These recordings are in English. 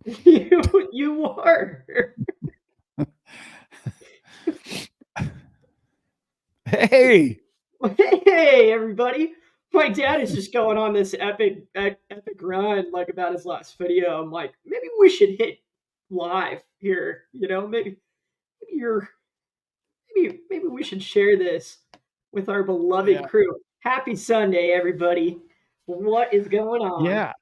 You are. Hey, Hey, everybody. My dad is just going on this epic run, like about his last video. I'm like, maybe we should hit live here. Maybe you're, maybe we should share this with our beloved yeah, crew. Happy Sunday, everybody. What is going on? yeah.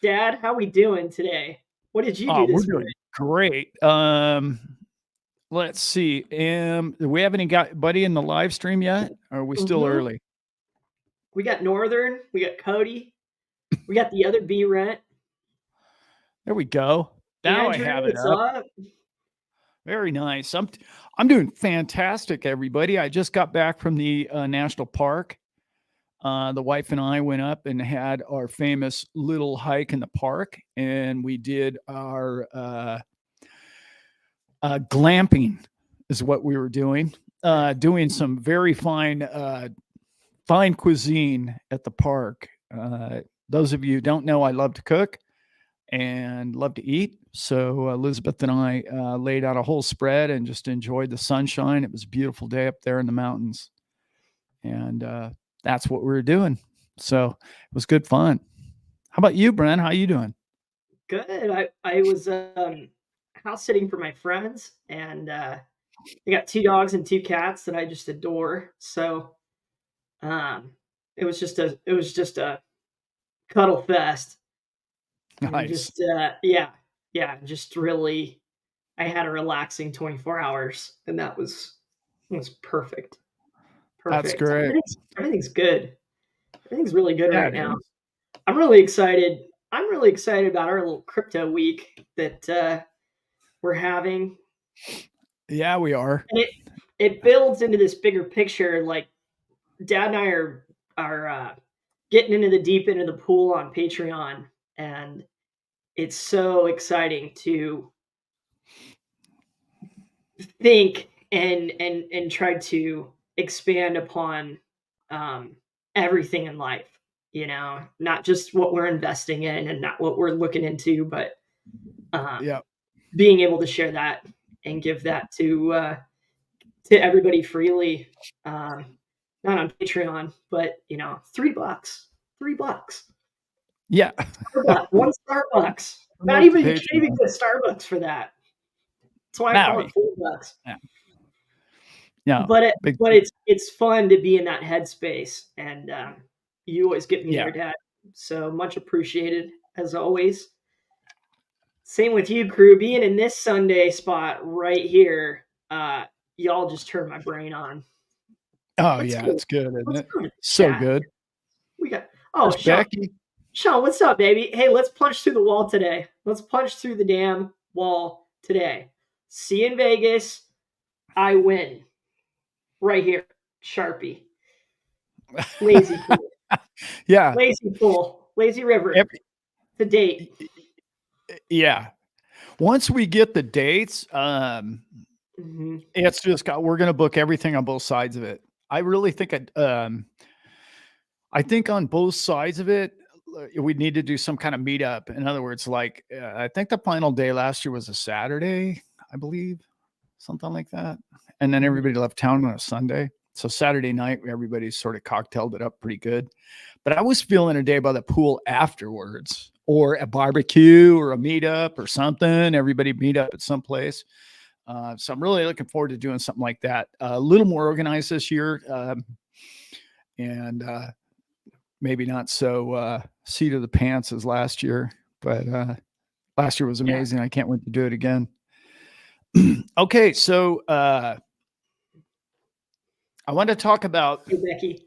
Dad, how we doing today? What did you Oh, do we're this doing morning? great. Let's see. Do we have anybody in the live stream yet? Or are we still Hmm. early? We got Northern, we got Cody, we got the other B Rent, There we go. Now I Andrew. have it What's up. up? Very nice. I'm doing fantastic, everybody. I just got back from the national park. The wife and I went up and had our famous little hike in the park, and we did our glamping, is what we were doing. Doing some very fine cuisine at the park. Those of you who don't know, I love to cook and love to eat. So Elizabeth and I laid out a whole spread and just enjoyed the sunshine. It was a beautiful day up there in the mountains, and that's what we were doing. So it was good fun. How about you, Brent? How you doing? Good. I was house sitting for my friends, and I got two dogs and two cats that I just adore. So um, it was just a cuddle fest, and Nice. just yeah, just really I had a relaxing 24 hours, and that was perfect. That's Perfect. great. Everything's good. Everything's really good Yeah, right it now. is. I'm really excited. I'm really excited about our little crypto week that we're having, Yeah, we are. and it builds into this bigger picture. Like Dad and I are getting into the deep end of the pool on Patreon, and it's so exciting to think and try to expand upon um, everything in life. Not just what we're investing in and not what we're looking into, but um, Yeah. being able to share that and give that to everybody freely, um, not on Patreon, but $3, $3, Yeah. Starbucks, one Starbucks. Not Love the even You can't even Patreon. get Starbucks for that. That's why I Now, call it $4. yeah. Yeah. But it Big, but it's fun to be in that headspace, and you always get me yeah. there, Dad. So much appreciated as always. Same with you, crew. Being in this Sunday spot right here, y'all just turned my brain on. Oh, Let's yeah. go. It's good, isn't Let's it? go to the So chat. good. We got There's Sean. Becky. Sean, what's up, baby? Hey, let's punch through the wall today. Let's punch through the damn wall today. See you in Vegas. I win. Right here. Sharpie. Lazy pool. Yeah. Lazy pool. Lazy river. Every, To date. yeah. Once we get the dates, Hmm. it's just we're going to book everything on both sides of it. I really think I think on both sides of it, we need to do some kind of meetup. In other words, like I think the final day last year was a Saturday, I believe, something like that, and then everybody left town on a Sunday. So Saturday night, everybody sort of cocktailed it up pretty good. But I was feeling a day by the pool afterwards, or a barbecue, or a meetup, or something. Everybody meet up at some place. So I'm really looking forward to doing something like that. A little more organized this year, and maybe not so seat of the pants as last year, but last year was Yeah. amazing. I can't wait to do it again. Okay, so I want to talk about Hey, Becky.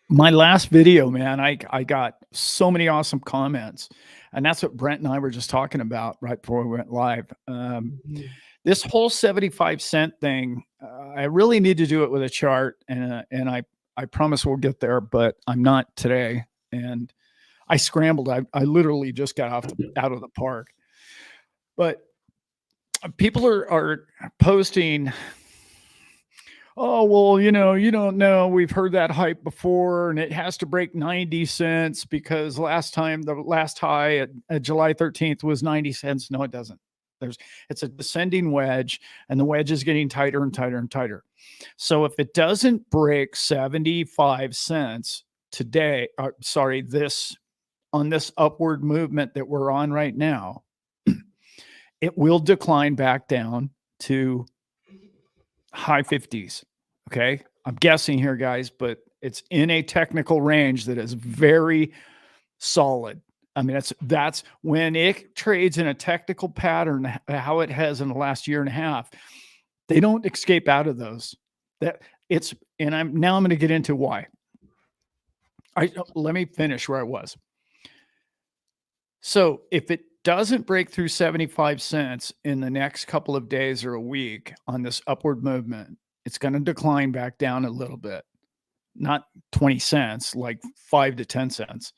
my last video, man. I got so many awesome comments, and that's what Brent and I were just talking about right before we went live. Mhm. This whole 75-cent thing, I really need to do it with a chart, and I promise we'll get there, but I'm not today. And I scrambled. I literally just got out of the park. But people are posting oh, well, you don't know. We've heard that hype before, and it has to break 90 cents because last time the last high at July 13th was 90 cents. No, it doesn't. There's It's a descending wedge, and the wedge is getting tighter and tighter and tighter. So if it doesn't break 75 cents today, sorry, this on this upward movement that we're on right now, it will decline back down to high 50s. Okay. I'm guessing here, guys, but it's in a technical range that is very solid. I mean, that's when it trades in a technical pattern, how it has in the last year and a half. They don't escape out of those. That it's, and I'm going to get into why. Let me finish where I was. So if it doesn't break through 75 cents in the next couple of days or a week on this upward movement, it's going to decline back down a little bit, not 20 cents, like 5 to 10 cents.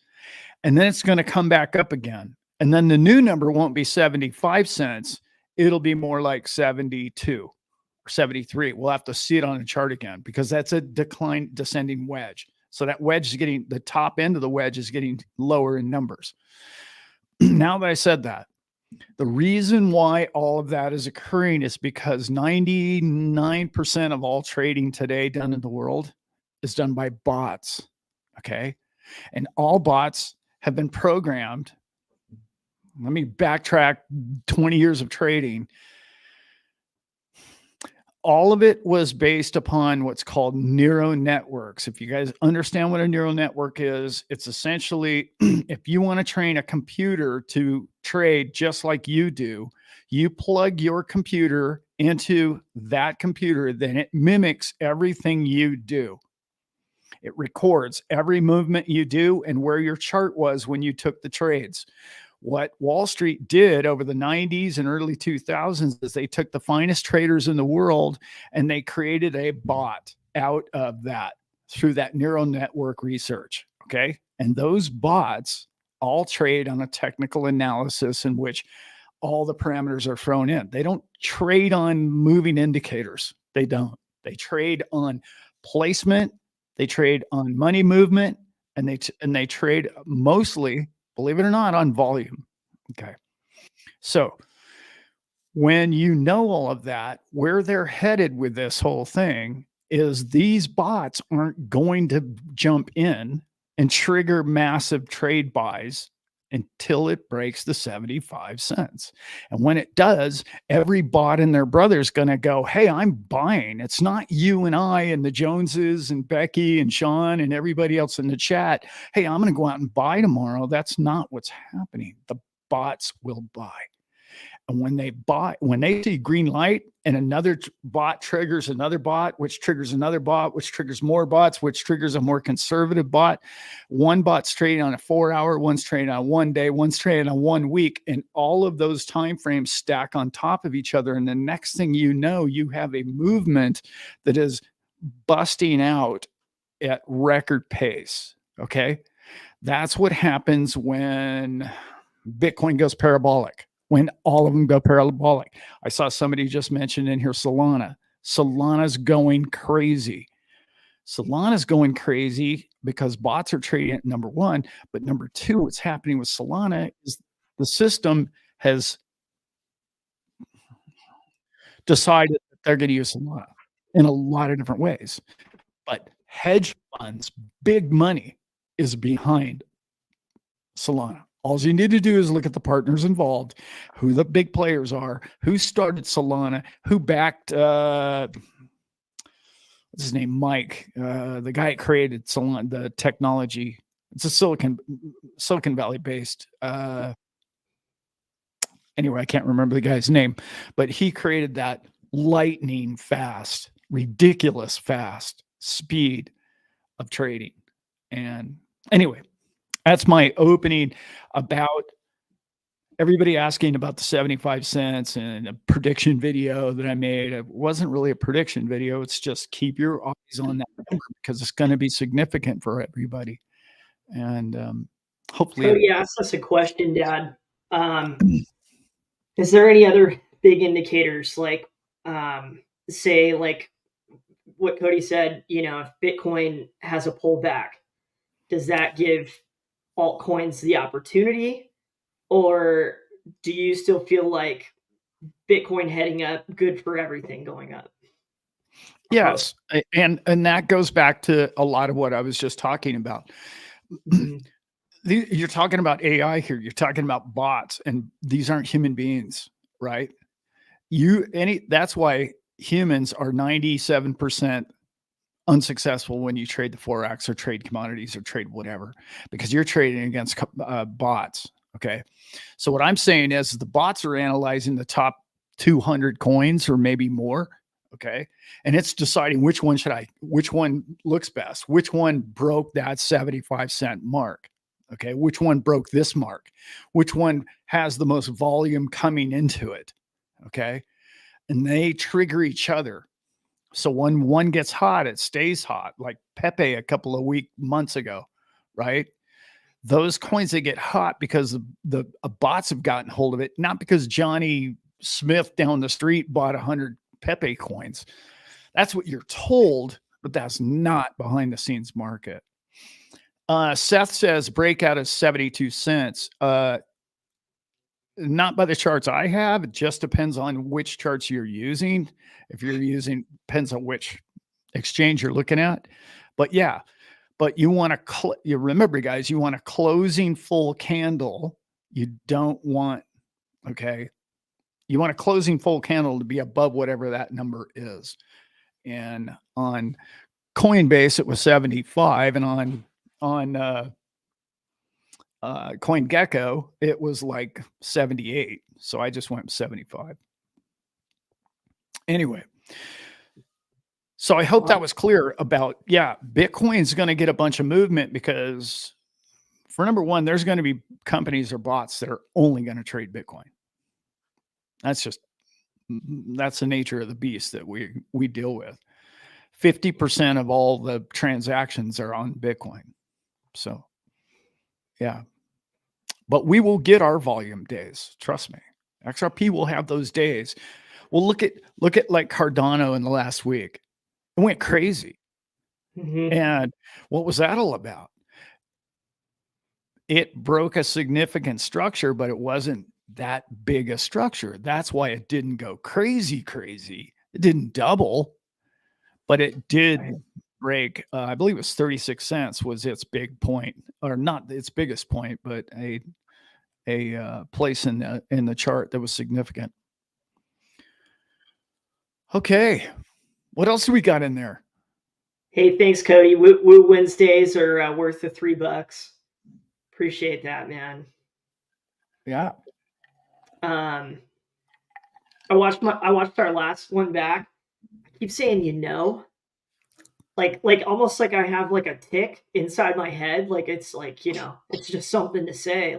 And then it's going to come back up again. And then the new number won't be 75 cents. It'll be more like 72 or 73. We'll have to see it on the chart again because that's a descending wedge. So that wedge is getting, the top end of the wedge is getting lower in numbers. Now that I said that, the reason why all of that is occurring is because 99% of all trading today done in the world is done by bots. Okay. And all bots have been programmed. Let me backtrack 20 years of trading. All of it was based upon what's called neural networks. If you guys understand what a neural network is, it's essentially if you want to train a computer to trade just like you do, you plug your computer into that computer, then it mimics everything you do. It records every movement you do and where your chart was when you took the trades. What Wall Street did over the 90s and early 2000s is they took the finest traders in the world and they created a bot out of that through that neural network research. Okay. And those bots all trade on a technical analysis in which all the parameters are thrown in. They don't trade on moving indicators. They don't. They trade on placement. They trade on money movement, and they trade mostly, believe it or not, on volume. Okay. So when you know all of that, where they're headed with this whole thing is these bots aren't going to jump in and trigger massive trade buys until it breaks the 75 cents. And when it does, every bot and their brother's going to go, hey, I'm buying. It's not you and I and the Joneses and Becky and Sean and everybody else in the chat. Hey, I'm going to go out and buy tomorrow. That's not what's happening. The bots will buy. And when they see green light and another bot triggers another bot, which triggers another bot, which triggers more bots, which triggers a more conservative bot, one bot's trading on a 4-hour, one's trading on 1 day, one's trading on 1 week, and all of those time frames stack on top of each other. And the next thing you know, you have a movement that is busting out at record pace. Okay. That's what happens when Bitcoin goes parabolic. When all of them go parabolic. I saw somebody just mention in here Solana. Solana's going crazy. Solana's going crazy because bots are trading at number one. But number two, what's happening with Solana is the system has decided that they're going to use Solana in a lot of different ways. But hedge funds, big money is behind Solana. All you need to do is look at the partners involved, who the big players are, who started Solana, who backed, what's his name, Mike, the guy that created Solana, the technology. It's a Silicon Valley based. Anyway, I can't remember the guy's name, but he created that lightning fast, ridiculous fast speed of trading. And anyway, that's my opening about everybody asking about the 75 cents and a prediction video that I made. It wasn't really a prediction video. It's just keep your eyes on that number because it's going to be significant for everybody. And hopefully Cody asked us a question, Dad. Is there any other big indicators like, say, like what Cody said, if Bitcoin has a pullback, does that give altcoins the opportunity, or do you still feel like Bitcoin heading up, good for everything going up, or both? Yes, and that goes back to a lot of what I was just talking about. Mhm. You're talking about AI here. You're talking about bots, and these aren't human beings, right? That's why humans are 97% unsuccessful when you trade the forex or trade commodities or trade whatever, because you're trading against bots. Okay, so what I'm saying is the bots are analyzing the top 200 coins or maybe more. Okay, and it's deciding which one looks best, which one broke that 75-cent mark. Okay, which one broke this mark, which one has the most volume coming into it. Okay, and they trigger each other. So when one gets hot, it stays hot, like Pepe a couple of months ago, right? Those coins, they get hot because the bots have gotten hold of it, not because Johnny Smith down the street bought 100 Pepe coins. That's what you're told, but that's not behind the scenes market. Seth says breakout is 72 cents. Not by the charts I have. It just depends on which charts you're using. If you're using, depends on which exchange you're looking at. But yeah, but you want to, you remember, guys, you want a closing full candle. You don't want, okay, you want a closing full candle to be above whatever that number is. And on Coinbase, it was 75, and on CoinGecko, it was like 78. So I just went 75. Anyway, so I hope that was clear about, yeah, Bitcoin's going to get a bunch of movement because, for number one, there's going to be companies or bots that are only going to trade Bitcoin. That's the nature of the beast that we deal with. 50% of all the transactions are on Bitcoin. So, yeah. But we will get our volume days. Trust me. XRP will have those days. Well, look at like Cardano in the last week. It went crazy. Mhm. And what was that all about? It broke a significant structure, but it wasn't that big a structure. That's why it didn't go crazy. It didn't double, but it did Right. break. I believe it was 36 cents was its big point, or not its biggest point, but a place in the chart that was significant. Okay, what else do we got in there? Hey, thanks, Cody. Woo Wednesdays are worth the $3. Appreciate that, man. Yeah, Um, I watched our last one back. I keep saying like almost like I have like a tick inside my head. Like it's like it's just something to say,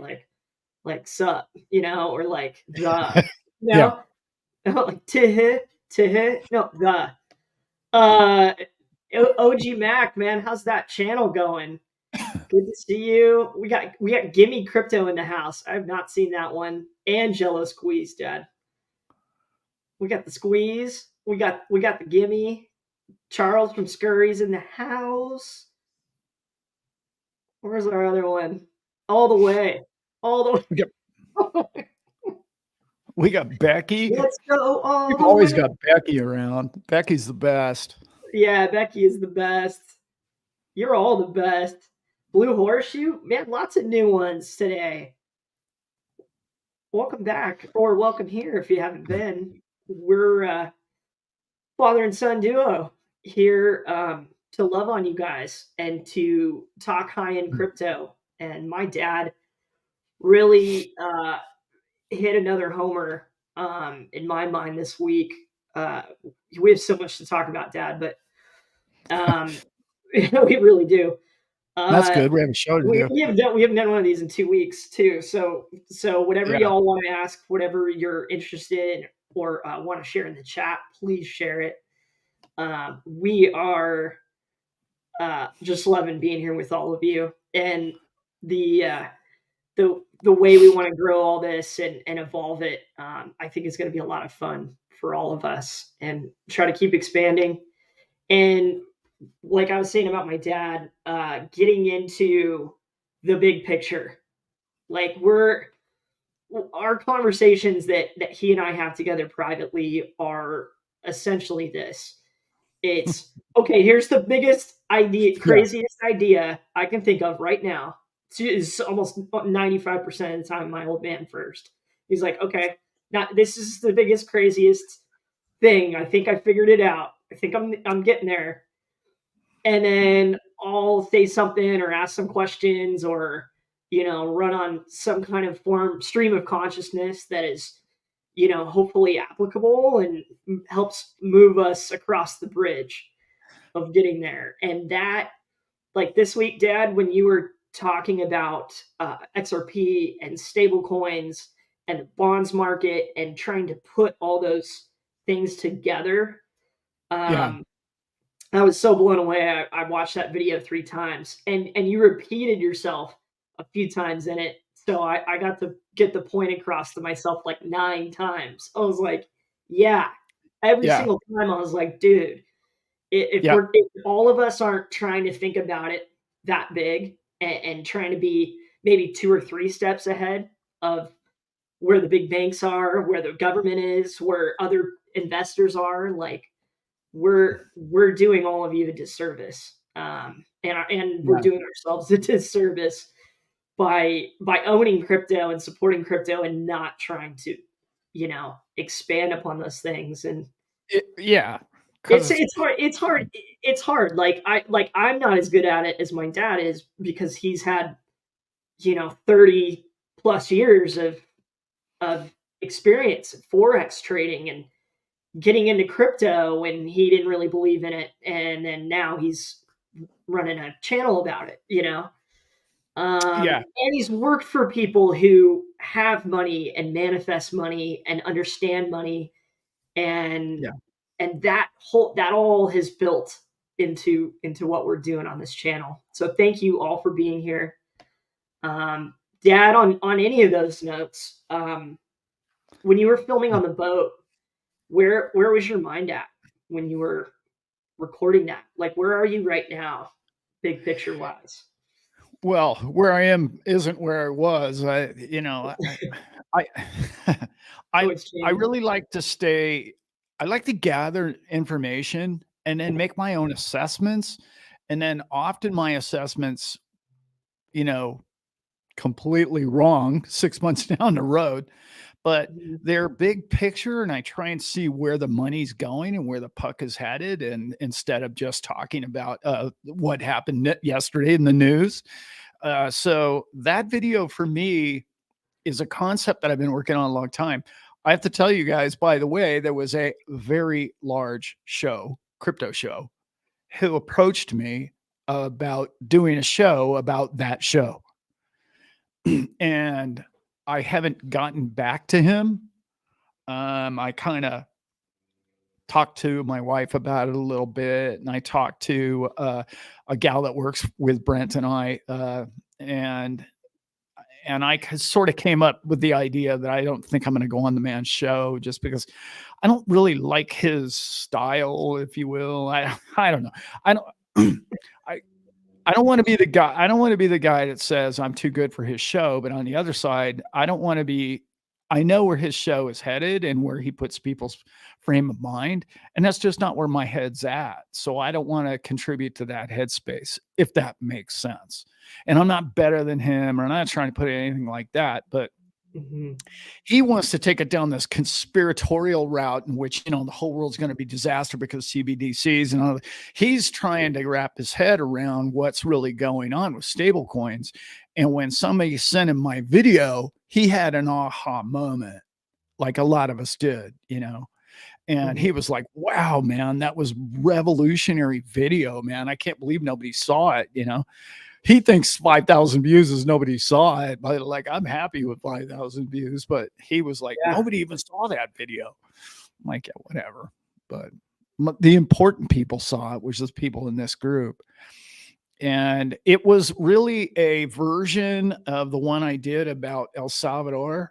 like sup, or like you yeah. know, like to no the. Uh, OG Mac, man, how's that channel going? Good to see you. We got Gimme Crypto in the house. I have not seen that one. And Jello Squeeze, Dad. We got the squeeze. We got the Gimme. Charles from Scurry's in the house. Where's our other one? All the way. All the We got way. we got Becky. Let's go all We've the always way. got Becky around. Becky's the best. Yeah, Becky is the best. You're all the best. Blue Horseshoe? Man, lots of new ones today. Welcome back, or welcome here if you haven't been. We're father and son duo here to love on you guys and to talk high end crypto. And my dad really hit another homer in my mind this week. Uh, we have so much to talk about, Dad, but um, we really do. That's Uh, good. We have a show to we, do. we haven't done one of these in 2 weeks too. So whatever Yeah. y'all want to ask, whatever you're interested in or want to share in the chat, please share it. We are just loving being here with all of you, and the uh, the way we want to grow all this and evolve it. I think it's going to be a lot of fun for all of us, and try to keep expanding And like I was saying about my dad, getting into the big picture, like we're our conversations that he and I have together privately are essentially this. It's okay, here's the biggest idea, Yeah. craziest idea I can think of right now. It's almost 95% of the time my old man first. He's like, okay, now this is the biggest, craziest thing. I think I figured it out. I think I'm getting there. And then I'll say something or ask some questions or run on some kind of form stream of consciousness that is hopefully applicable and helps move us across the bridge of getting there. And that, like this week, Dad, when you were talking about XRP and stable coins and the bonds market and trying to put all those things together, Yeah. um, I was so blown away. I watched that video 3 times, and you repeated yourself a few times in it. So I got to get the point across to myself like 9 times. I was like, yeah, every Yeah. single time I was like, dude, Yeah. if all of us aren't trying to think about it that big and trying to be maybe 2 or 3 steps ahead of where the big banks are, where the government is, where other investors are, like we're doing all of you a disservice, and we're Yeah. doing ourselves a disservice by owning crypto and supporting crypto and not trying to expand upon those things. And Yeah. it's Because it's hard it's hard. I'm not as good at it as my dad is because he's had 30 plus years of experience in forex trading and getting into crypto when he didn't really believe in it, and then now he's running a channel about it. yeah. And he's worked for people who have money and manifest money and understand money, and Yeah. that all has built into what we're doing on this channel. So thank you all for being here. Dad, on any of those notes, when you were filming on the boat, where was your mind at when you were recording that? Like, where are you right now, big picture wise? Well, where I am isn't where I was. I Oh, I it's I changed. really like to stay. I like to gather information and then make my own assessments, and then often my assessments, you know, completely wrong 6 months down the road, but Mhm. they're big picture, and I try and see where the money's going and where the puck is headed, and instead of just talking about what happened yesterday in the news. So that video for me is a concept that I've been working on a long time. I have to tell you guys, by the way, there was a very large show, crypto show, who approached me about doing a show about that show. And I haven't gotten back to him. I kind of talked to my wife about it a little bit, and I talked to a gal that works with Brent and I, and I sort of came up with the idea that I don't think I'm going to go on the man's show just because I don't really like his style, if you will. I don't know. I don't. I I don't want to be the guy. I don't want to be the guy that says I'm too good for his show. But on the other side, I don't want to be. I know where his show is headed and where he puts people's frame of mind, and that's just not where my head's at. So I don't want to contribute to that headspace, if that makes sense. And I'm not better than him, or I'm not trying to put anything like that. But Mhm. he wants to take it down this conspiratorial route in which the whole world's going to be disaster because CBDCs and all. He's trying to wrap his head around what's really going on with stable coins. And when somebody sent him my video, he had an aha moment, like a lot of us did. And Mhm. he was like, wow, man, that was revolutionary video, man. I can't believe nobody saw it. He thinks 5,000 views is nobody saw it, but like I'm happy with 5,000 views. But he was like, Yeah. nobody even saw that video. I'm like, yeah, whatever. But the important people saw it, which is people in this group. And it was really a version of the one I did about El Salvador,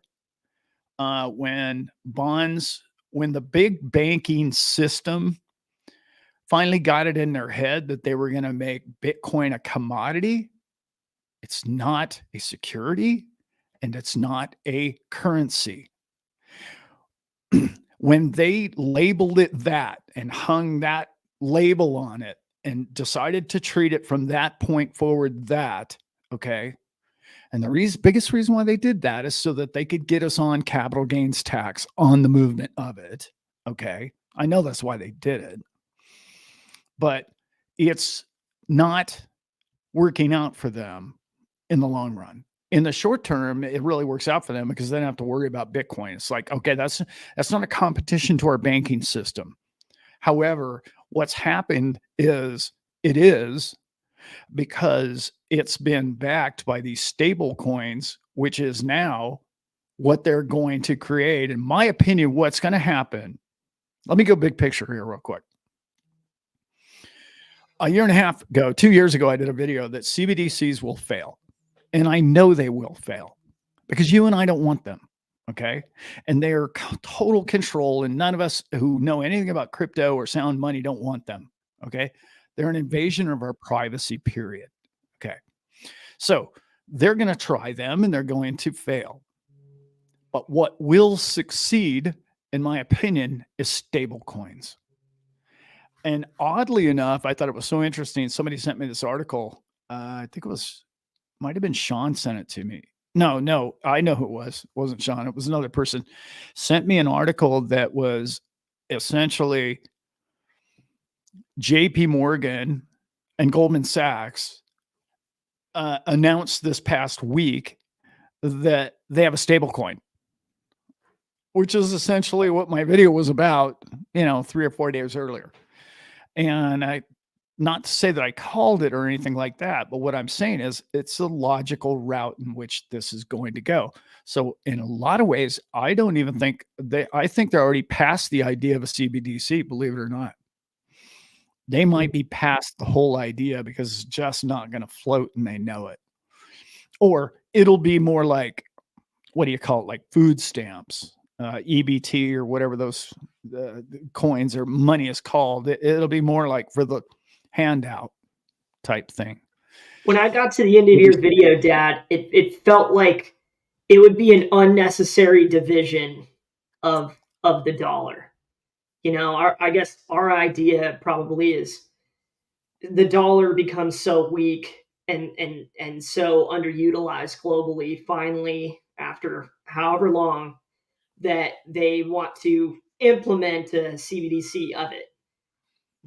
when bonds, when the big banking system finally got it in their head that they were going to make Bitcoin a commodity. It's not a security and it's not a currency. When they labeled it that and hung that label on it and decided to treat it from that point forward, that, okay. And the biggest reason why they did that is so that they could get us on capital gains tax on the movement of it. Okay. I know that's why they did it, but it's not working out for them in the long run. In the short term, it really works out for them because they don't have to worry about Bitcoin. It's like, okay, that's not a competition to our banking system. However, what's happened is it is because it's been backed by these stable coins, which is now what they're going to create. In my opinion, what's going to happen. Let me go big picture here real quick. A year and a half ago, 2 years ago, I did a video that CBDCs will fail. And I know they will fail because you and I don't want them. Okay. And they're total control. And none of us who know anything about crypto or sound money don't want them. Okay. They're an invasion of our privacy, period. Okay. So they're going to try them and they're going to fail. But what will succeed, in my opinion, is stable coins. And oddly enough, I thought it was so interesting. Somebody sent me this article. I think might have been Sean sent it to me. No, I know who it was. It wasn't Sean. It was another person. Sent me an article that was essentially JP Morgan and Goldman Sachs announced this past week that they have a stable coin, which is essentially what my video was about, 3 or 4 days earlier. And not to say that I called it or anything like that, but what I'm saying is it's a logical route in which this is going to go. So in a lot of ways, I don't even think I think they're already past the idea of a CBDC, believe it or not. They might be past the whole idea because it's just not going to float and they know it. Or it'll be more like, what do you call it? Like food stamps, EBT or whatever those coins or money is called. It'll be more like for the handout type thing. When I got to the end of your video, Dad, it felt like it would be an unnecessary division of the dollar. I guess our idea probably is the dollar becomes so weak and so underutilized globally, finally, after however long, that they want to implement a CBDC of it.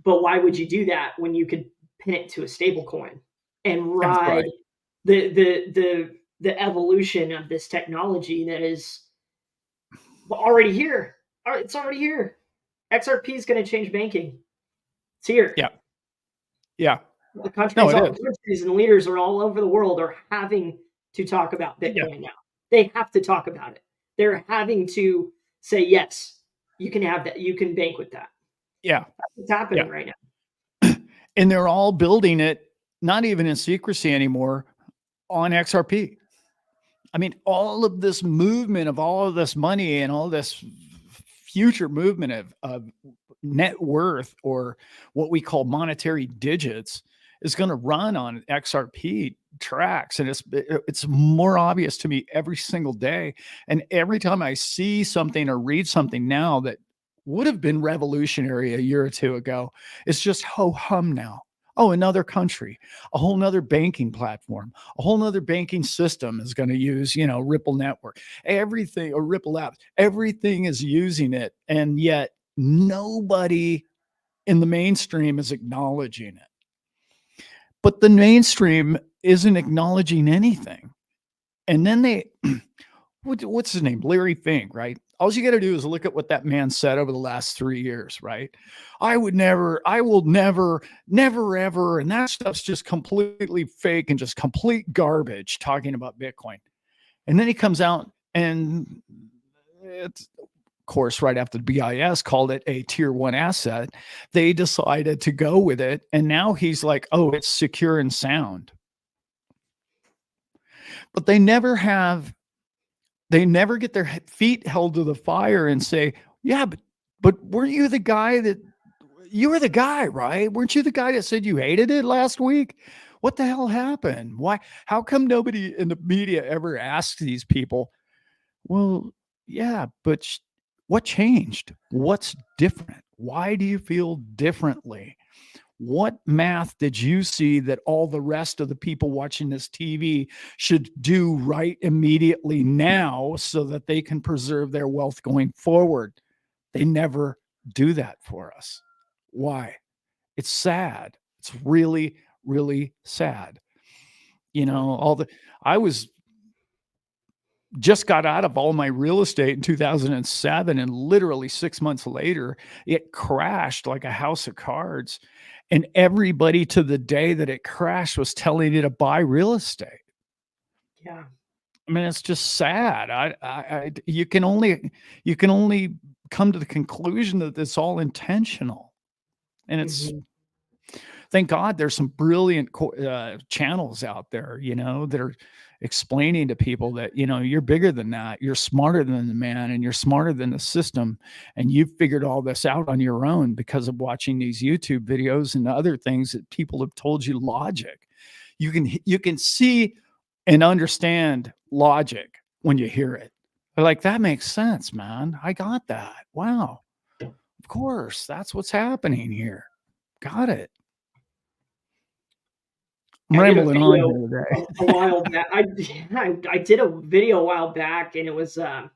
But why would you do that when you could pin it to a stable coin and ride right. the evolution of this technology that is already here? It's already here. XRP is going to change banking. It's here. Yeah. The countries and leaders are all over the world are having to talk about Bitcoin now. They have to talk about it. They're having to say, yes, you can have that. You can bank with that. Yeah. It's happening right now. And they're all building it, not even in secrecy anymore, on XRP. I mean, all of this movement of all of this money and all this future movement of net worth, or what we call monetary digits, is going to run on XRP tracks. And it's more obvious to me every single day. And every time I see something or read something now that would have been revolutionary a year or two ago, it's just ho-hum now. Oh, another country, a whole nother banking platform, a whole nother banking system is going to use, Ripple network, everything, or Ripple apps, everything is using it. And yet nobody in the mainstream is acknowledging it. But the mainstream isn't acknowledging anything. And then what's his name? Larry Fink, right? All you got to do is look at what that man said over the last 3 years, right? I will never, ever. And that stuff's just completely fake and just complete garbage talking about Bitcoin. And then he comes out and it's, of course, right after the BIS called it a tier 1 asset, they decided to go with it. And now he's like, oh, it's secure and sound. But they never get their feet held to the fire and say, yeah, but weren't you the guy that, you were the guy, right? Weren't you the guy that said you hated it last week? What the hell happened? Why? How come nobody in the media ever asks these people, well, yeah, but what changed? What's different? Why do you feel differently? What math did you see that all the rest of the people watching this TV should do right immediately now so that they can preserve their wealth going forward? They never do that for us. Why? It's sad. It's really, really sad. You know, I was just got out of all my real estate in 2007, and literally 6 months later it crashed like a house of cards, and everybody to the day that it crashed was telling you to buy real estate. Yeah. I mean, it's just sad. You can only come to the conclusion that it's all intentional, and it's, Mm-hmm. thank God there's some brilliant channels out there, you know, that are explaining to people that, you know, you're bigger than that. You're smarter than the man, and you're smarter than the system. And you've figured all this out on your own because of watching these YouTube videos and other things that people have told you logic. You can see and understand logic when you hear it. They're like, that makes sense, man. I got that. Wow. Of course, that's what's happening here. Got it. I'm I did a rambling on video here today. a while back. I did a video a while back, and it was a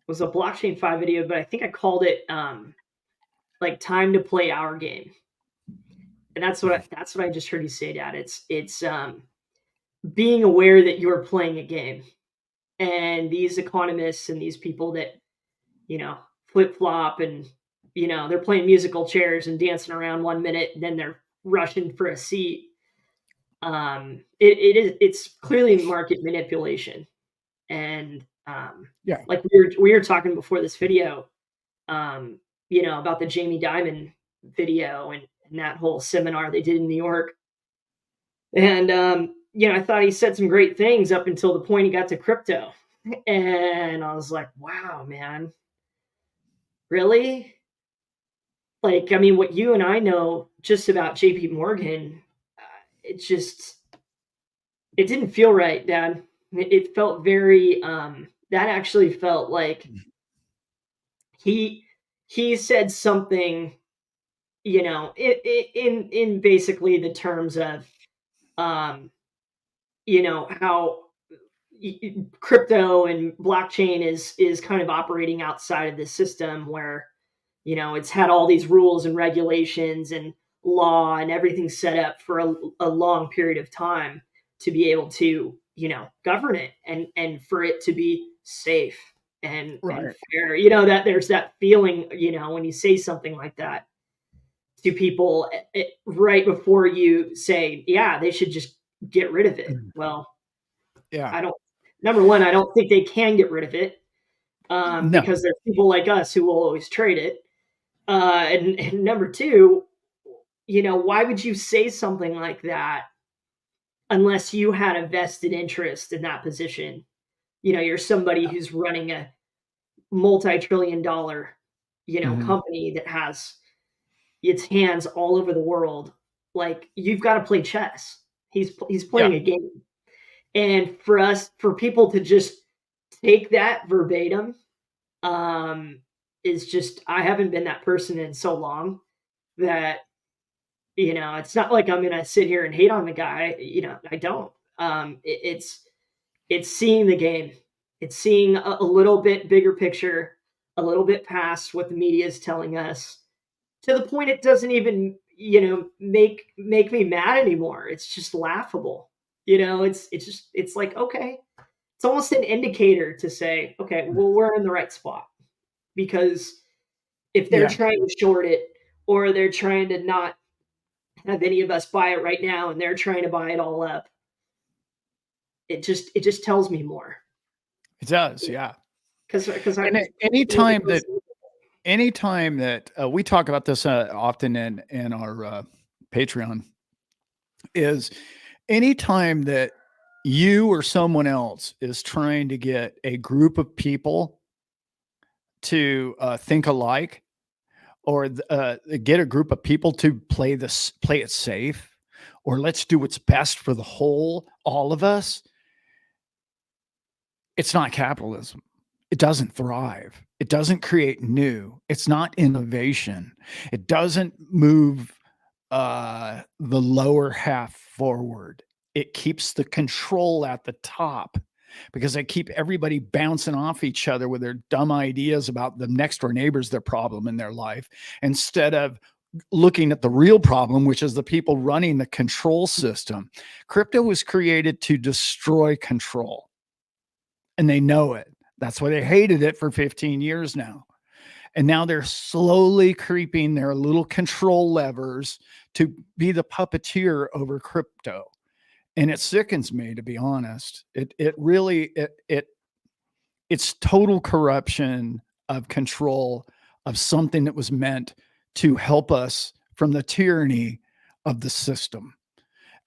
blockchain 5 video, but I think I called it like time to play our game. And that's what I just heard you say, Dad. It's being aware that you're playing a game. And these economists and these people that, you know, flip flop and, you know, they're playing musical chairs and dancing around 1 minute, and then they're rushing for a seat. It's clearly market manipulation. And Yeah. like we were talking before this video, you know, about the Jamie Dimon video and that whole seminar they did in New York. And you know, I thought he said some great things up until the point he got to crypto. And I was like, wow, man, really? Like, I mean, what you and I know just about JP Morgan, it just, it didn't feel right, Dad. It felt very, that actually felt like he, he said something, you know, in basically the terms of, um, you know, how crypto and blockchain is kind of operating outside of the system where, you know, it's had all these rules and regulations and law and everything set up for a long period of time to be able to, you know, govern it and for it to be safe and Right. fair. You know, that there's that feeling, you know, when you say something like that to people right before you say, yeah, they should just get rid of it. Well, Yeah. I don't. Number one, I don't think they can get rid of it No. because there's people like us who will always trade it. And number two, you know, why would you say something like that unless you had a vested interest in that position? You know, you're somebody who's running a multi-trillion-dollar, you know, Mhm. company that has its hands all over the world. Like you've got to play chess. He's Yeah. playing a game. And for people to just take that verbatim, is just I haven't been that person in so long that, you know, it's not like I'm gonna sit here and hate on the guy. You know, I don't. It's seeing the game. It's seeing a little bit bigger picture, a little bit past what the media is telling us, to the point it doesn't even, you know, make me mad anymore. It's just laughable. You know, it's like, okay, it's almost an indicator to say, okay, well, we're in the right spot. Because if they're Yeah. trying to short it or they're trying to not have any of us buy it right now and they're trying to buy it all up, it just tells me more. It does. Yeah. Because I And anytime that we talk about this often in our Patreon, is anytime that you or someone else is trying to get a group of people to think alike, or get a group of people to play it safe, or let's do what's best for the whole, all of us, it's not capitalism. It doesn't thrive. It doesn't create new. It's not innovation. It doesn't move the lower half forward. It keeps the control at the top because they keep everybody bouncing off each other with their dumb ideas about the next door neighbors, their problem in their life, instead of looking at the real problem, which is the people running the control system. Crypto was created to destroy control, and they know it. That's why they hated it for 15 years now. And now they're slowly creeping their little control levers to be the puppeteer over crypto. And it sickens me, to be honest. It's total corruption of control of something that was meant to help us from the tyranny of the system.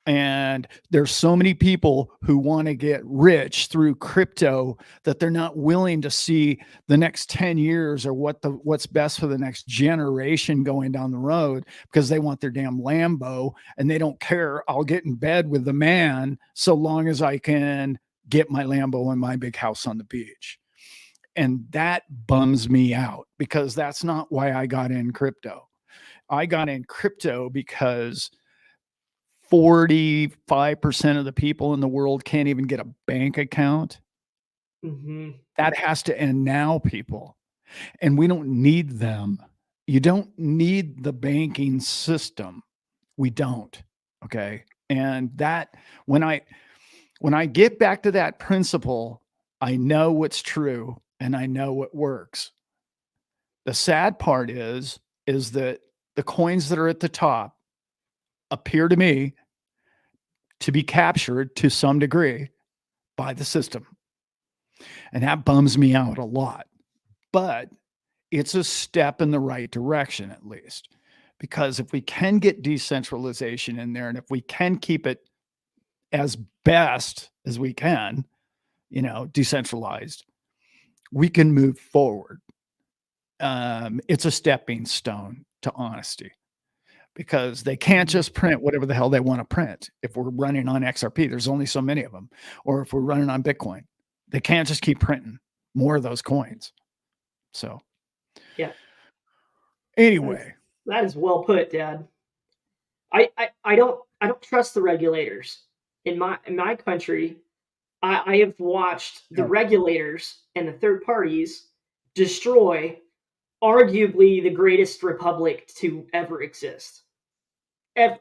And there's so many people who want to get rich through crypto that they're not willing to see the next 10 years or what's best for the next generation going down the road, because they want their damn Lambo and they don't care. I'll get in bed with the man so long as I can get my Lambo and my big house on the beach. And that bums me out, because that's not why I got in crypto. I got in crypto because 45% of the people in the world can't even get a bank account. Mm-hmm. That has to end now, people. And we don't need them. You don't need the banking system. We don't. Okay. And that, when I get back to that principle, I know what's true and I know what works. The sad part is that the coins that are at the top appear to me to be captured to some degree by the system. And that bums me out a lot. But it's a step in the right direction, at least. Because if we can get decentralization in there, and if we can keep it as best as we can, decentralized, we can move forward. It's a stepping stone to honesty, because they can't just print whatever the hell they want to print. If we're running on XRP, there's only so many of them. Or if we're running on Bitcoin, they can't just keep printing more of those coins. So, yeah. Anyway, that is well put, Dad. I don't trust the regulators in my country. I have watched the regulators and the third parties destroy arguably the greatest republic to ever exist.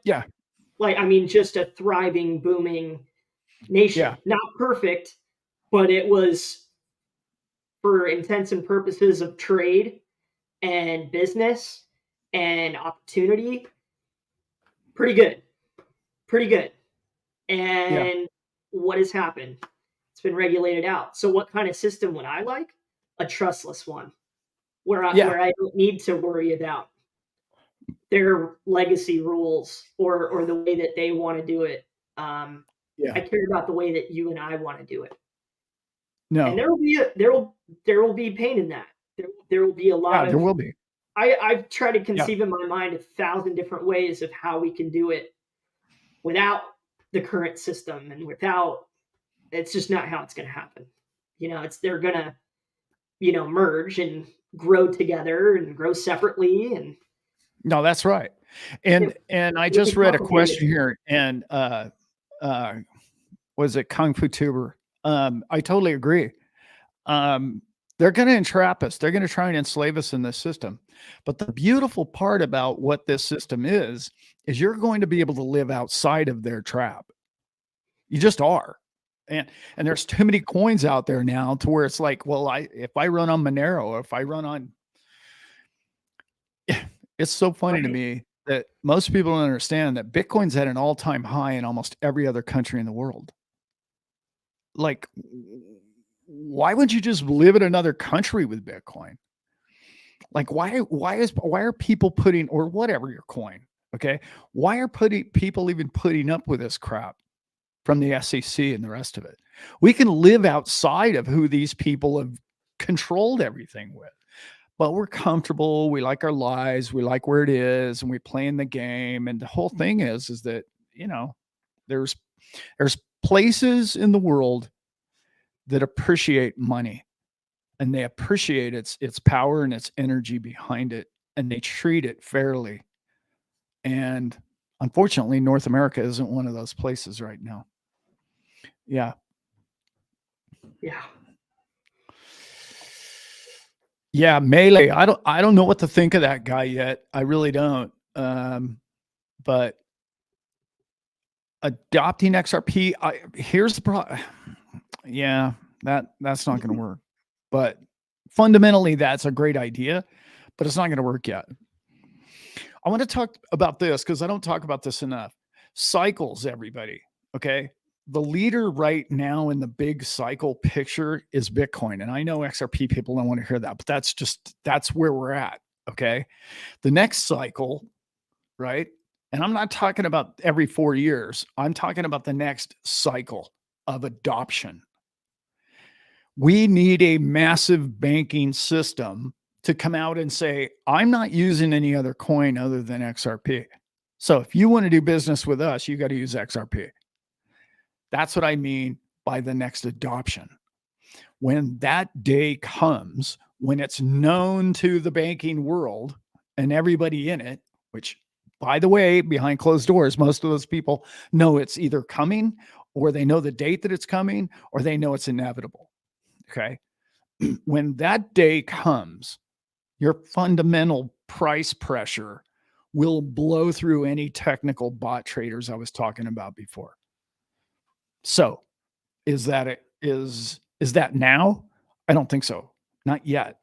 Yeah. Like, I mean, just a thriving, booming nation. Yeah. Not perfect, but it was, for intents and purposes of trade and business and opportunity, pretty good. Pretty good. And what has happened? It's been regulated out. So what kind of system would I like? A trustless one, where I don't need to worry about their legacy rules or the way that they want to do it. I care about the way that you and I want to do it. No. And there will be pain in that. There will be a lot of. There will be. I've tried to conceive in my mind 1,000 different ways of how we can do it without the current system and without. It's just not how it's going to happen. They're going to, merge and grow together and grow separately. And no, that's right. And I just read a question here, and was it Kung Fu Tuber? I totally agree. They're going to entrap us. They're going to try and enslave us in this system. But the beautiful part about what this system is you're going to be able to live outside of their trap. You just are. And there's too many coins out there now to where it's like, well, if I run on Monero, or if I run on, it's so funny to me that most people don't understand that Bitcoin's at an all-time high in almost every other country in the world. Like, why wouldn't you just live in another country with Bitcoin? Like, why are people putting, or whatever your coin, okay? Why are people even putting up with this crap from the SEC and the rest of it? We can live outside of who these people have controlled everything with. but we're comfortable. We like our lives. We like where it is, and we play in the game. And the whole thing is that, you know, there's there's places in the world that appreciate money, and they appreciate its power and its energy behind it, and they treat it fairly. And unfortunately, North America isn't one of those places right now. Yeah. Yeah. Yeah, Melee. I don't know what to think of that guy yet. I really don't. But adopting XRP, here's the problem. Yeah, that's not going to work. But fundamentally, that's a great idea, but it's not going to work yet. I want to talk about this because I don't talk about this enough. Cycles, everybody. Okay. The leader right now in the big cycle picture is Bitcoin. And I know XRP people don't want to hear that, but that's where we're at. Okay. The next cycle, right? And I'm not talking about every 4 years, I'm talking about the next cycle of adoption. We need a massive banking system to come out and say, I'm not using any other coin other than XRP. So if you want to do business with us, you got to use XRP. That's what I mean by the next adoption. When that day comes, when it's known to the banking world and everybody in it, which, by the way, behind closed doors, most of those people know it's either coming, or they know the date that it's coming, or they know it's inevitable. Okay. When that day comes, your fundamental price pressure will blow through any technical bot traders I was talking about before. So, is that now? I don't think so. Not yet.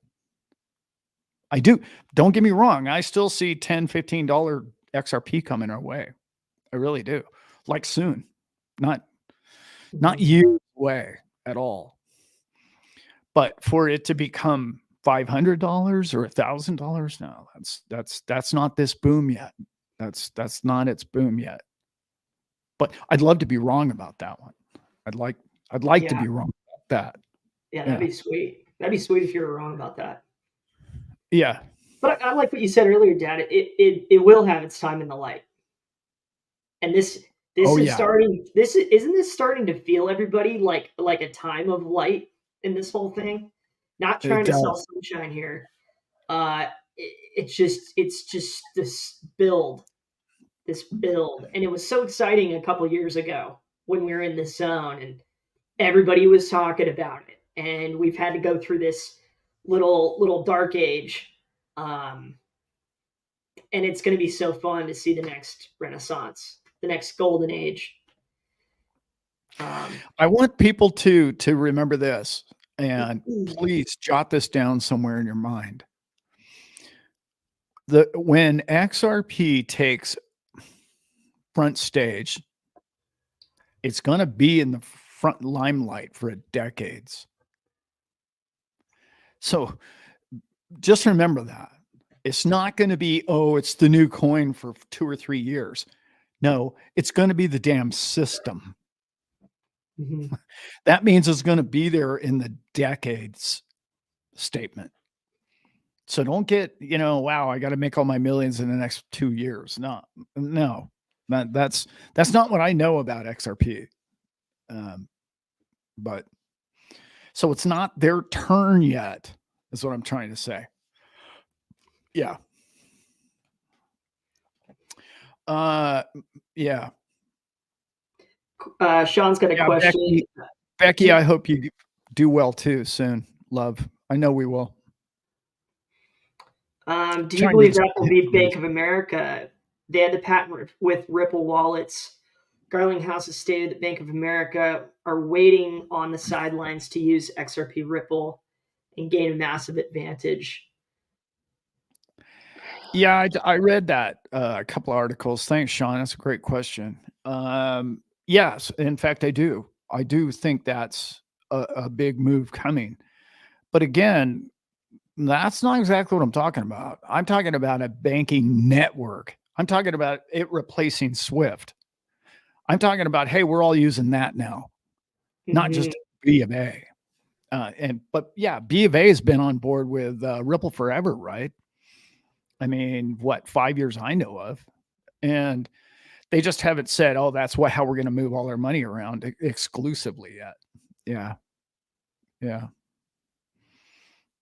I do. Don't get me wrong. I still see $10, $15 XRP coming our way. I really do. Like soon. Not years away at all. But for it to become $500 or $1,000, no, that's not this boom yet. That's not its boom yet. But I'd love to be wrong about that one. I'd like to Yeah. be wrong about that. Yeah, that'd be sweet. That'd be sweet if you were wrong about that. Yeah. But I like what you said earlier, Dad. It will have its time in the light. And this Oh is yeah. starting isn't this starting to feel, everybody, like a time of light in this whole thing? Not It trying to sell does. sunshine here. It's just this build, and it was so exciting a couple years ago when we were in this zone and everybody was talking about it, and we've had to go through this little dark age, um, and it's going to be so fun to see the next renaissance, the next golden age. Um, I want people to remember this, and please jot this down somewhere in your mind. When XRP takes front stage, it's going to be in the front limelight for decades. So just remember that. It's not going to be, oh, it's the new coin for 2 or 3 years. No, it's going to be the damn system. mhm. That means it's going to be there in the decades statement. So don't get, wow, I got to make all my millions in the next 2 years. No, that's not what I know about XRP. But so it's not their turn yet, is what I'm trying to say. Yeah. Yeah. Sean's got a Yeah, question. Becky, I hope you do well too soon, love. I know we will. Do you Trying to believe just that will be Bank of America? They had the patent with Ripple wallets. Garlinghouse has stated that Bank of America are waiting on the sidelines to use XRP Ripple and gain a massive advantage. Yeah, I read that a couple of articles. Thanks, Sean. That's a great question. Yes, in fact, I do. I do think that's a big move coming. But again, that's not exactly what I'm talking about. I'm talking about a banking network. I'm talking about it replacing Swift. I'm talking about, hey, we're all using that now, not Mhm. just B of A. But yeah, B of A has been on board with Ripple forever, right? I mean, what, 5 years I know of, and they just haven't said, "Oh, that's what how we're going to move all our money around exclusively yet." Yeah, yeah,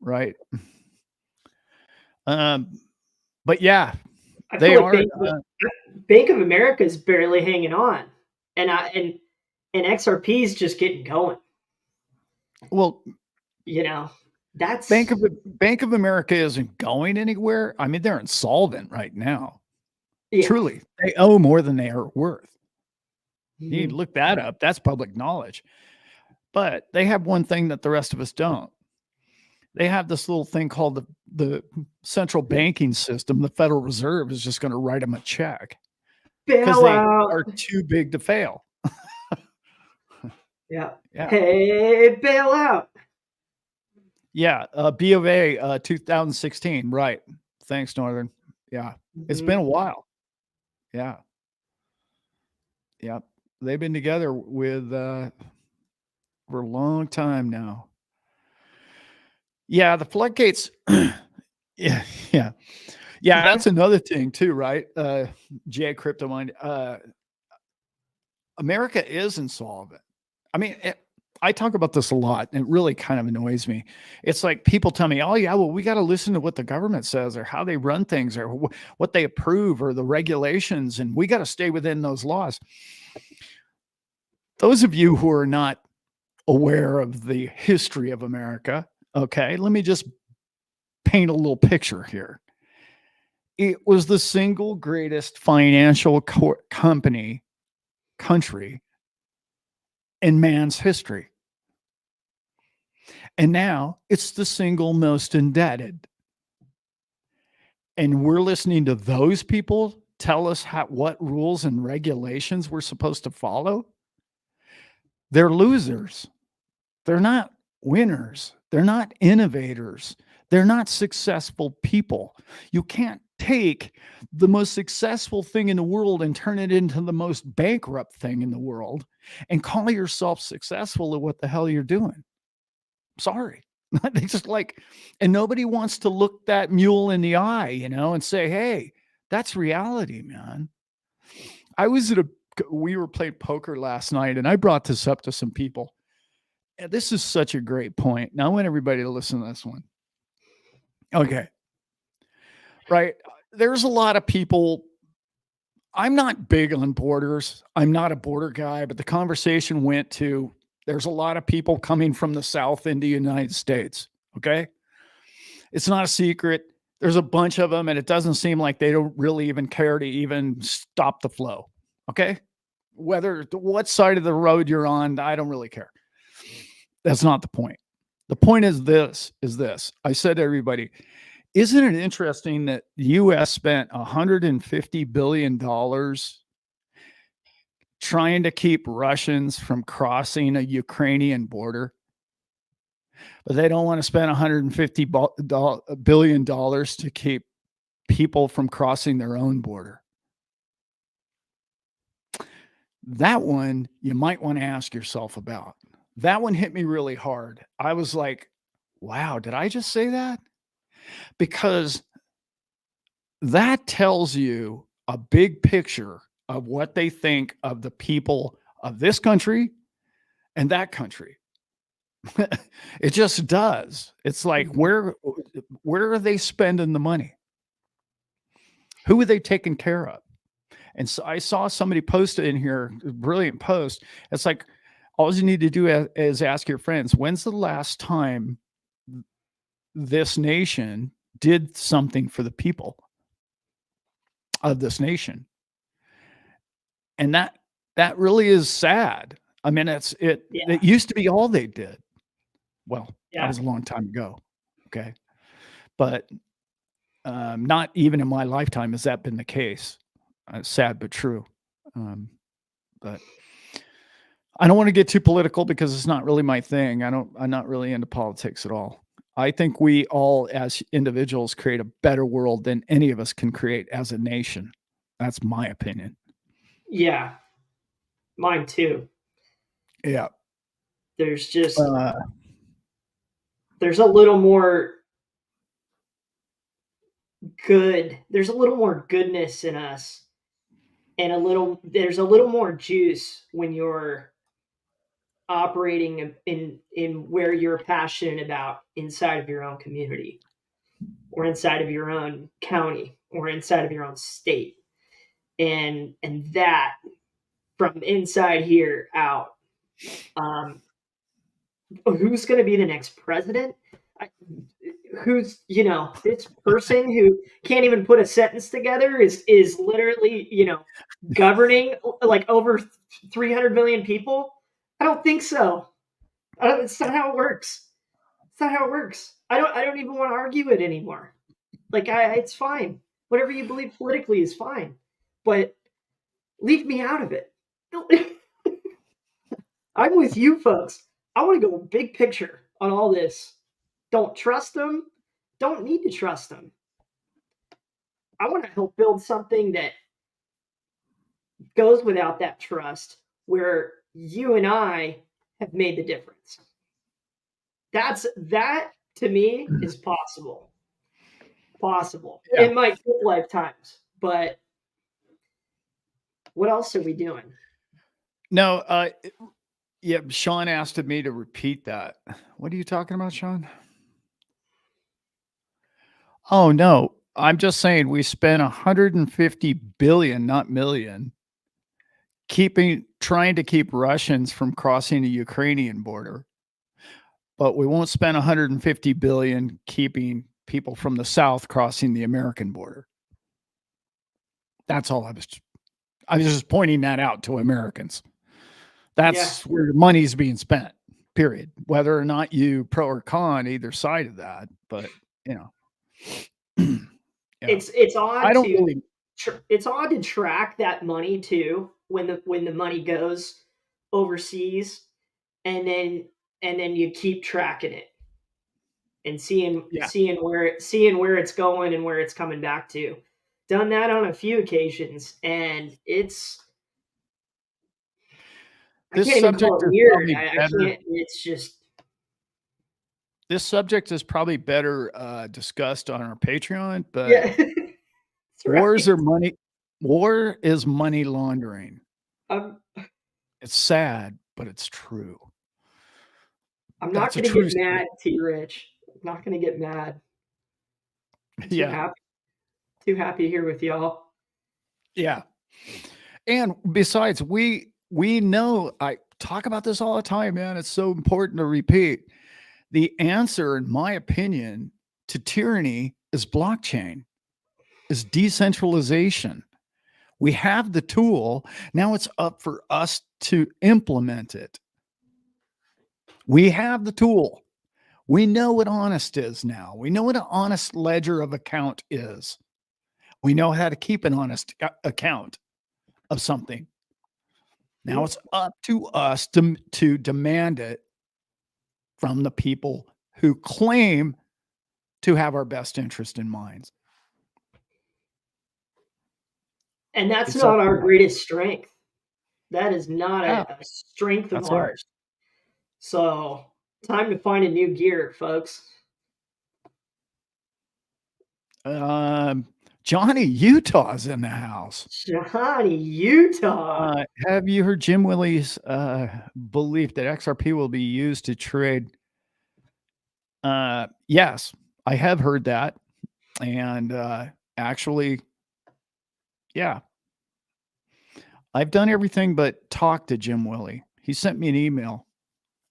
right. Um, but yeah, I feel they like are. Bank of America is barely hanging on, and XRP is just getting going. Well, You know, Bank that's of Bank of America isn't going anywhere. I mean, they're insolvent right now. yeah. Truly, they owe more than they are worth. You need to Mhm. look that up. That's public knowledge. But they have one thing that the rest of us don't. They have this little thing called the central banking system. The Federal Reserve is just going to write them a check because they Bailout. are too big to fail. Yeah. Yeah. Hey, bailout. Yeah. B of A, 2016. Right. Thanks, Northern. Yeah. It's been Mhm. a while. Yeah. Yeah. They've been together with for a long time now. Yeah. The floodgates. Yeah. Yeah. Yeah. That's another thing, too, right? J Crypto Mind. America is insolvent. I mean, I talk about this a lot, and it really kind of annoys me. It's like people tell me, "Oh yeah, well we got to listen to what the government says, or how they run things, or what they approve, or the regulations, and we got to stay within those laws." Those of you who are not aware of the history of America, okay, let me just paint a little picture here. It was the single greatest financial country in man's history. And now it's the single most indebted. And we're listening to those people tell us what rules and regulations we're supposed to follow. They're losers. They're not winners. They're not innovators. They're not successful people. You can't take the most successful thing in the world and turn it into the most bankrupt thing in the world and call yourself successful at what the hell you're doing. Sorry. They just like, and nobody wants to look that mule in the eye, and say, "Hey, that's reality, man." I was we were playing poker last night, and I brought this up to some people. And this is such a great point. Now I want everybody to listen to this one. Okay. Right. There's a lot of people. I'm not big on borders. I'm not a border guy, but the conversation went to there's a lot of people coming from the South into the United States. Okay. It's not a secret. There's a bunch of them, and it doesn't seem like they don't really even care to even stop the flow. Okay. Whether what side of the road you're on, I don't really care. That's not the point. The point is this. I said to everybody, isn't it interesting that the US spent $150 billion trying to keep Russians from crossing a Ukrainian border? But they don't want to spend $150 billion to keep people from crossing their own border. That one you might want to ask yourself about. That one hit me really hard. I was like, wow, did I just say that? Because that tells you a big picture of what they think of the people of this country and that country. It just does. It's like Mhm. where are they spending the money? Who are they taking care of? And so I saw somebody post it in here, a brilliant post. It's like all you need to do is ask your friends, when's the last time this nation did something for the people of this nation? And that really is sad. I mean, it Yeah. used to be all they did. Well, that Yeah. was a long time ago. Okay. But not even in my lifetime has that been the case. Sad but true. Um, but I don't want to get too political because it's not really my thing. I'm not really into politics at all. I think we all as individuals create a better world than any of us can create as a nation. That's my opinion. Yeah. Mine too. Yeah. There's just Uh, there's a little more there's a little more goodness in us, and there's a little more juice when you're operating in where you're passionate about inside of your own community, or inside of your own county, or inside of your own state. And that, from inside here out, um, who's going to be the next president? I, who's, this person who can't even put a sentence together is literally, governing like over 300 million people? I don't think so. It's not how it works. It's not how it works. I don't even want to argue it anymore. Like, it's fine. Whatever you believe politically is fine, but leave me out of it. I'm with you folks. I want to go big picture on all this. Don't trust them. Don't need to trust them. I want to help build something that goes without that trust, where you and I have made the difference. That to me is possible. Possible. Yeah. It might take lifetimes, but what else are we doing? No, yeah, Sean asked me to repeat that. What are you talking about, Sean? Oh no, I'm just saying we spent 150 billion, not million, trying to keep Russians from crossing the Ukrainian border. But we won't spend 150 billion keeping people from the south crossing the American border. That's all I was just pointing that out to Americans. That's where money's being spent, period. Whether or not you pro or con either side of that, but yeah. It's odd I don't to really. it's odd to track that money too, when the money goes overseas, and then you keep tracking it and seeing where it's going and where it's coming back to. Done that on a few occasions, and I This can't even call subject it is weird. probably I better. can't. It's just, This subject is probably better discussed on our Patreon, but yeah. That's right. war is money laundering. I'm It's sad, but it's true. I'm not That's a gonna true get statement. mad, T Rich. I'm not gonna get mad. I'm too Yeah. happy. Too happy here with y'all. Yeah. And besides, we know, I talk about this all the time, man. It's so important to repeat. The answer, in my opinion, to tyranny is blockchain, is decentralization. We have the tool. Now it's up for us to implement it. We have the tool. We know what honest is now. We know what an honest ledger of account is. We know how to keep an honest account of something. Now it's up to us to demand it from the people who claim to have our best interest in mind. And that's It's up not our to us. greatest strength. That is not Yeah, a strength of that's right. ours. So, time to find a new gear, folks. Johnny Utah's in the house. Johnny Utah. Have you heard Jim Willie's belief that XRP will be used to trade? Yes, I have heard that. And actually, yeah, I've done everything but talk to Jim Willie. He sent me an email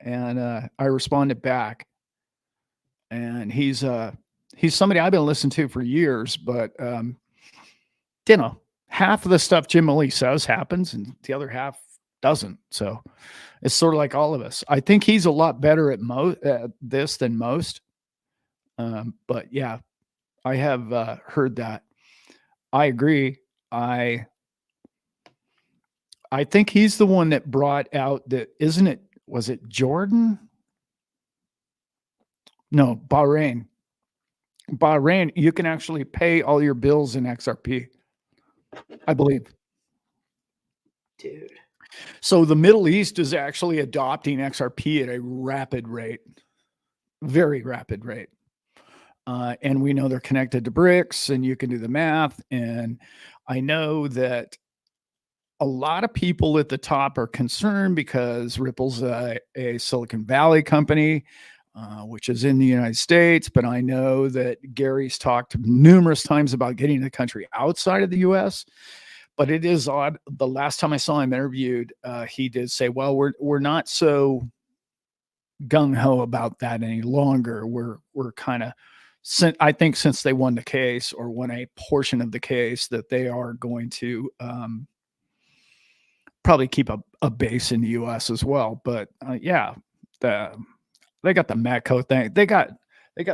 and I responded back. And he's somebody I've been listening to for years, but half of the stuff Jim Willie says happens and the other half doesn't. So it's sort of like all of us. I think he's a lot better at this than most. But yeah, I have heard that. I agree. I think he's the one that brought out that, isn't it? Was it Jordan? No, Bahrain. Bahrain, you can actually pay all your bills in XRP, I believe. Dude. So the Middle East is actually adopting XRP at a rapid rate. very rapid rate. And we know they're connected to bricks, and you can do the math. And I know that a lot of people at the top are concerned because Ripple's a Silicon Valley company, which is in the United States. But I know that Gary's talked numerous times about getting the country outside of the US. But it is odd. The last time I saw him interviewed, he did say, "Well, we're not so gung ho about that any longer. We're kind of." I think since they won the case or won a portion of the case, that they are going to probably keep a base in the U.S. as well. But yeah, the they got the Metco thing. They got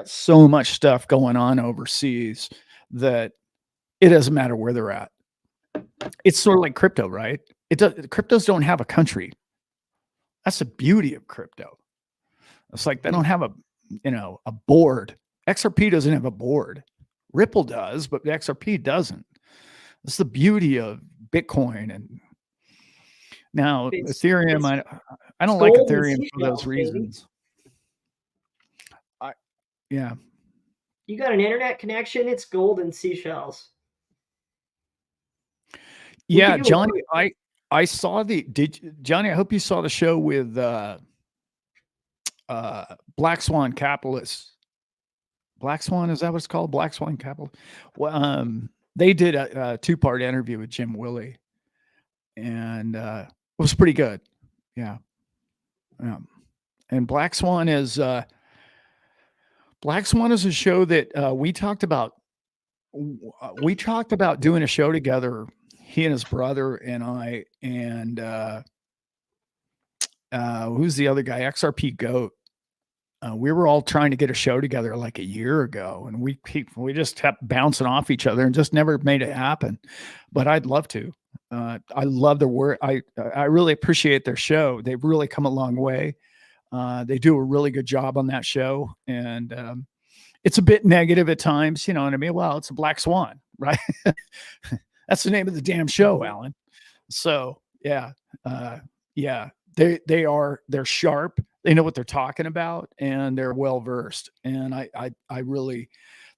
so much stuff going on overseas that it doesn't matter where they're at. It's sort of like crypto, right? Cryptos don't have a country. That's the beauty of crypto. It's like they don't have a board. XRP doesn't have a board. Ripple does, but the XRP doesn't. That's the beauty of Bitcoin. And now It's Ethereum, it's I it's don't like gold and Ethereum for those seashells, baby. reasons. I Yeah. You got an internet connection, it's gold and seashells. We could Yeah, do a Johnny, I saw Johnny, I hope you saw the show with Black Swan Capitalists. Black Swan, is that what it's called? Black Swan Capital. Well, they did a two-part interview with Jim Willie, and it was pretty good. Yeah. And Black Swan is a show that we talked about. We talked about doing a show together, he and his brother and I, and who's the other guy? XRP Goat. We were all trying to get a show together like a year ago, and we just kept bouncing off each other and just never made it happen. But I'd love to. I love their work. I really appreciate their show. They've really come a long way. They do a really good job on that show, and it's a bit negative at times. You know what I mean? Well, it's a black swan, right? That's the name of the damn show, Alan. So yeah, yeah, they're sharp. They know what they're talking about, and they're well versed. And I really,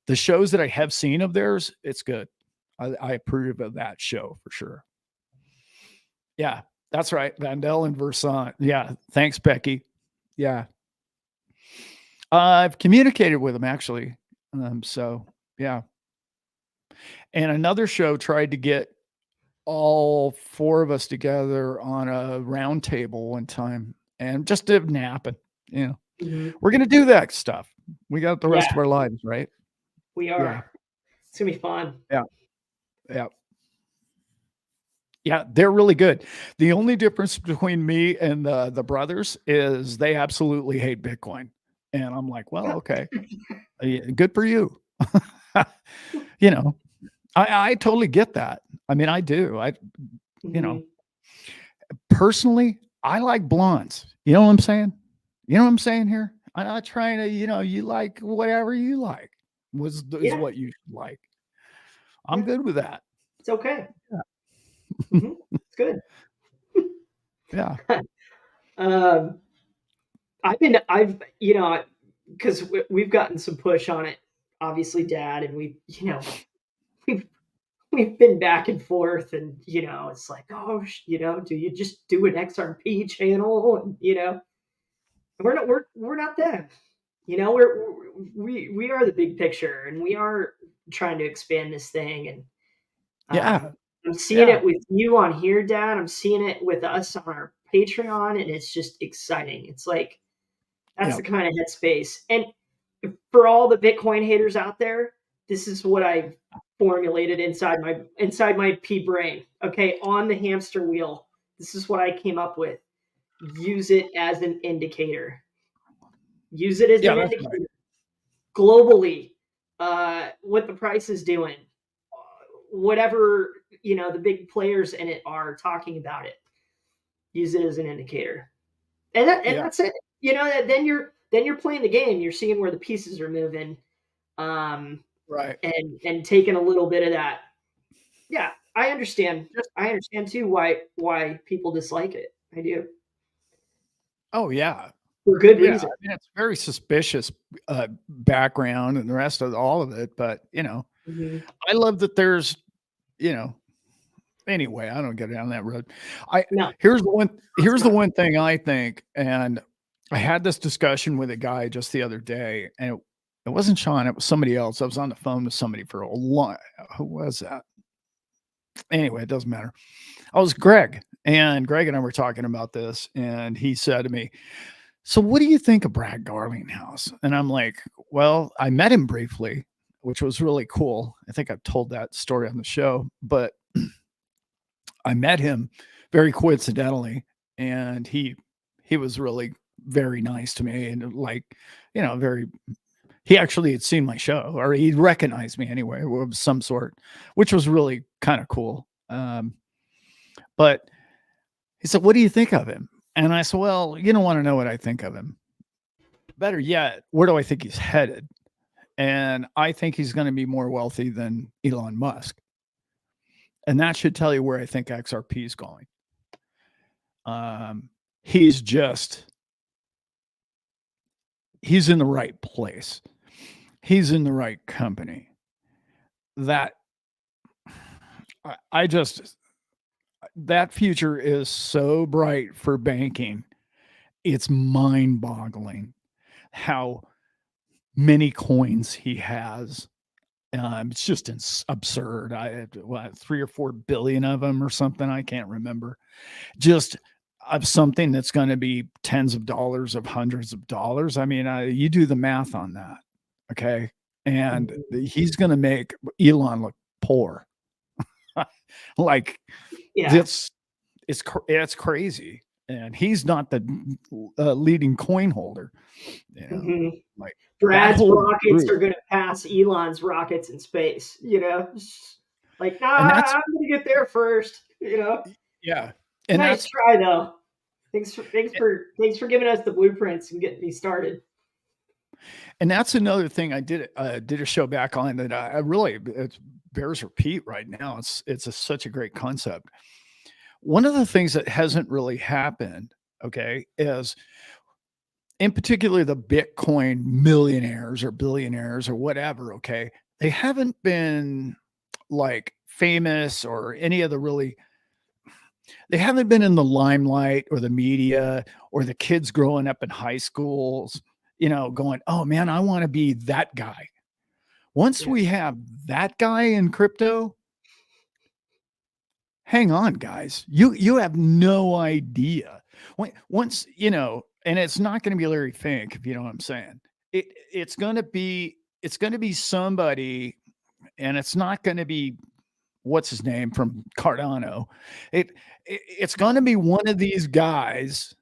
the shows that I have seen of theirs, it's good. I approve of that show for sure. Yeah, that's right. Vandel and Versant. Yeah, thanks, Becky. Yeah, I've communicated with them actually. So yeah, and another show tried to get all four of us together on a round table one time and just did napping. You know, Mhm. we're gonna do that stuff. We got the rest Yeah, of our lives, right? we Yeah, are. It's gonna be fun. yeah, yeah. Yeah, they're really good. The only difference between me and the brothers is they absolutely hate Bitcoin. And I'm like, well, okay, yeah, good for you. You know, I totally get that. I mean, I do. You know, Mhm. personally, I like blondes. You know what I'm saying? You know what I'm saying here? I'm not trying to, you like whatever you like is Yeah, what you like. I'm yeah, good with that. it's okay. Yeah. It's good. Yeah. Um, I've because we've gotten some push on it, obviously, Dad, and we've we've been back and forth, and it's like, oh, do you just do an XRP channel, and we're not them. We are the big picture, and we are trying to expand this thing, and Yeah. I'm seeing Yeah. it with you on here, Dad. I'm seeing it with us on our Patreon, and it's just exciting. It's like that's Yeah. the kind of headspace. And for all the Bitcoin haters out there, this is what I've formulated inside my pea brain. Okay, on the hamster wheel, this is what I came up with. Use it as an indicator. Use it as Yeah. an That's right. indicator globally. What the price is doing, whatever the big players in it are talking about it. Use it as an indicator, and Yeah. that's it. Then you're playing the game. You're seeing where the pieces are moving, um, Right. and taking a little bit of that. Yeah, I understand. Just I understand too why people dislike it. I do. Oh yeah. for good Yeah, I reason. mean, it's very suspicious background and the rest of all of it, but Hmm. I love that there's, you know, anyway, I don't get down that road. I No, it's here's the not. one thing I think, and I had this discussion with a guy just the other day, and it wasn't Sean, it was somebody else. I was on the phone with somebody for a long. Who was that? Anyway, it doesn't matter. I was Greg, and Greg and I were talking about this, and he said to me, "So, what do you think of Brad Garlinghouse?" And I'm like, "Well, I met him briefly, which was really cool. I think I've told that story on the show, but I met him very coincidentally, and he was really very nice to me, and like, very. He actually had seen my show, or he recognized me anyway, of some sort, which was really kind of cool. But he said, "What do you think of him?" And I said, "Well, you don't want to know what I think of him. Better yet, where do I think he's headed?" And I think he's going to be more wealthy than Elon Musk. And that should tell you where I think XRP is going. Um, he's just, he's in the right place. He's in the right company. That, I just, that future is so bright for banking. It's mind boggling how many coins he has. It's just absurd. What, 3 or 4 billion of them or something. I can't remember. Just of something that's going to be tens of dollars, of hundreds of dollars. I mean, you do the math on that, okay? And Mhm. he's going to make Elon look poor. Like Yeah. that's it's crazy, and he's not the leading coin holder. You know, Hmm. like that Brad's whole rockets group, are going to pass Elon's rockets in space. Like, nah, and that's I'm going to get there first. yeah, and Nice that's try though. Thanks for giving us the blueprints and getting me started. And that's another thing I did a show back on that I really it bears repeat right now. Such a great concept. One of the things that hasn't really happened, okay, is in particular the Bitcoin millionaires or billionaires or whatever, okay, they haven't been like famous or any of the really they haven't been in the limelight or the media or the kids growing up in high schools, going, "Oh man, I want to be that guy." Once Yeah. we have that guy in crypto, hang on, guys. You have no idea. Once, and it's not going to be Larry Fink, if you know what I'm saying. It's going to be somebody, and it's not going to be what's his name from Cardano. It's going to be one of these guys,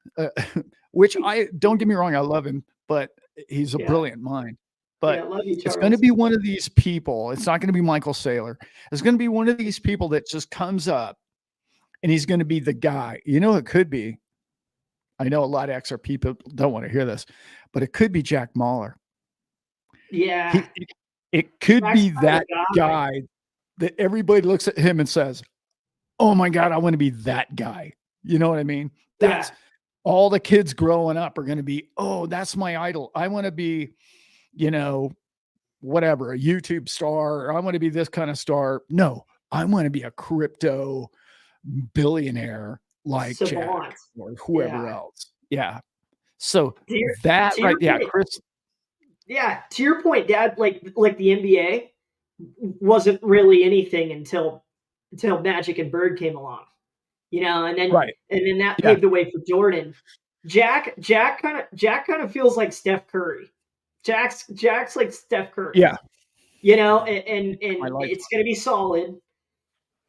which I don't get me wrong, I love him, but he's a Yeah. brilliant mind. Yeah. But Love you, it's going to Charles. be one of these people. It's not going to be Michael Saylor. It's going to be one of these people that just comes up and he's going to be the guy. It could be. I know a lot of XR people don't want to hear this, but it could be Jack Mahler. Yeah. It could Jack's be kind of that the guy. guy that everybody looks at him and says, "Oh my God, I want to be that guy." You know what I mean? Yeah. That's all the kids growing up are going to be, "Oh, that's my idol. I want to be, you know, whatever, a YouTube star, or I want to be this kind of star." No, I want to be a crypto billionaire like Jack Savant. or Yeah. whoever else. Yeah. So To your that to right, your yeah, point. Chris. Yeah. To your point, Dad. Like the NBA wasn't really anything until Magic and Bird came along. And then Right. that Yeah. paved the way for Jordan. Jack kind of feels like Steph Curry. Jack's like Steph Curry. Yeah. And I like it's gonna be solid.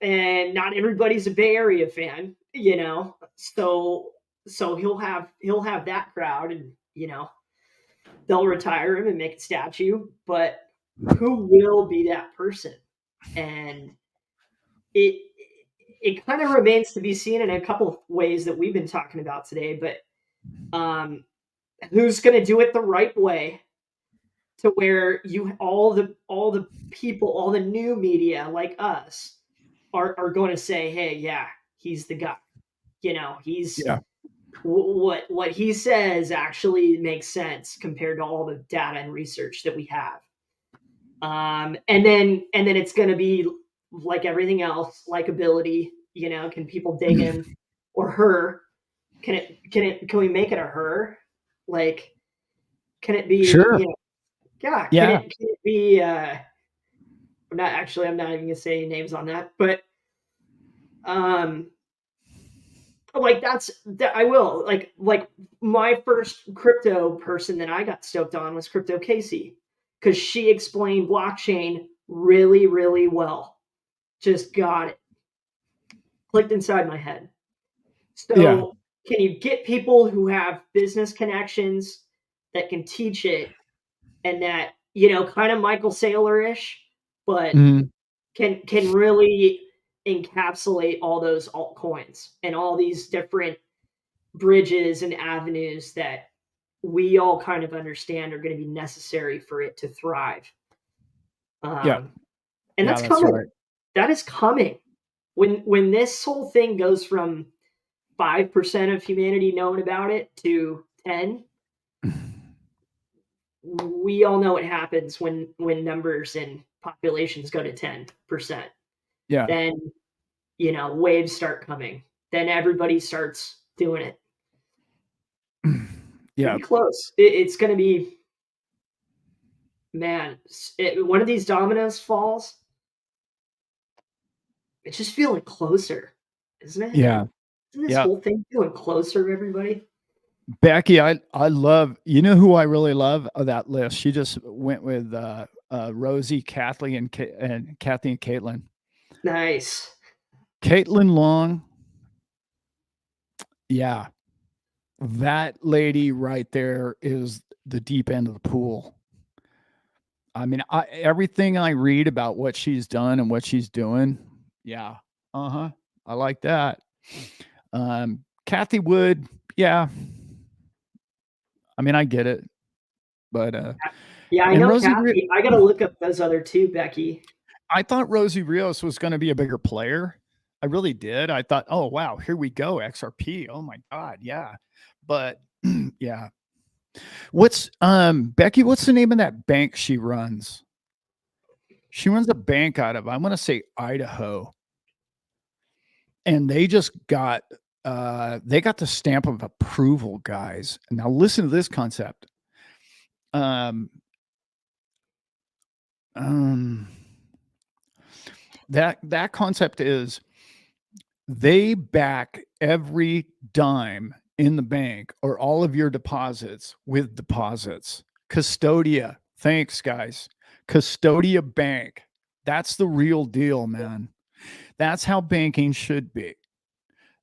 And not everybody's a Bay Area fan. So he'll have that crowd, and they'll retire him and make a statue. But who will be that person? And it it kind of remains to be seen in a couple of ways that we've been talking about today. But who's going to do it the right way, to where you all the people, all the new media like us are going to say, hey, yeah, he's the guy. He's yeah. what he says actually makes sense compared to all the data and research that we have. And then it's going to be like everything else, likability. Can people dig him or her? Can we make it a her? Like, can it be? Sure. Yeah. Can Yeah. it be? I'm not even gonna say names on that, but um, like that. I will like my first crypto person that I got stoked on was Crypto Casey because she explained blockchain really, really well. Just got it clicked inside my head. Yeah. So, can you get people who have business connections that can teach it and that, kind of Michael Saylor ish, but Mhm. can really encapsulate all those altcoins and all these different bridges and avenues that we all kind of understand are going to be necessary for it to thrive. Yeah. Um, and Yeah, that's that's coming. right. That is coming. When this whole thing goes from 5% of humanity knowing about it to 10, we all know what happens when numbers and populations go to 10%. Yeah. Then, waves start coming. Then everybody starts doing it. Yeah. Pretty close. It's going to be, man, one of these dominoes falls, it's just feeling closer, isn't it? Yeah. Isn't this Yeah. whole thing feeling closer, everybody? Becky, I love, you know who I really love of that list? She just went with Rosie, Kathy, and Kathy and Caitlin. Nice. Caitlin Long, yeah, that lady right there is the deep end of the pool. I mean, everything I read about what she's done and what she's doing, yeah, I like that. Kathy Wood, yeah, I mean, I get it, but Yeah, I and know Rosie, Kathy. I got to look up those other two, Becky. I thought Rosie Rios was going to be a bigger player. I really did. I thought, oh wow, here we go, XRP. Oh my god, yeah. But yeah. What's Becky, what's the name of that bank she runs? She runs a bank out of, I'm going to say Idaho. And they just got they got the stamp of approval, guys. Now listen to this concept. Um um that concept is they back every dime in the bank or all of your deposits with deposits. Custodia. Thanks, guys. Custodia Bank. That's the real deal, man. That's how banking should be.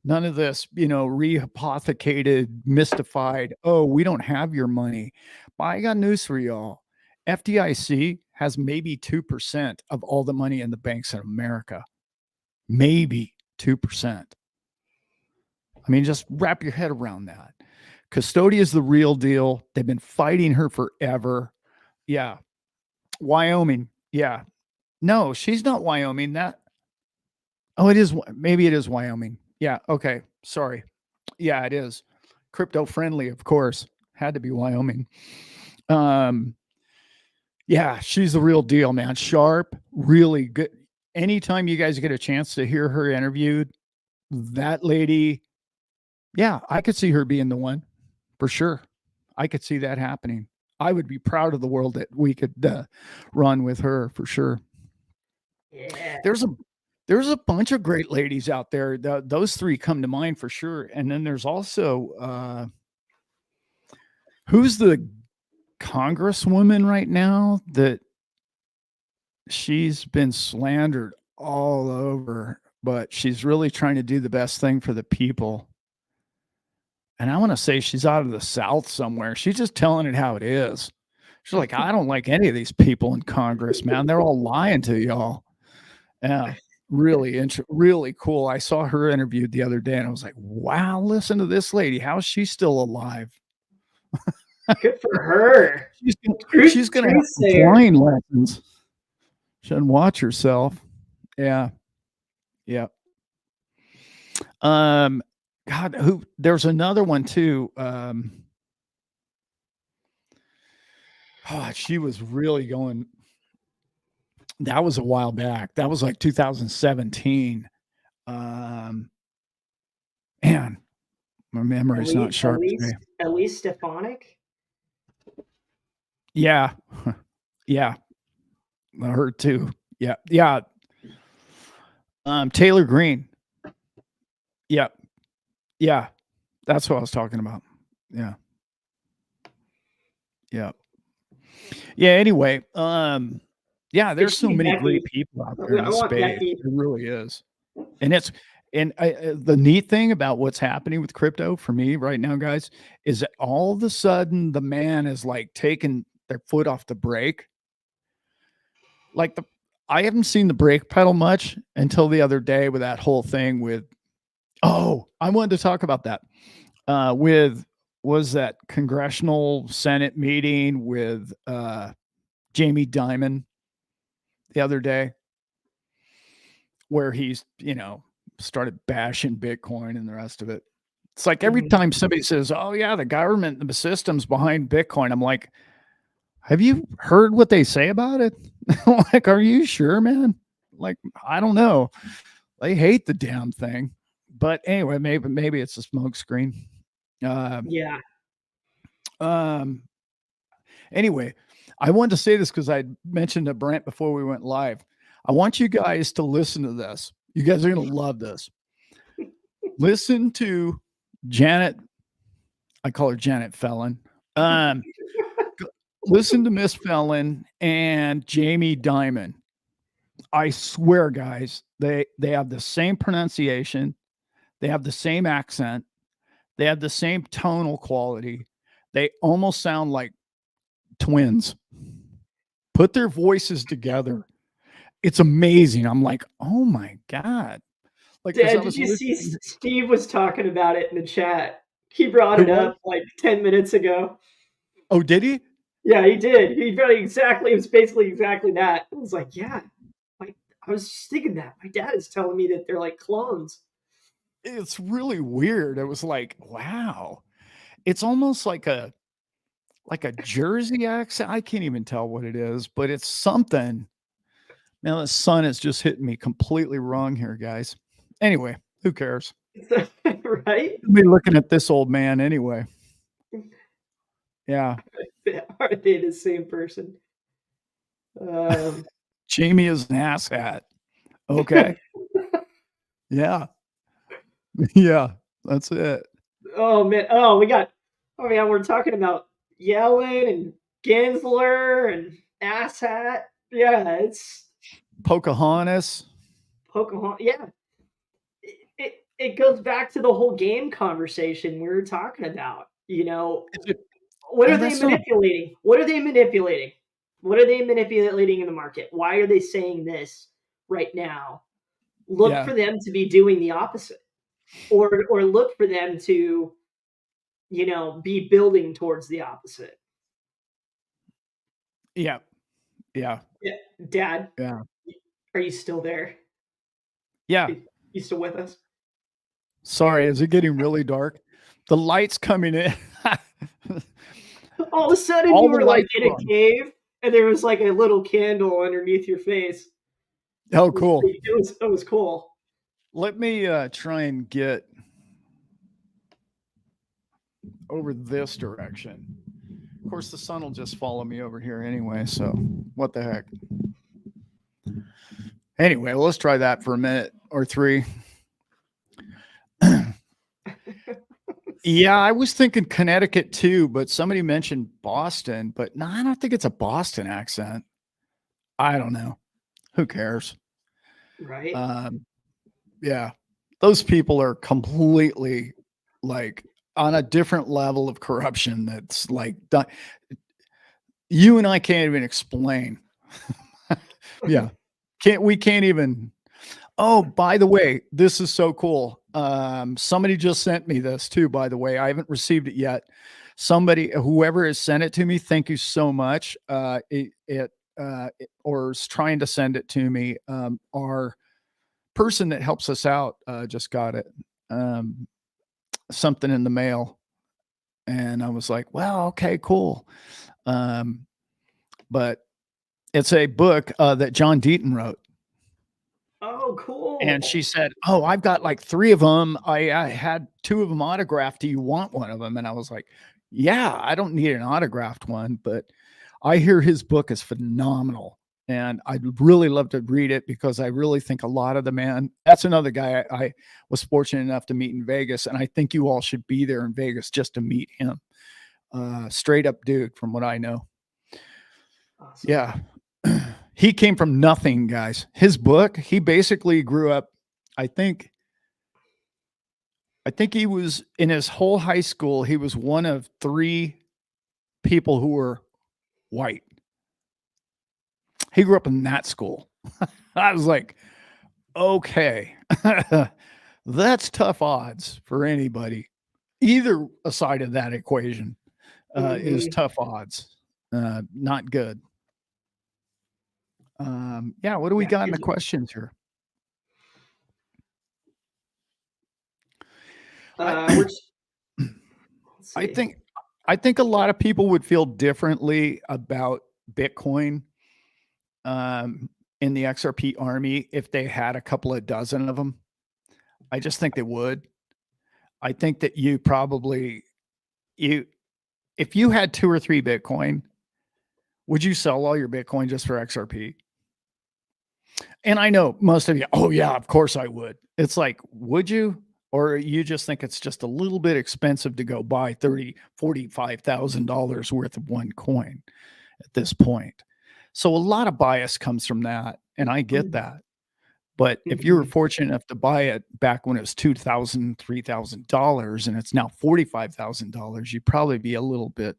None of this, rehypothecated, mystified. Oh, we don't have your money. But I got news for y'all. FDIC has maybe 2% of all the money in the banks in America. Maybe 2%. I mean, just wrap your head around that. Custodia is the real deal. They've been fighting her forever. Yeah. Wyoming. Yeah. No, she's not Wyoming. It is. Maybe it is Wyoming. Yeah. Okay. Sorry. Yeah, it is. Crypto friendly, of course. Had to be Wyoming. Um, yeah, she's the real deal, man. Sharp, really good. Anytime you guys get a chance to hear her interviewed, that lady, yeah, I could see her being the one for sure. I could see that happening. I would be proud of the world that we could run with her for sure. Yeah. There's a there's a bunch of great ladies out there. Those three come to mind for sure. And then there's also who's the congresswoman right now that she's been slandered all over, but she's really trying to do the best thing for the people. And I want to say she's out of the South somewhere. She's just telling it how it is. She's like, I don't like any of these people in Congress, man. They're all lying to y'all. Yeah, really cool. I saw her interviewed the other day and I was like, wow, listen to this lady. How's she still alive? Good for her. She's, Truth, she's going to have truth some sayer. flying lessons. She doesn't watch herself. Yeah. Yeah. Um, God, who there's another one too. Oh, she was really going. That was a while back. That was like 2017. Um, man, my memory's not At sharp today. least, at least Stefanik. Yeah, yeah, her too. Yeah, yeah. Taylor Green. Yeah, yeah. That's what I was talking about. Yeah, yeah, yeah. Anyway, yeah. Did There's so she many great Becky? people out there in I the want space. Becky. It really is. And it's the neat thing about what's happening with crypto for me right now, guys, is that all of a sudden the man is like taking their foot off the brake. Like I haven't seen the brake pedal much until the other day with that whole thing with. Oh, I wanted to talk about that. With was that congressional Senate meeting with Jamie Dimon the other day, where he's started bashing Bitcoin and the rest of it. It's like every Mhm. time somebody says, "Oh yeah, the government, the systems behind Bitcoin," I'm like, "Have you heard what they say about it? Like, are you sure, man? Like, I don't know. They hate the damn thing." But anyway, maybe it's a smoke screen. Uh, Yeah. um. Anyway, I wanted to say this because I mentioned to Brent before we went live. I want you guys to listen to this. You guys are going to love this. Listen to Janet. I call her Janet Fallon. Um, Listen to Miss Fallon and Jamie Dimon. I swear, guys, they have the same pronunciation, they have the same accent, they have the same tonal quality. They almost sound like twins. Put their voices together. It's amazing. I'm like, oh my God. Like, as I Dad, did was you see listening, Steve was talking about it in the chat? He brought who it was? up like 10 minutes ago. Oh, did he? Yeah, he did. He very exactly. It was basically exactly that. I was like, yeah, like I was just thinking that. My dad is telling me that they're like clones. It's really weird. It was like, wow. It's almost like a Jersey accent. I can't even tell what it is, but it's something. Now the sun is just hitting me completely wrong here, guys. Anyway, who cares? Right? Be looking at this old man anyway. Yeah. Are they the same person? Um, Jamie is an asshat. Okay. Yeah. Yeah. That's it. oh man. Oh, we got. Oh man, we're talking about Yellen and Gensler and Asshat. Yeah, it's Pocahontas. Pokemon. Yeah, it goes back to the whole game conversation we were talking about. Is it, What are oh, they that's not a manipulating? What are they manipulating? What are they manipulating in the market? Why are they saying this right now? Look yeah. for them to be doing the opposite, or look for them to be building towards the opposite. Yeah. Yeah. Yeah, Dad, Yeah. are you still there? Yeah. You still with us? Sorry, is it getting really dark? The lights coming in. All of a sudden, All you the were like lights in are a on. cave, and there was like a little candle underneath your face. Oh, cool. It was cool. Let me try and get over this direction. Of course, the sun will just follow me over here anyway. So, what the heck? Anyway, well, let's try that for a minute or three. Yeah, I was thinking Connecticut too, but somebody mentioned Boston. But no, I don't think it's a Boston accent. I don't know. Who cares? Right? Um, yeah, those people are completely like on a different level of corruption. That's like you and I can't even explain. Yeah, can't even. Oh, by the way, this is so cool. Somebody just sent me this too, by the way. I haven't received it yet. Whoever has sent it to me, thank you so much. Or is trying to send it to me. Our person that helps us out just got it. Um, something in the mail, and I was like, "Well, okay, cool." Um, but it's a book that John Deaton wrote. Oh, And cool. she said, "Oh, I've got like 3 of them. I had 2 of them autographed. Do you want one of them?" And I was like, "Yeah, I don't need an autographed one, but I hear his book is phenomenal, and I'd really love to read it because I really think a lot of the man." That's another guy I was fortunate enough to meet in Vegas, and I think you all should be there in Vegas just to meet him. Straight up dude from what I know. Awesome. Yeah. He came from nothing, guys. His book, he basically grew up, I think I think he was in his whole high school, he was one of 3 people who were white. He grew up in that school. I was like, "Okay. That's tough odds for anybody." Either side of that equation, is Hmm. tough odds. Not good. Yeah, what do we Yeah. got in the questions here? I We're just, let's I see. think I think a lot of people would feel differently about Bitcoin, um, in the XRP army if they had a couple of dozen of them. I just think they would. I think that you probably you if you had 2 or 3 Bitcoin, would you sell all your Bitcoin just for XRP? And I know most of you, "Oh, yeah, of course I would." It's like, would you? Or you just think it's just a little bit expensive to go buy 30, $45,000 worth of one coin at this point. So a lot of bias comes from that, and I get that. But if you were Hmm. fortunate enough to buy it back when it was $2,000, $3,000 and it's now $45,000, you'd probably be a little bit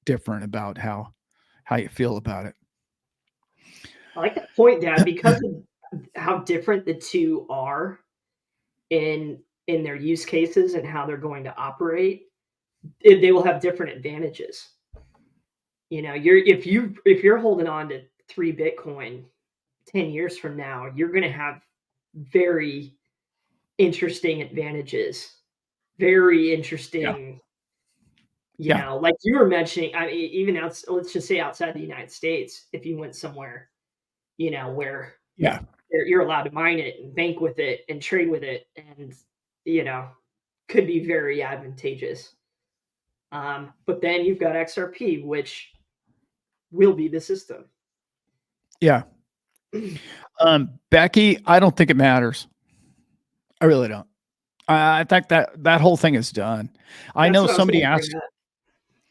different about how you feel about it. I like that point, Dad, because of how different the two are in their use cases and how they're going to operate. They will have different advantages. You're if you're holding on to 3 Bitcoin 10 years from now, you're going to have very interesting advantages. Very Yeah. interesting. Yeah. Like you were mentioning, I mean, even let's just say outside the United States, if you went somewhere, where Yeah. you're allowed to mine it and bank with it and trade with it, and you know, could be very advantageous. But then you've got XRP, which will be the system. Yeah. Becky, I don't think it matters. I really don't. I think that whole thing is done. I That's know what I was going to bring up.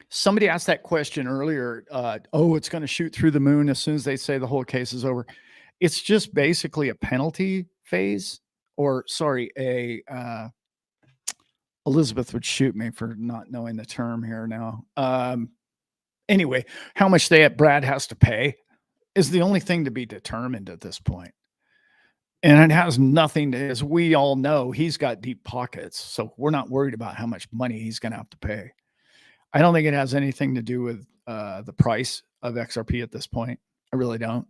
somebody asked that question earlier. Oh, it's going to shoot through the moon as soon as they say the whole case is over. It's just basically a penalty phase, or sorry, a Elizabeth would shoot me for not knowing the term here now. Anyway, how much Brad has to pay is the only thing to be determined at this point. And it has nothing to, as we all know, he's got deep pockets. So we're not worried about how much money he's going to have to pay. I don't think it has anything to do with the price of XRP at this point. I really don't.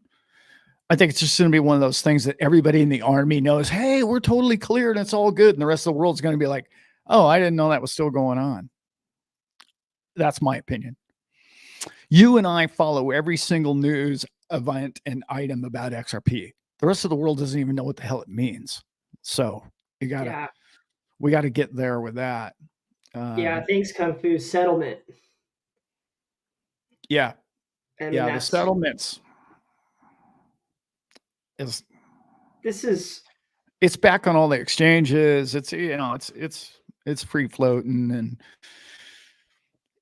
I think it's just going to be one of those things that everybody in the army knows, hey, we're totally clear and it's all good. And the rest of the world's going to be like, oh, I didn't know that was still going on. That's my opinion. You and I follow every single news event and item about XRP. The rest of the world doesn't even know what the hell it means. So you gotta Yeah, we gotta get there with that. yeah. Um, Thanks, Kung Fu settlement, yeah, and then yeah. The that's settlements is this is it's back on all the exchanges. It's it's free floating, and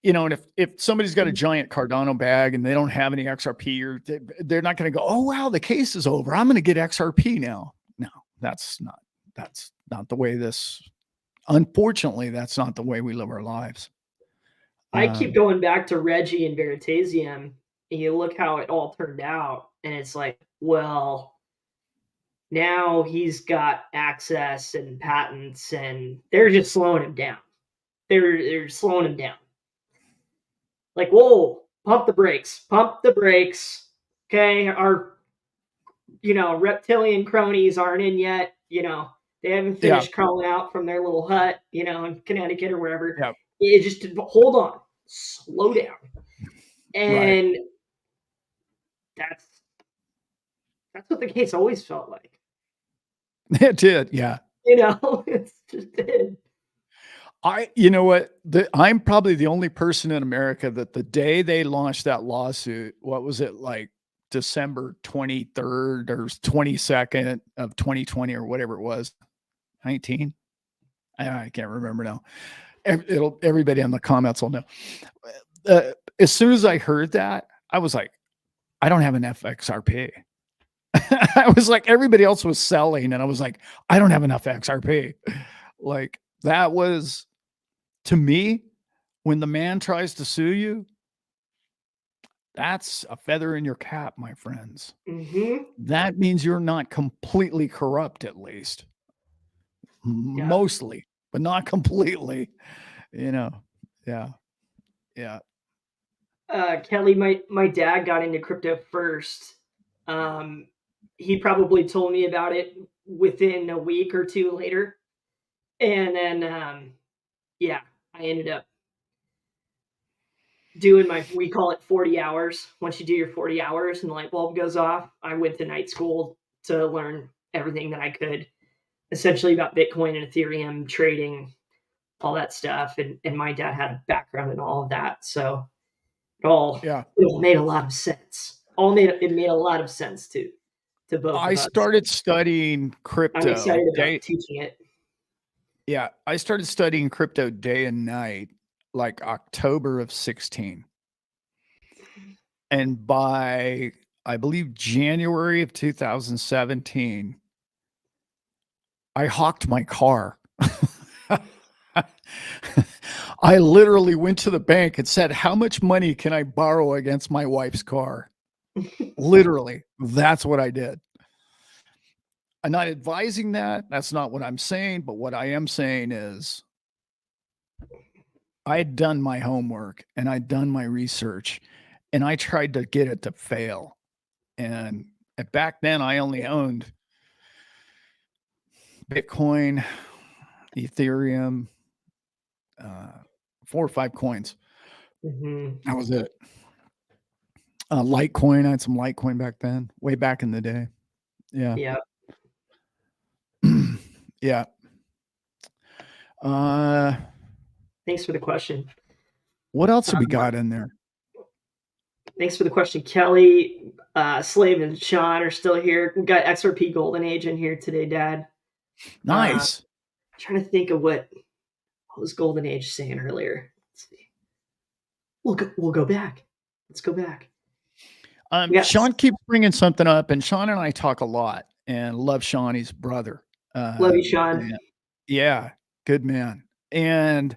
and if somebody's got a giant Cardano bag and they don't have any XRP, or they're not going to go, oh wow, the case is over. I'm going to get XRP now. No, that's not the way this. Unfortunately, that's not the way we live our lives. I keep Um, going back to Reggie and Veritasium, and you look how it all turned out, and it's like, well, now he's got access and patents, and they're just slowing him down. They're slowing him down. Like, whoa, pump the brakes, pump the brakes. Okay, our reptilian cronies aren't in yet. They haven't Yeah. finished crawling out from their little hut, in Connecticut or wherever. Yeah. It just hold on, slow down, Right. and that's that's what the case always felt like. It did. Yeah. It's just did. You know what? I'm probably the only person in America that the day they launched that lawsuit, what was it like December 23rd or 22nd of 2020 or whatever it was, 19? I can't remember now. Everybody in the comments will know. As soon as I heard that, I was like, I don't have an FXRP. I was like, everybody else was selling, and I was like, I don't have enough XRP. Like, that was, to me, when the man tries to sue you, that's a feather in your cap, my friends. Mm-hmm. That means you're not completely corrupt, at least. Yeah. Mostly, but not completely. You know, yeah, yeah. Kelly, my dad got into crypto first. Um, he probably told me about it within a week or two later, and then yeah, I ended up doing we call it 40 hours. Once you do your 40 hours and the light bulb goes off, I went to night school to learn everything that I could, essentially about Bitcoin and Ethereum trading, all that stuff. And my dad had a background in all of that, so Yeah. it all made a lot of sense. It made a lot of sense to both I of us. started studying I'm crypto excited about day. teaching it. Yeah, I started studying crypto day and night, like October of 16. And by, I believe, January of 2017, I hawked my car. I literally went to the bank and said, how much money can I borrow against my wife's car? Literally, that's what I did. I'm not advising that. That's not what I'm saying. But what I am saying is I had done my homework and I'd done my research and I tried to get it to fail. And back then, I only owned Bitcoin, Ethereum, 4 or 5 coins. Mm-hmm. That was it. Litecoin. I had some Litecoin back then, way back in the day. Yeah. Yeah. Yeah. Uh, Thanks for the question. what else have we got in there? Thanks for the question, Kelly. Slave and Sean are still here. We got XRP Golden Age in here today, Dad. Nice. Trying to think of what was Golden Age saying earlier. Let's see. We'll go back. Let's go back. Yes. Sean keeps bringing something up, and Sean and I talk a lot, and love Sean. He's brother. Love you, Sean. Yeah, good man. And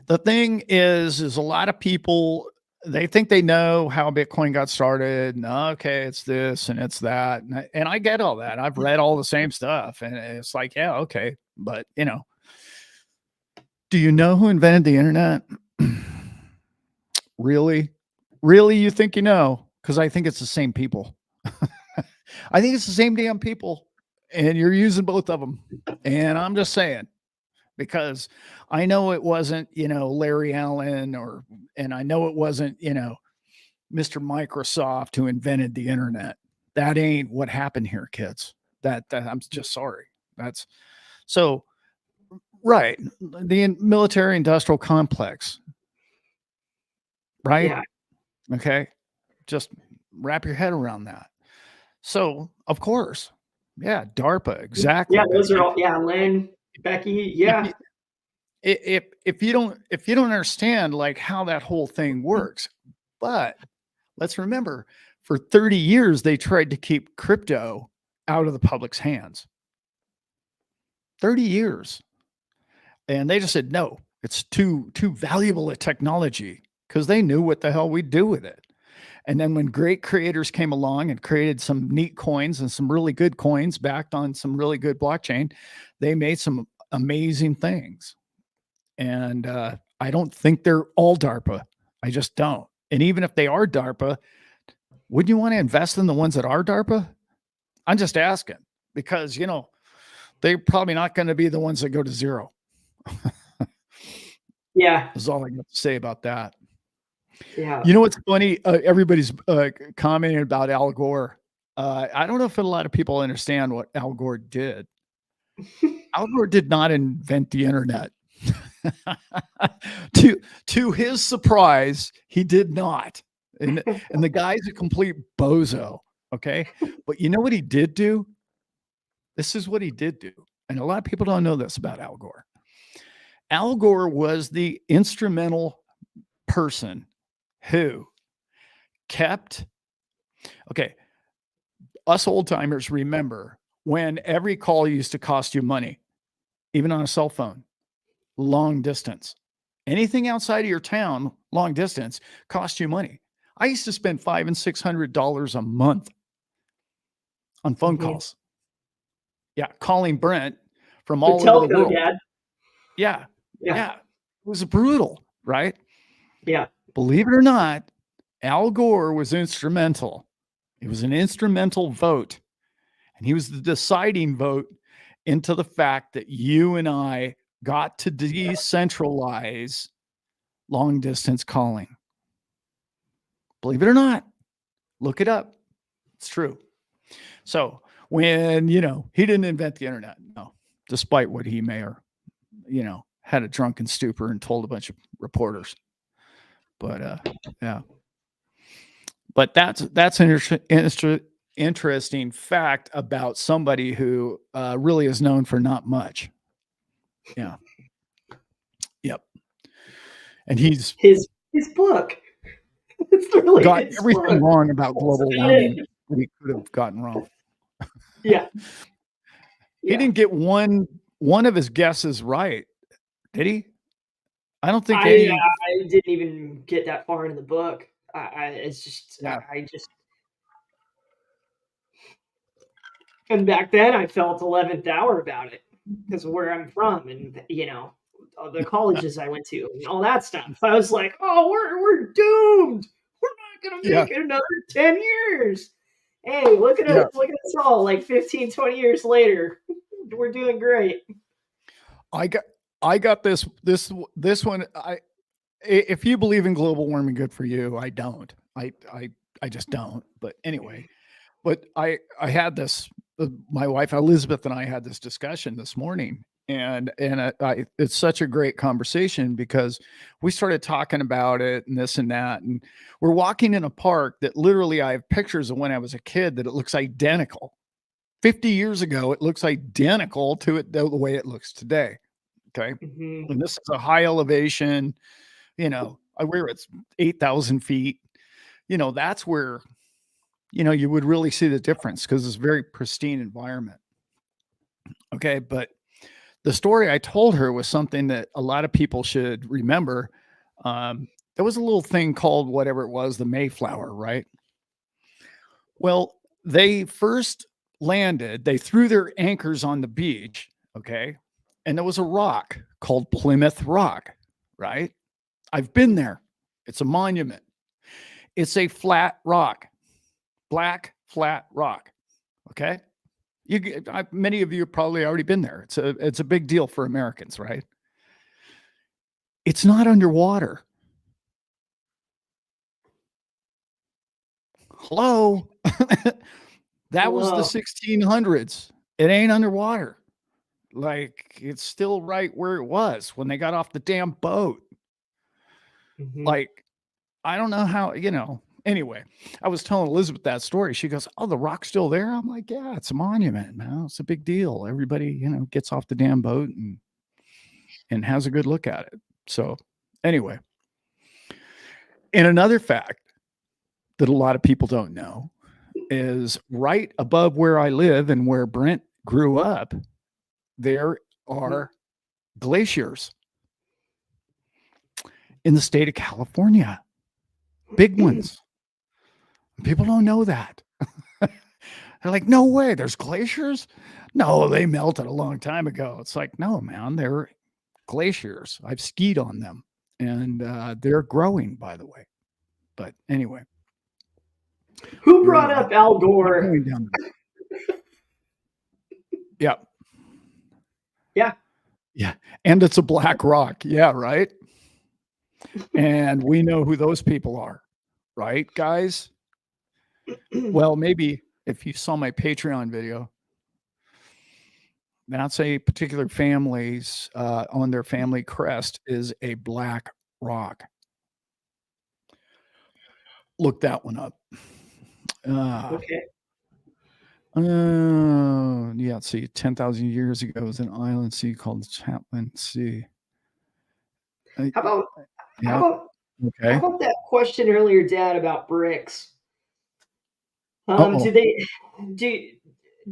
the thing is a lot of people, they think they know how Bitcoin got started. And, okay, it's this and it's that. And I get all that. I've read all the same stuff. And it's like, yeah, okay. But, do you know who invented the internet? Really? Really? You think you know? Because I think it's the same people. I think it's the same damn people. And you're using both of them. And I'm just saying, because I know it wasn't, Larry Allen and I know it wasn't, Mr. Microsoft who invented the internet. That ain't what happened here, kids. That I'm just sorry. That's so right. The military industrial complex. Right? Yeah. Okay. Just wrap your head around that. So, of course. Yeah, DARPA, exactly. Yeah, those are all Len, Becky, yeah. If you don't understand like how that whole thing works, but let's remember for 30 years they tried to keep crypto out of the public's hands. 30 years. And they just said no, it's too valuable a technology, because they knew what the hell we'd do with it. And then when great creators came along and created some neat coins and some really good coins backed on some really good blockchain, they made some amazing things. And I don't think they're all DARPA. I just don't. And even if they are DARPA, wouldn't you want to invest in the ones that are DARPA? I'm just asking, because, they're probably not going to be the ones that go to zero. Yeah. Is all I got to say about that. Yeah. You know what's funny? Everybody's commenting about Al Gore. I don't know if a lot of people understand what Al Gore did. Al Gore did not invent the internet. to his surprise, he did not. And the guy's a complete bozo. Okay. But you know what he did do? This is what he did do. And a lot of people don't know this about Al Gore. Al Gore was the instrumental person who kept, okay, us old timers remember when every call used to cost you money, even on a cell phone, long distance. Anything outside of your town, long distance, cost you money. I used to spend $500 and $600 a month on phone Mm-hmm. calls. Yeah, calling Brent from The all over the telco, world. Dad. Yeah, Yeah. yeah. It was brutal, right? Yeah. Believe it or not, Al Gore was instrumental. It was an instrumental vote. And he was the deciding vote into the fact that you and I got to decentralize long distance calling. Believe it or not, look it up. It's true. So when, he didn't invent the internet, no, despite what he may or, had a drunken stupor and told a bunch of reporters. But yeah. But that's an interesting fact about somebody who really is known for not much. Yeah. Yep. And he's His book. It's really got his everything book. wrong about That's global about warming it. that he could have gotten wrong. Yeah. He Yeah. didn't get one of his guesses right, did he? I don't think I any. I didn't even get that far into the book. It's just Yeah. I just and back then I felt 11th hour about it because of where I'm from and the colleges I went to and all that stuff. I was like, oh, we're doomed. We're not gonna Yeah. make it another 10 years. Hey, look at Yeah. us, look at us all like 15, 20 years later. We're doing great. I got this one. If you believe in global warming, good for you. I don't. I just don't. But anyway, but I had this. My wife Elizabeth and I had this discussion this morning, and it's such a great conversation because we started talking about it and this and that, and we're walking in a park that literally I have pictures of when I was a kid that it looks identical. 50 years ago, it looks identical to it the way it looks today. Okay, Hmm. and this is a high elevation. Where it's 8,000 feet. That's where you would really see the difference because it's a very pristine environment. Okay. But the story I told her was something that a lot of people should remember. There was a little thing called whatever it was, the Mayflower, right? Well, they first landed, they threw their anchors on the beach. Okay. And there was a rock called Plymouth Rock, right? I've been there. It's a monument. It's a flat rock, black flat rock. Okay. Many of you have probably already been there. It's a big deal for Americans, right? It's not underwater. Hello. That was the Hello. 1600s. It ain't underwater. Like it's still right where it was when they got off the damn boat. Hmm. Like I don't know how, Anyway, I was telling Elizabeth that story. She goes, "Oh, the rock's still there?" I'm like, "Yeah, it's a monument, man. It's a big deal. Everybody, gets off the damn boat and has a good look at it." So, anyway, and another fact that a lot of people don't know is right above where I live and where Brent grew up, there Hmm. are glaciers in the state of California. Big ones. People don't know that. They're like, "No way, there's glaciers?" No, they melted a long time ago. It's like, no, man, they're glaciers. I've skied on them, and they're growing, by the way. But anyway, Who we're brought up Al not Gore? going down. Yeah, Yeah. Yeah. And it's a black rock. Yeah, right. And we know who those people are, right, guys? Well, maybe if you saw my Patreon video, that's a particular family's on their family crest is a black rock. Look that one up. Uh, Okay. yeah, let's see. 10,000 years ago, it was an island sea called the Chatland Sea. How about how Yeah. about how Okay. about that question earlier, Dad, about bricks? Do Uh-oh. they do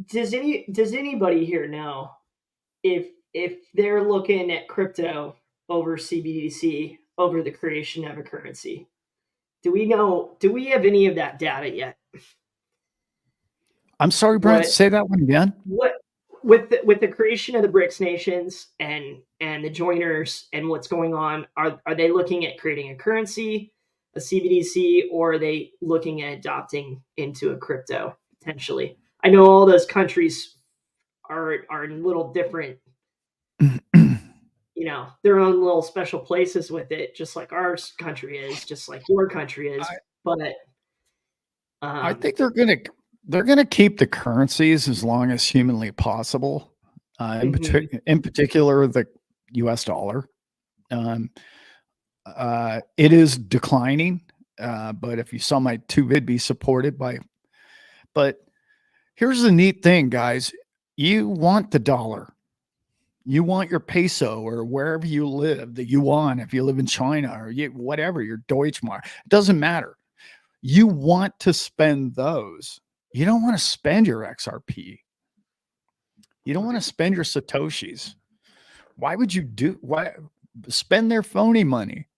does anybody here know if they're looking at crypto over CBDC over the creation of a currency? Do we know? Do we have any of that data yet? I'm sorry, Brent. What Say that one again. what with the creation of the BRICS nations and the joiners and what's going on? Are they looking at creating a currency, a CBDC, or are they looking at adopting into a crypto potentially? I know all those countries are in little different, their own little special places with it, just like our country is, just like your country is. I, But I um, think they're gonna keep the currencies as long as humanly possible. mhm, In particular, the U.S. dollar. Um, it is declining, but if you saw my two, it'd be supported by. But here's the neat thing, guys. You want the dollar. You want your peso or wherever you live, the yuan, if you live in China or whatever, your Deutschmark. It doesn't matter. You want to spend those. You don't want to spend your XRP. You don't want to right. spend your Satoshis. Why spend their phony money?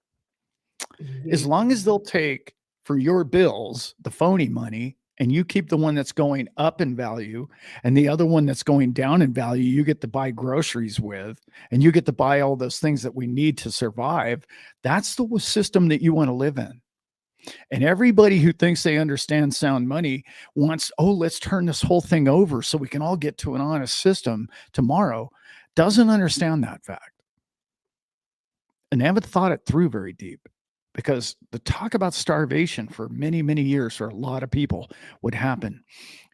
As Mhm. long as they'll take for your bills the phony money and you keep the one that's going up in value and the other one that's going down in value, you get to buy groceries with and you get to buy all those things that we need to survive. That's the system that you want to live in. And everybody who thinks they understand sound money wants, oh, let's turn this whole thing over so we can all get to an honest system tomorrow, doesn't understand that fact. And they haven't thought it through very deep because the talk about starvation for many, many years for a lot of people would happen.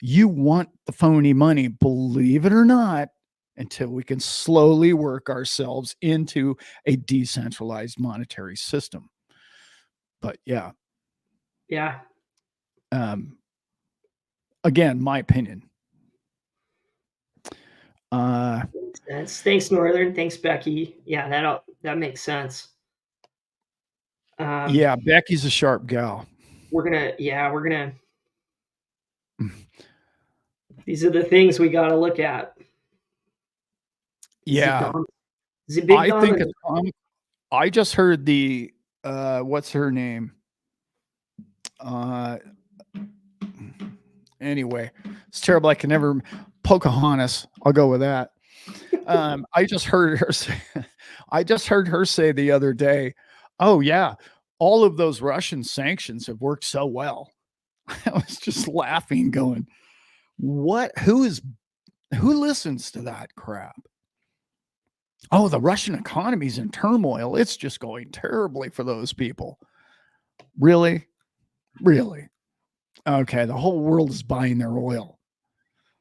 You want the phony money, believe it or not, until we can slowly work ourselves into a decentralized monetary system. But yeah, Yeah. um, again, my opinion. Uh, Makes sense. Thanks, Northern. Thanks, Becky. Yeah, that makes sense. Um, yeah, Becky's a sharp gal. we're gonna. These are the things we got to look at. The Yeah, dom, the big I think dominant. it's I just heard the what's her name? Uh anyway, it's terrible. I can never Pocahontas. I'll go with that. I just heard her say, I just heard her say the other day, "Oh yeah, all of those Russian sanctions have worked so well." I was just laughing, going, "What? Who listens to that crap?" Oh, the Russian economy's in turmoil. It's just going terribly for those people. Really? Really? Okay, the whole world is buying their oil.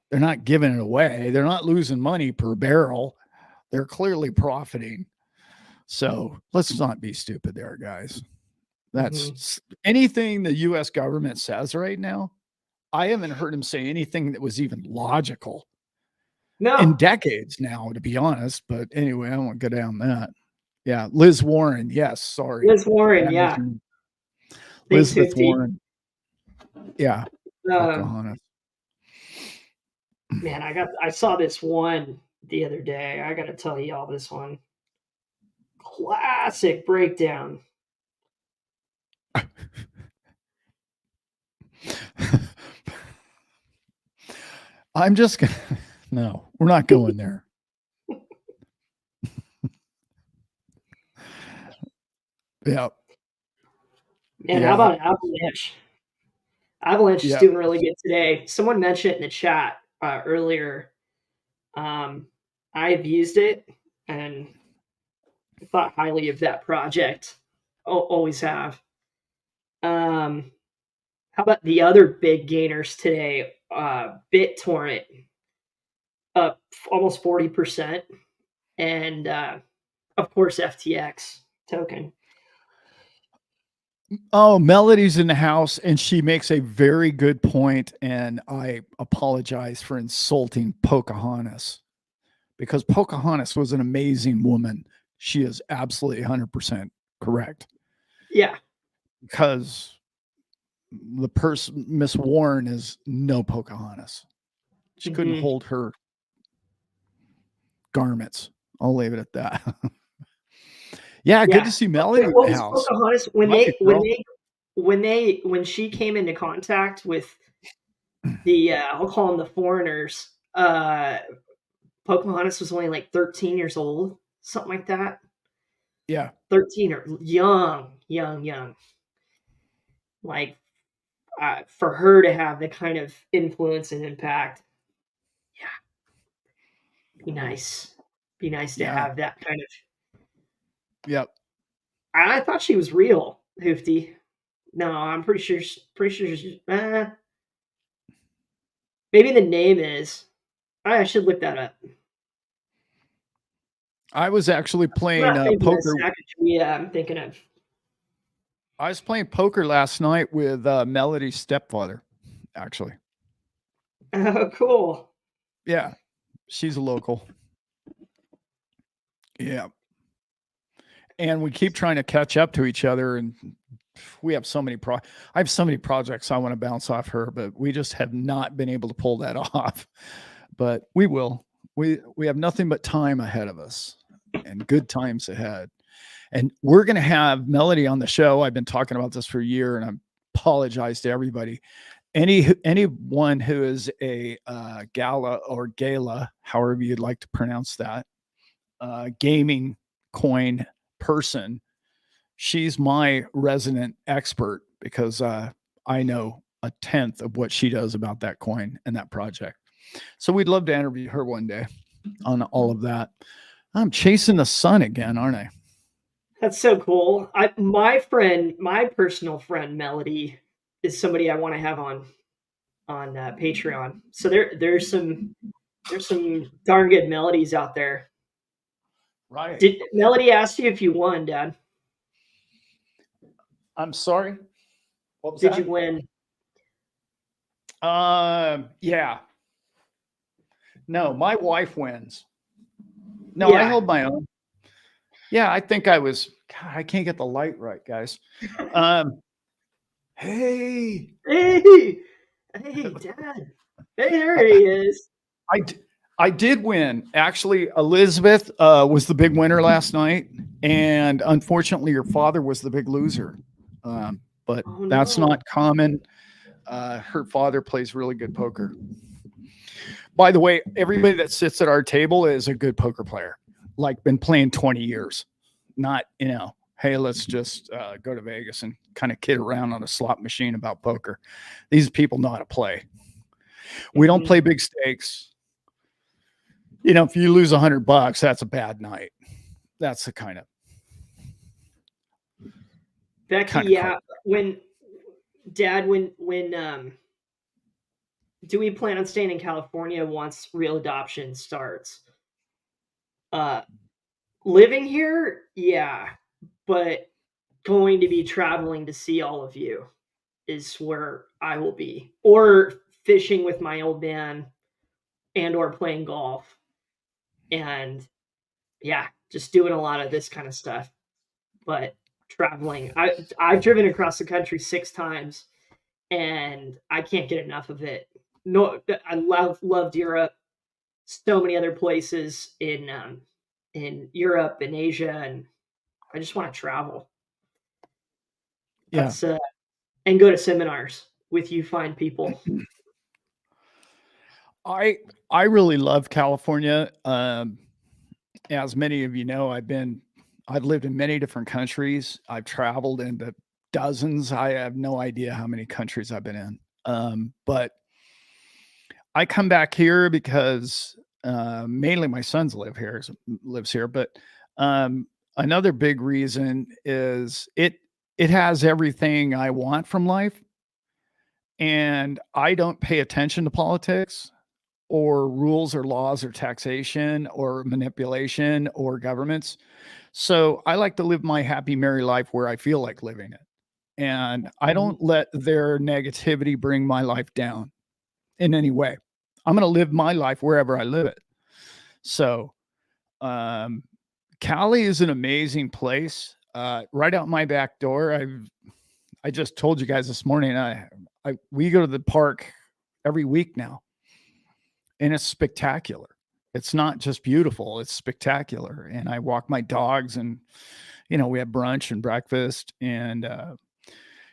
They're not giving it away. They're not losing money per barrel. They're clearly profiting. So let's not be stupid there, guys. Mhm. That's anything the US government says right now. I haven't heard him say anything that was even logical in No, decades now, to be honest. But anyway, I won't go down that. Yeah, Liz Warren. Yes, sorry. Liz Warren. That is Yeah. Thanks, Elizabeth Hoopty. Warren. Yeah, Um, Pocahontas. man, I saw this one the other day. I got to tell you all this one. Classic breakdown. I'm just gonna no, we're not going there. Yeah, Man, how yeah, about Avalanche? Avalanche is yeah. doing really good today. Someone mentioned it in the chat earlier. Um, I've used it and thought highly of that project. Always have. Um, how about the other big gainers today? BitTorrent up almost 40%, and of course FTX token. Oh, Melody's in the house, and she makes a very good point. And I apologize for insulting Pocahontas because Pocahontas was an amazing woman. She is absolutely 100% correct Yeah. because the person, Miss Warren, is no Pocahontas. She couldn't Mm-hmm. hold her garments. I'll leave it at that. Yeah, good Yeah. to see Melody in What the was house. Pocahontas Love you, girl. when she came into contact with the I'll call them the foreigners. Pocahontas was only like 13 years old, something like that. Yeah, 13 or young. Like for her to have the kind of influence and impact, yeah, be nice. Be nice to yeah, have that kind of. yep. I thought she was real, Hoofty. No, I'm pretty sure. Pretty sure. Maybe the name is. I should look that up. I was actually I'm playing not thinking of poker. Sacagawea. I'm thinking of. I was playing poker last night with Melody's stepfather, actually. Oh, cool. Yeah, she's a local. Yeah. And we keep trying to catch up to each other, and we have so many I have so many projects I want to bounce off her, but we just have not been able to pull that off. But we will. We have nothing but time ahead of us and good times ahead. And we're going to have Melody on the show. I've been talking about this for a year, and I apologize to everybody. Anyone who is a gala, however you'd like to pronounce that, gaming coin person, she's my resident expert because I know a tenth of what she does about that coin and that project. So we'd love to interview her one day on all of that. I'm chasing the sun again, aren't I? That's so cool. My personal friend Melody, is somebody I want to have on Patreon. So there's some darn good melodies out there. Right. Did Melody ask you if you won, Dad? I'm sorry. What was Did you that? win? Yeah. No, my wife wins. No, I Yeah. held my own. Yeah, I think I was. God, I can't get the light right, guys. Hey, Hey, hey, Dad. Hey, there he is. I I did win. Actually, Elizabeth was the big winner last night, and unfortunately, your father was the big loser. But Oh that's no. not common. Her father plays really good poker. By the way, everybody that sits at our table is a good poker player, like been playing 20 years. Not, hey, let's just go to Vegas and kind of kid around on a slot machine about poker. These people know how to play. We don't play big stakes. If you lose $100, that's a bad night. That's the kind of Becky, card. yeah. When Dad, do we plan on staying in California once real adoption starts? Uh, living here, yeah, but going to be traveling to see all of you is where I will be, or fishing with my old man, and or playing golf, and yeah, just doing a lot of this kind of stuff. But traveling, I've driven across the country 6 times, and I can't get enough of it. No, I loved Europe. So many other places in Europe and Asia, and I just want to travel. Yeah. That's and go to seminars with you fine people. I really love California. As many of you know, I've lived in many different countries. I've traveled into dozens. I have no idea how many countries I've been in. But I come back here because Mainly my sons lives here, but um, another big reason is it has everything I want from life, and I don't pay attention to politics or rules or laws or taxation or manipulation or governments. So I like to live my happy, merry life where I feel like living it. And I Mhm. don't let their negativity bring my life down in any way. I'm going to live my life wherever I live it. So, um, Cali is an amazing place. Right out my back door. I just told you guys this morning. We go to the park every week now, and it's spectacular. It's not just beautiful; it's spectacular. And I walk my dogs, and we have brunch and breakfast, and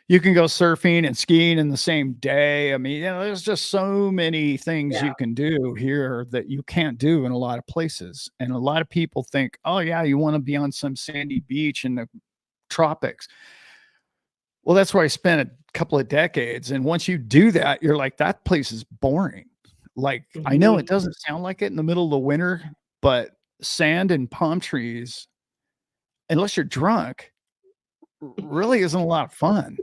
you can go surfing and skiing in the same day. I mean, there's just so many things Yeah. you can do here that you can't do in a lot of places. And a lot of people think, oh, yeah, you want to be on some sandy beach in the tropics. Well, that's where I spent a couple of decades. And once you do that, you're like, that place is boring. Like, I know it Mhm. doesn't sound like it in the middle of the winter, but sand and palm trees, unless you're drunk, really isn't a lot of fun.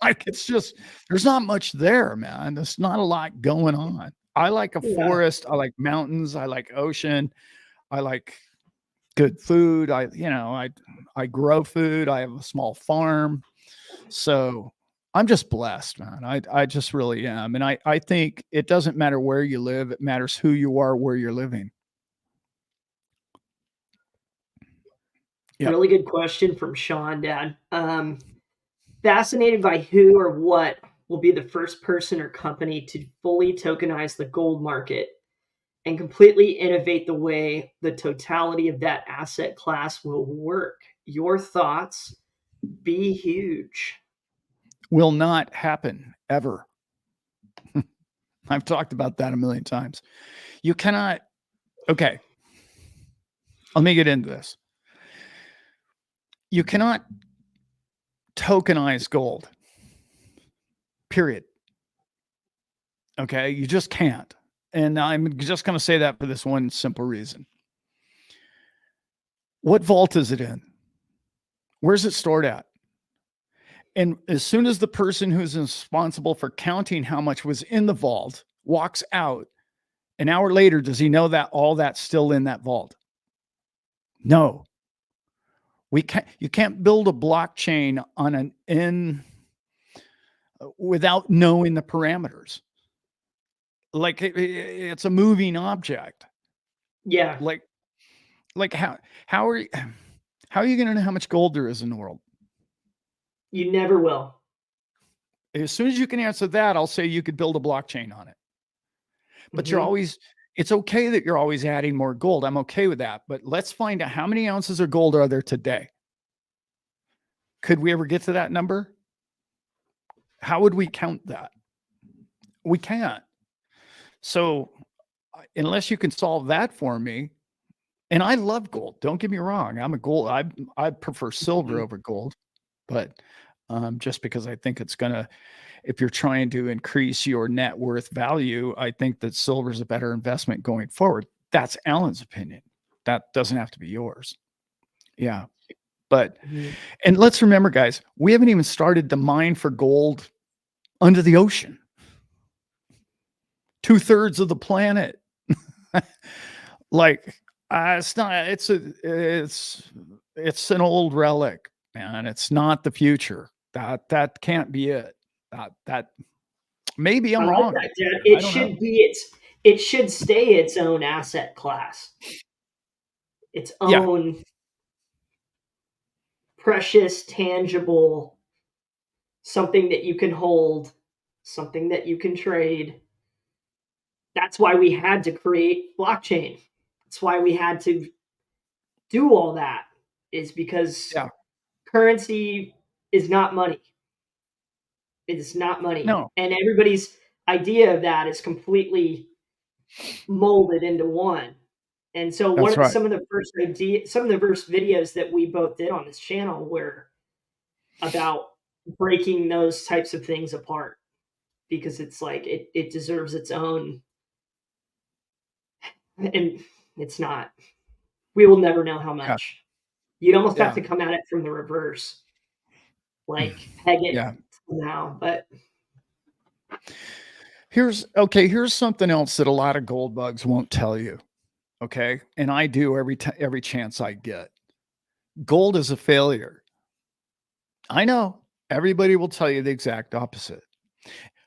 Like, it's just there's not much there, man. There's not a lot going on. I like a Yeah. forest, I like mountains, I like ocean, I like good food. I grow food, I have a small farm. So, I'm just blessed, man. I just really am. And I think it doesn't matter where you live, it matters who you are where you're living. Yep. Really good question from Sean, Dad. Fascinated by who or what will be the first person or company to fully tokenize the gold market and completely innovate the way the totality of that asset class will work. Your thoughts be huge. Will not happen ever. I've talked about that a million times. You cannot okay, let me get into this. You cannot tokenize gold. Period. Okay, you just can't. And I'm just going to say that for this one simple reason. What vault is it in? Where's it stored at? And as soon as the person who's responsible for counting how much was in the vault walks out, an hour later, does he know that all that's still in that vault? No. You can't build a blockchain on an in without knowing the parameters. Like it's a moving object. Yeah, Like like how are you, how are you going to know how much gold there is in the world? you never will. As soon as you can answer that, I'll say you could build a blockchain on it. But Hmm. it's okay that you're always adding more gold. I'm okay with that. But let's find out how many ounces of gold are there today. Could we ever get to that number? How would we count that? We can't. So unless you can solve that for me, and I love gold. Don't get me wrong. I prefer silver Hmm. over gold, but just because I think it's gonna if you're trying to increase your net worth value, I think that silver is a better investment going forward. That's Alan's opinion. That doesn't have to be yours. Yeah. But, Hmm. and let's remember, guys, we haven't even started to mine for gold under the ocean. 2/3 of the planet. Like, it's not, it's an old relic, man. It's not the future. That can't be it. That maybe I I'm like wrong. that, Dad. I don't know. It should stay its own asset class, its Yeah. own precious, tangible, something that you can hold, something that you can trade. That's why we had to create blockchain. That's why we had to do all that, is because Yeah. currency is not money. It is not money. No, And everybody's idea of that is completely molded into one. And so that's right. some of the first videos that we both did on this channel were about breaking those types of things apart because it's like it deserves its own And it's not. We will never know how Yeah. much. You'd almost have Yeah. to come at it from the reverse, like peg it Yeah. somehow. But Here's something else that a lot of gold bugs won't tell you. Okay. And I do every chance I get. Gold is a failure. I know everybody will tell you the exact opposite.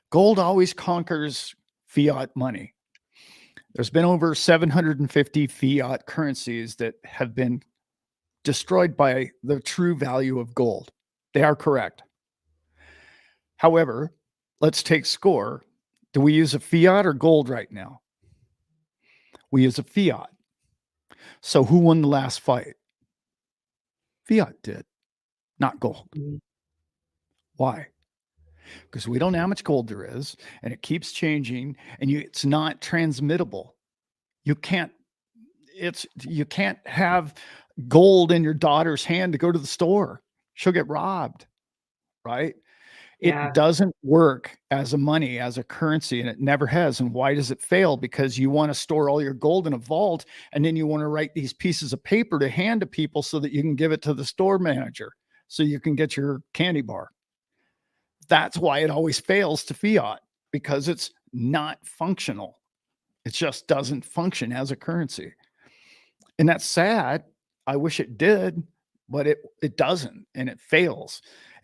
Gold always conquers fiat money. There's been over 750 fiat currencies that have been destroyed by the true value of gold. They are correct. However, let's take score. Do we use a fiat or gold right now? We use a fiat. So who won the last fight? Fiat did, not gold. mm, Why? Because we don't know how much gold there is, and it keeps changing, and it's not transmittable. You can't. You can't have gold in your daughter's hand to go to the store. She'll get robbed, right? It yeah, doesn't work as a money, as a currency, and it never has. And why does it fail? Because you want to store all your gold in a vault, and then you want to write these pieces of paper to hand to people so that you can give it to the store manager so you can get your candy bar. That's why it always fails to fiat, because it's not functional. It just doesn't function as a currency. And that's sad. I wish it did, but it doesn't, and it fails.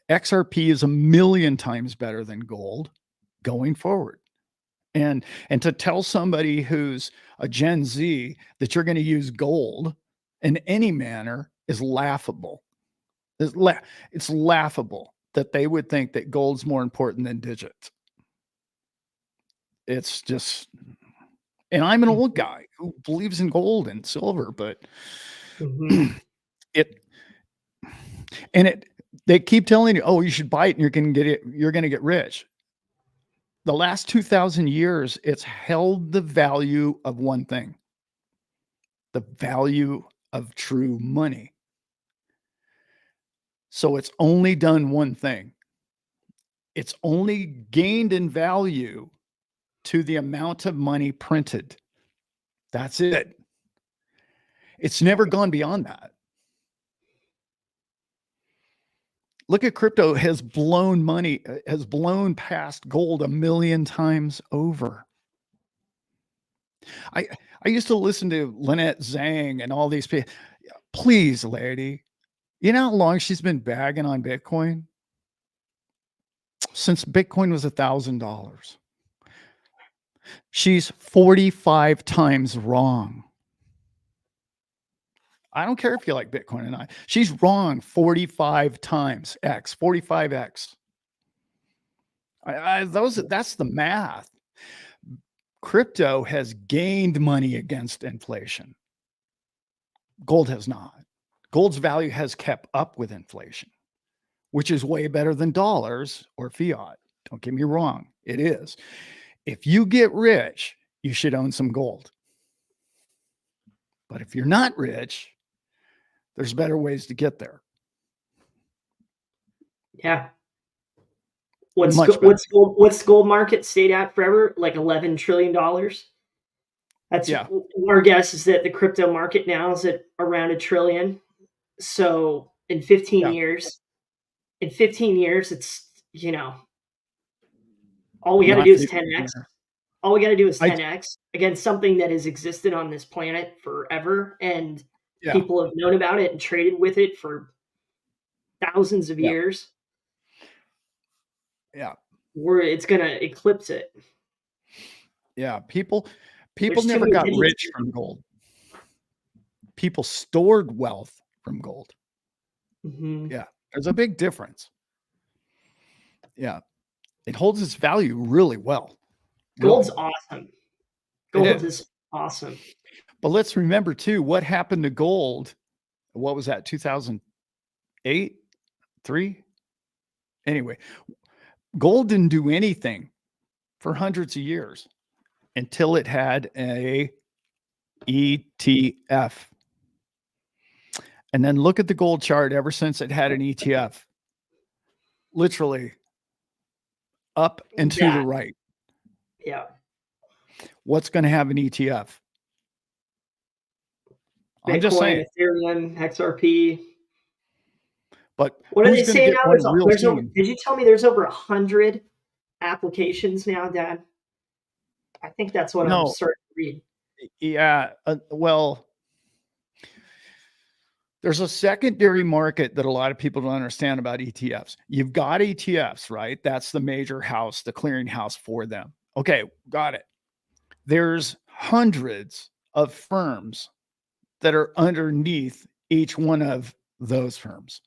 XRP is a million times better than gold going forward. And to tell somebody who's a Gen Z that you're going to use gold in any manner is laughable. It's laughable that they would think that gold's more important than digits. It's just, and I'm an old mhm, guy who believes in gold and silver, but mhm. it and it they keep telling you, oh, you should buy it and you're going to get rich. The last 2,000 years, it's held the value of one thing, the value of true money. So it's only done one thing. It's only gained in value to the amount of money printed. That's it. It's never gone beyond that. Look at crypto has blown past gold a million times over. I I used to listen to Lynette Zhang and all these people. Please, lady, you know how long she's been bagging on Bitcoin? Since Bitcoin was $1,000. She's 45 times wrong. I don't care if you like Bitcoin or not. She's wrong 45 times X, 45X. That's the math. Crypto has gained money against inflation. Gold has not. Gold's value has kept up with inflation, which is way better than dollars or fiat. Don't get me wrong, it is. If you get rich, you should own some gold. But if you're not rich, there's better ways to get there. Yeah. Much better. What's gold market stayed at forever? Like $11 trillion. That's Yeah. our guess is that the crypto market now is at around a trillion. So in 15 Yeah. years, in 15 years, it's all we got to Not do is 50 10x. years. All we got to do is I 10x against something that has existed on this planet forever, and yeah. people have known about it and traded with it for thousands of Yeah. years. Yeah. Where it's gonna eclipse it. Yeah. People There's too never many got digits. rich from gold. People stored wealth from gold. Mhm. Yeah. There's a big difference. Yeah. It holds its value really well. Really Gold's well. awesome. It Gold is. is awesome. But let's remember too what happened to gold. What was that? 2008, 3? Anyway, gold didn't do anything for hundreds of years until it had a ETF. And then look at the gold chart ever since it had an ETF. Literally up and to the Yeah, right. yeah. What's going to have an ETF? I'm just saying. Bitcoin, Ethereum, XRP. But What are who's they going to saying get now? on real There's over. team? Did you tell me there's over 100 applications now, Dad? I think that's what I'm No, starting to read. yeah. Well, there's a secondary market that a lot of people don't understand about ETFs. You've got ETFs, right? That's the major house, the clearing house for them. Okay, got it. There's hundreds of firms that are underneath each one of those firms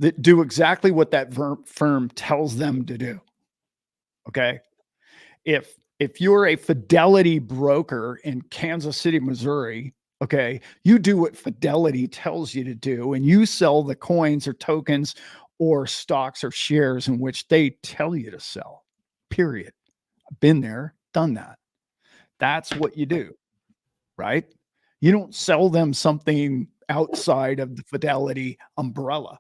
that do exactly what that firm tells them to do. Okay. If you're a Fidelity broker in Kansas City, Missouri, okay, you do what Fidelity tells you to do, and you sell the coins or tokens or stocks or shares in which they tell you to sell. Period. I've been there, done that. That's what you do, right? You don't sell them something outside of the Fidelity umbrella.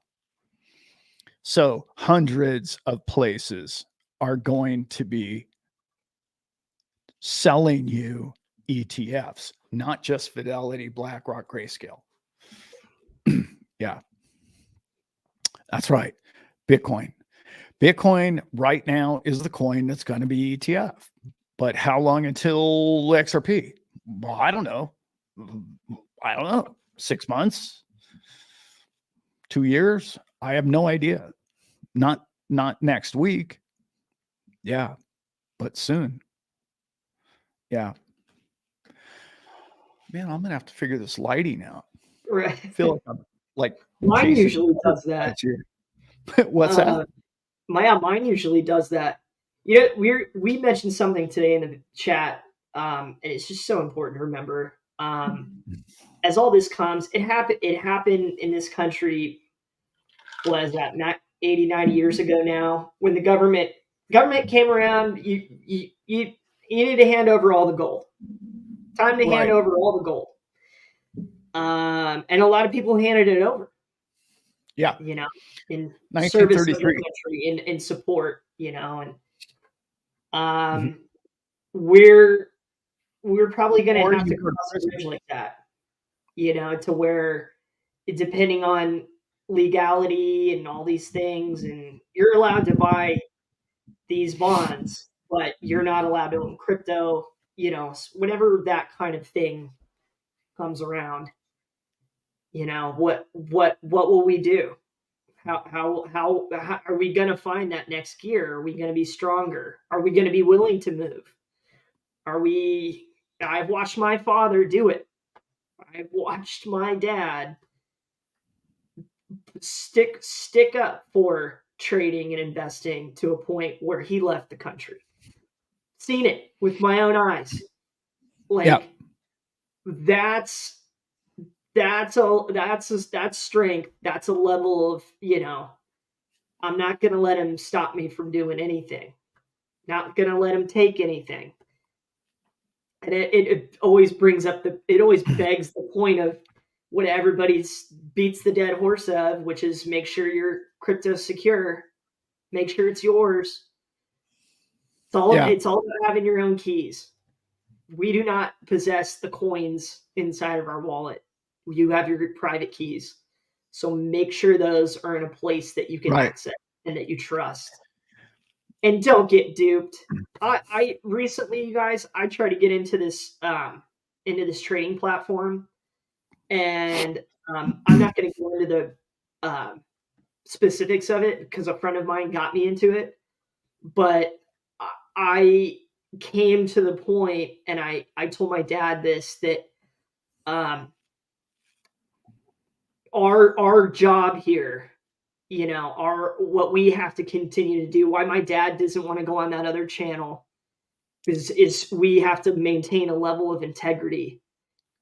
So hundreds of places are going to be selling you ETFs, not just Fidelity, BlackRock, Grayscale. Yeah, that's right. Bitcoin. Bitcoin right now is the coin that's going to be ETF. But how long until XRP? Well, I don't know. I don't know. 6 months? 2 years? I have no idea. Not next week. Yeah, but soon. Yeah. Man, I'm gonna have to figure this lighting out. Right. I feel like I'm like Mine Jason usually does that. here. What's that? Uh, mine usually does that. You know, we mentioned something today in the chat, and it's just so important to remember. As all this comes, it happened in this country. What is that? Not 80, 90 years ago now, when the government came around. You need to hand over all the gold. Time to hand Right. over all the gold. And a lot of people handed it over. Yeah. You know, in service of the 1933. country, in support. And Mhm. um, we're probably going to Or have you to go to cross a prison. bridge like that. To where, depending on legality and all these things, and you're allowed to buy these bonds, but you're not allowed to own crypto. Whenever that kind of thing comes around, what will we do? How are we going to find that next gear? Are we going to be stronger? Are we going to be willing to move? Are we? I've watched my father do it. I've watched my dad stick up for trading and investing to a point where he left the country. Seen it with my own eyes. Yeah. Like, that's strength. That's a level of, I'm not gonna let him stop me from doing anything. Not gonna let him take anything. And it always it always begs the point of what everybody beats the dead horse of, which is make sure your crypto's secure, make sure it's yours. Yeah. It's all about having your own keys. We do not possess the coins inside of our wallet. You have your private keys. So make sure those are in a place that you can Right. access and that you trust. And don't get duped. I recently, you guys, I tried to get into this trading platform, and I'm not going to go into the specifics of it because a friend of mine got me into it. But I came to the point, and I told my dad this, that um, our job here, our what we have to continue to do. Why my dad doesn't want to go on that other channel is we have to maintain a level of integrity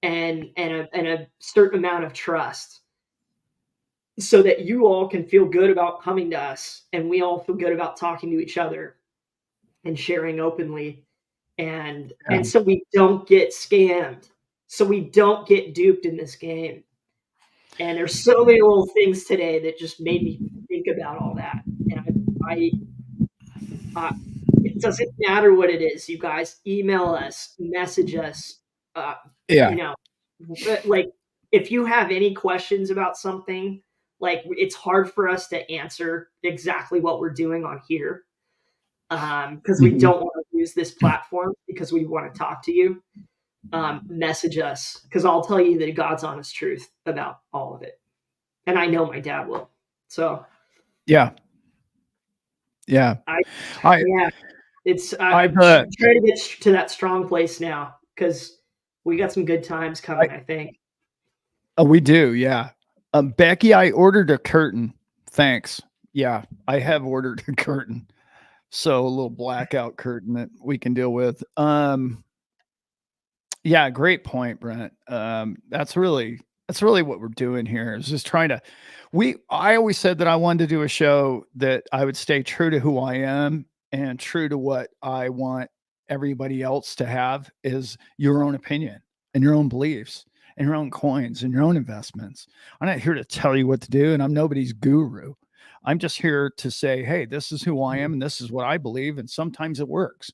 and a certain amount of trust, so that you all can feel good about coming to us, and we all feel good about talking to each other and sharing openly, and Yeah. so we don't get scammed, so we don't get duped in this game. And there's so many little things today that just made me think about all that. And it doesn't matter what it is, you guys. Email us, message us. Uh, you Yeah. know, like if you have any questions about something, like it's hard for us to answer exactly what we're doing on here, because we Mhm. don't want to use this platform because we want to talk to you. Message us because I'll tell you the God's honest truth about all of it, and I know my dad will. So Yeah. Yeah. I, I yeah, it's I've I'm trying to get to that strong place now because we got some good times I coming. I think. we do, yeah. Becky, I ordered a curtain. Thanks. Yeah, I have ordered a curtain. So a little blackout curtain that we can deal with. Yeah, great point, Brent. That's really what we're doing here is just trying to I always said that I wanted to do a show that I would stay true to who I am and true to what I want everybody else to have is your own opinion and your own beliefs and your own coins and your own investments. I'm not here to tell you what to do and I'm nobody's guru. I'm just here to say, hey, this is who I am and this is what I believe. And sometimes it works.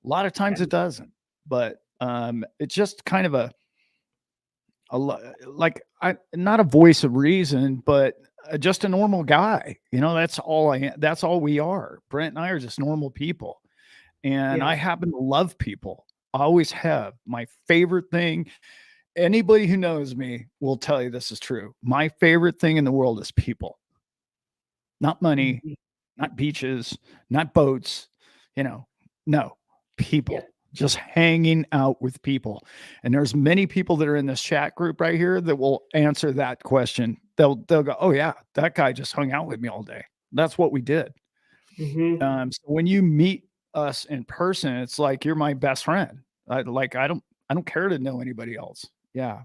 A lot of Yeah. times it doesn't, but it's just kind of like I not a voice of reason, but just a normal guy. That's all I am. That's all we are. Brent and I are just normal people, and I Yeah. happen to love people. I always have. My favorite thing. Anybody who knows me will tell you this is true. My favorite thing in the world is people, not money, Mhm. not beaches, not boats, no, Yeah. people, just hanging out with people. And there's many people that are in this chat group right here that will answer that question. They'll go, "Oh yeah, that guy just hung out with me all day. That's what we did." Hmm. So when you meet us in person, it's like you're my best friend. I don't care to know anybody else. Yeah.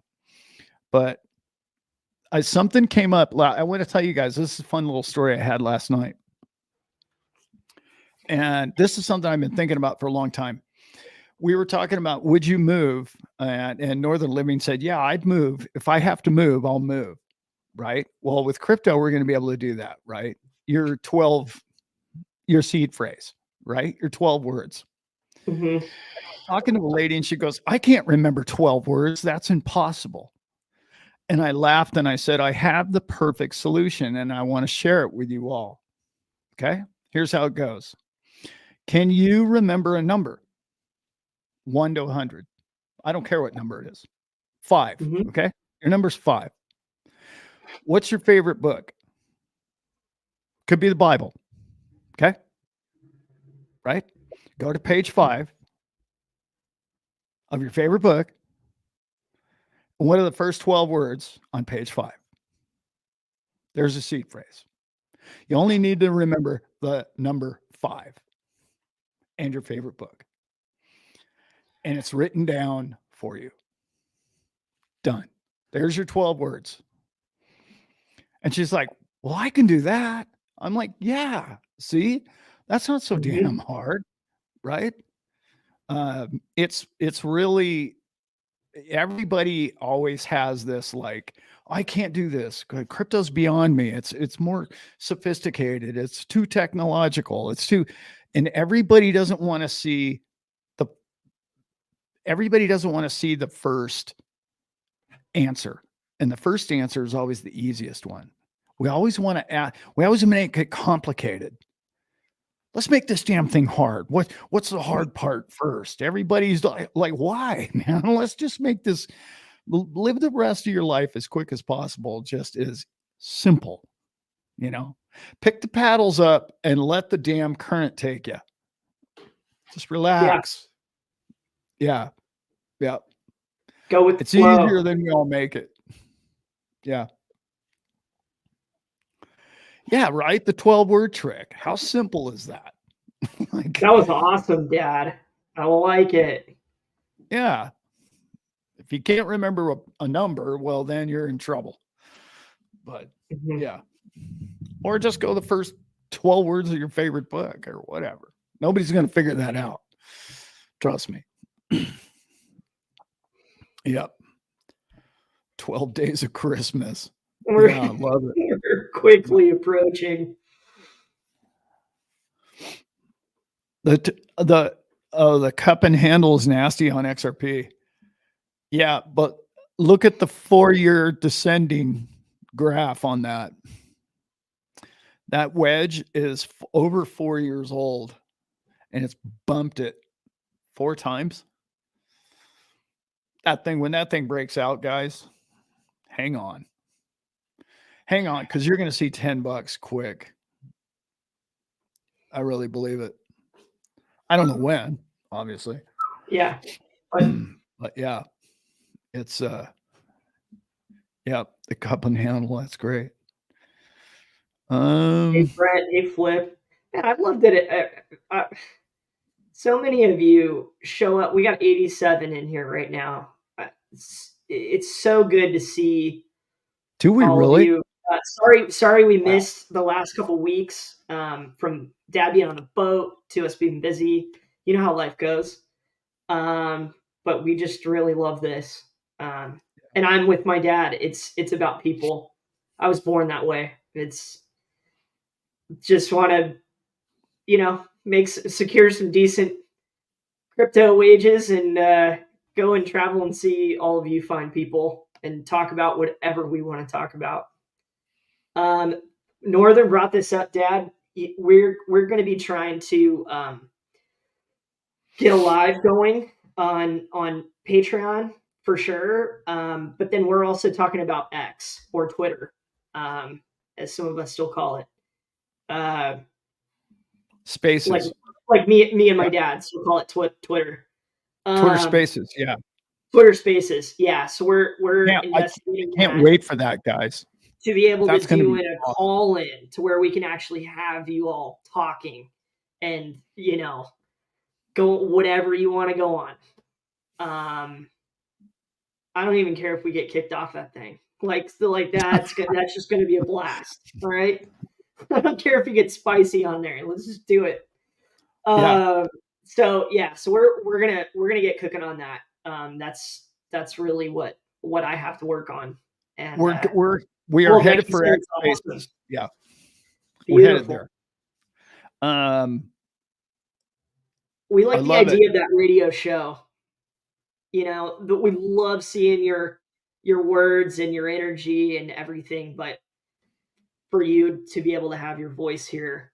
But something came up. I want to tell you guys, this is a fun little story I had last night. And this is something I've been thinking about for a long time. We were talking about, would you move? And Northern Living said, yeah, I'd move. If I have to move, I'll move. Right. Well, with crypto, we're going to be able to do that. Right. Your seed phrase, right? Your 12 words. Hmm. Talking to a lady and she goes, I can't remember 12 words. That's impossible. And I laughed and I said, I have the perfect solution and I want to share it with you all. Okay. Here's how it goes. Can you remember a number? 1 to 100. I don't care what number it is. 5. Hmm. Okay. Your number's 5. What's your favorite book? Could be the Bible. Okay. Right. Go to page 5 of your favorite book. What are the first 12 words on page 5? There's a seed phrase. You only need to remember the number 5 and your favorite book. And it's written down for you. Done. There's your 12 words. And she's like, well, I can do that. I'm like, yeah, see, that's not so damn Hmm. hard, right? It's really everybody always has this like I can't do this. Crypto's beyond me. It's more sophisticated. It's too technological. And the everybody doesn't want to see the first answer. And the first answer is always the easiest one. We always want to add, we always make it complicated. Let's make this damn thing hard. What's the hard part first? Everybody's like, why, man? Let's just make this live the rest of your life as quick as possible. Just as simple, you know. Pick the paddles up and let the damn current take you. Just Yeah. relax. Yeah, yeah. Go with the It's flow. easier than we all make it. Yeah, yeah. Right. The 12-word trick. How simple is that? Like, That was awesome, Dad. I like it. yeah. If you can't remember a number, well, then you're in trouble. But Hmm. yeah. Or just go the first 12 words of your favorite book or whatever. Nobody's going to figure that out. Trust me. Yep. 12 days of Christmas. We're, Yeah, I love it. we're quickly approaching. The cup and handle is nasty on XRP. Yeah, but look at the 4-year descending graph on that. That wedge is over 4 years old, and it's bumped it 4 times. When that thing breaks out, guys, hang on, because you're going to see $10 quick. I really believe it. I don't know when, obviously. Yeah, but But yeah, it's yeah, the cup and handle. That's great. hey Brett, hey Flip, man, I've loved it. So many of you show up. We got 87 in here right now. It's so good to see Do we all of really? you. Sorry, we Wow. missed the last couple weeks. From Dad being on the boat to us being busy. You know how life goes. But we just really love this. And I'm with my dad. It's about people. I was born that way. It's just want to, secure some decent crypto wages and go and travel and see all of you fine people and talk about whatever we want to talk about. Northern brought this up, Dad. We're going to be trying to get a live going on Patreon for sure. But then we're also talking about X or Twitter, as some of us still call it. Spaces. Like me and my Yeah. dad still call it Twitter. Twitter Spaces. Yeah. Twitter Spaces. Yeah. So we're Yeah. I investigating can't that wait for that, guys. to be able to That's going to do be in a awesome. call in to where we can actually have you all talking and go whatever you want to go on. I don't even care if we get kicked off that thing. That's just going to be a blast. All right. I don't care if you get spicy on there. Let's just do it. Yeah. So we're gonna get cooking on that. That's really what I have to work on. And We are well, headed Becky for said X it's awesome. Spaces. Yeah. We're headed Beautiful. there. We I like the love it. idea of that radio show. That we love seeing your words and your energy and everything, but for you to be able to have your voice here,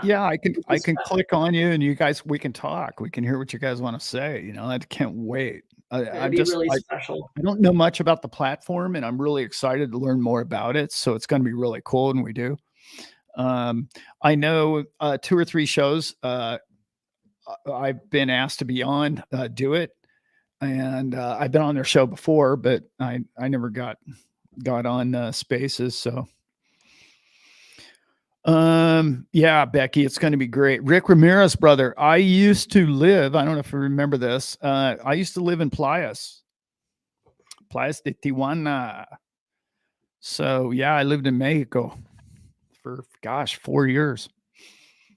Yeah, I is can special. click on you and you guys we can talk. We can hear what you guys want to say. I can't wait. It'd be really special. I don't know much about the platform and I'm really excited to learn more about it. So it's going to be really cool when we do. I know 2 or 3 shows I've been asked to be on do it, and I've been on their show before, but I never got on Spaces. So yeah, Becky, it's going to be great. Rick Ramirez, brother. I used to live, I don't know if you remember this. I used to live in Playas de Tijuana. So yeah, I lived in Mexico for 4 years.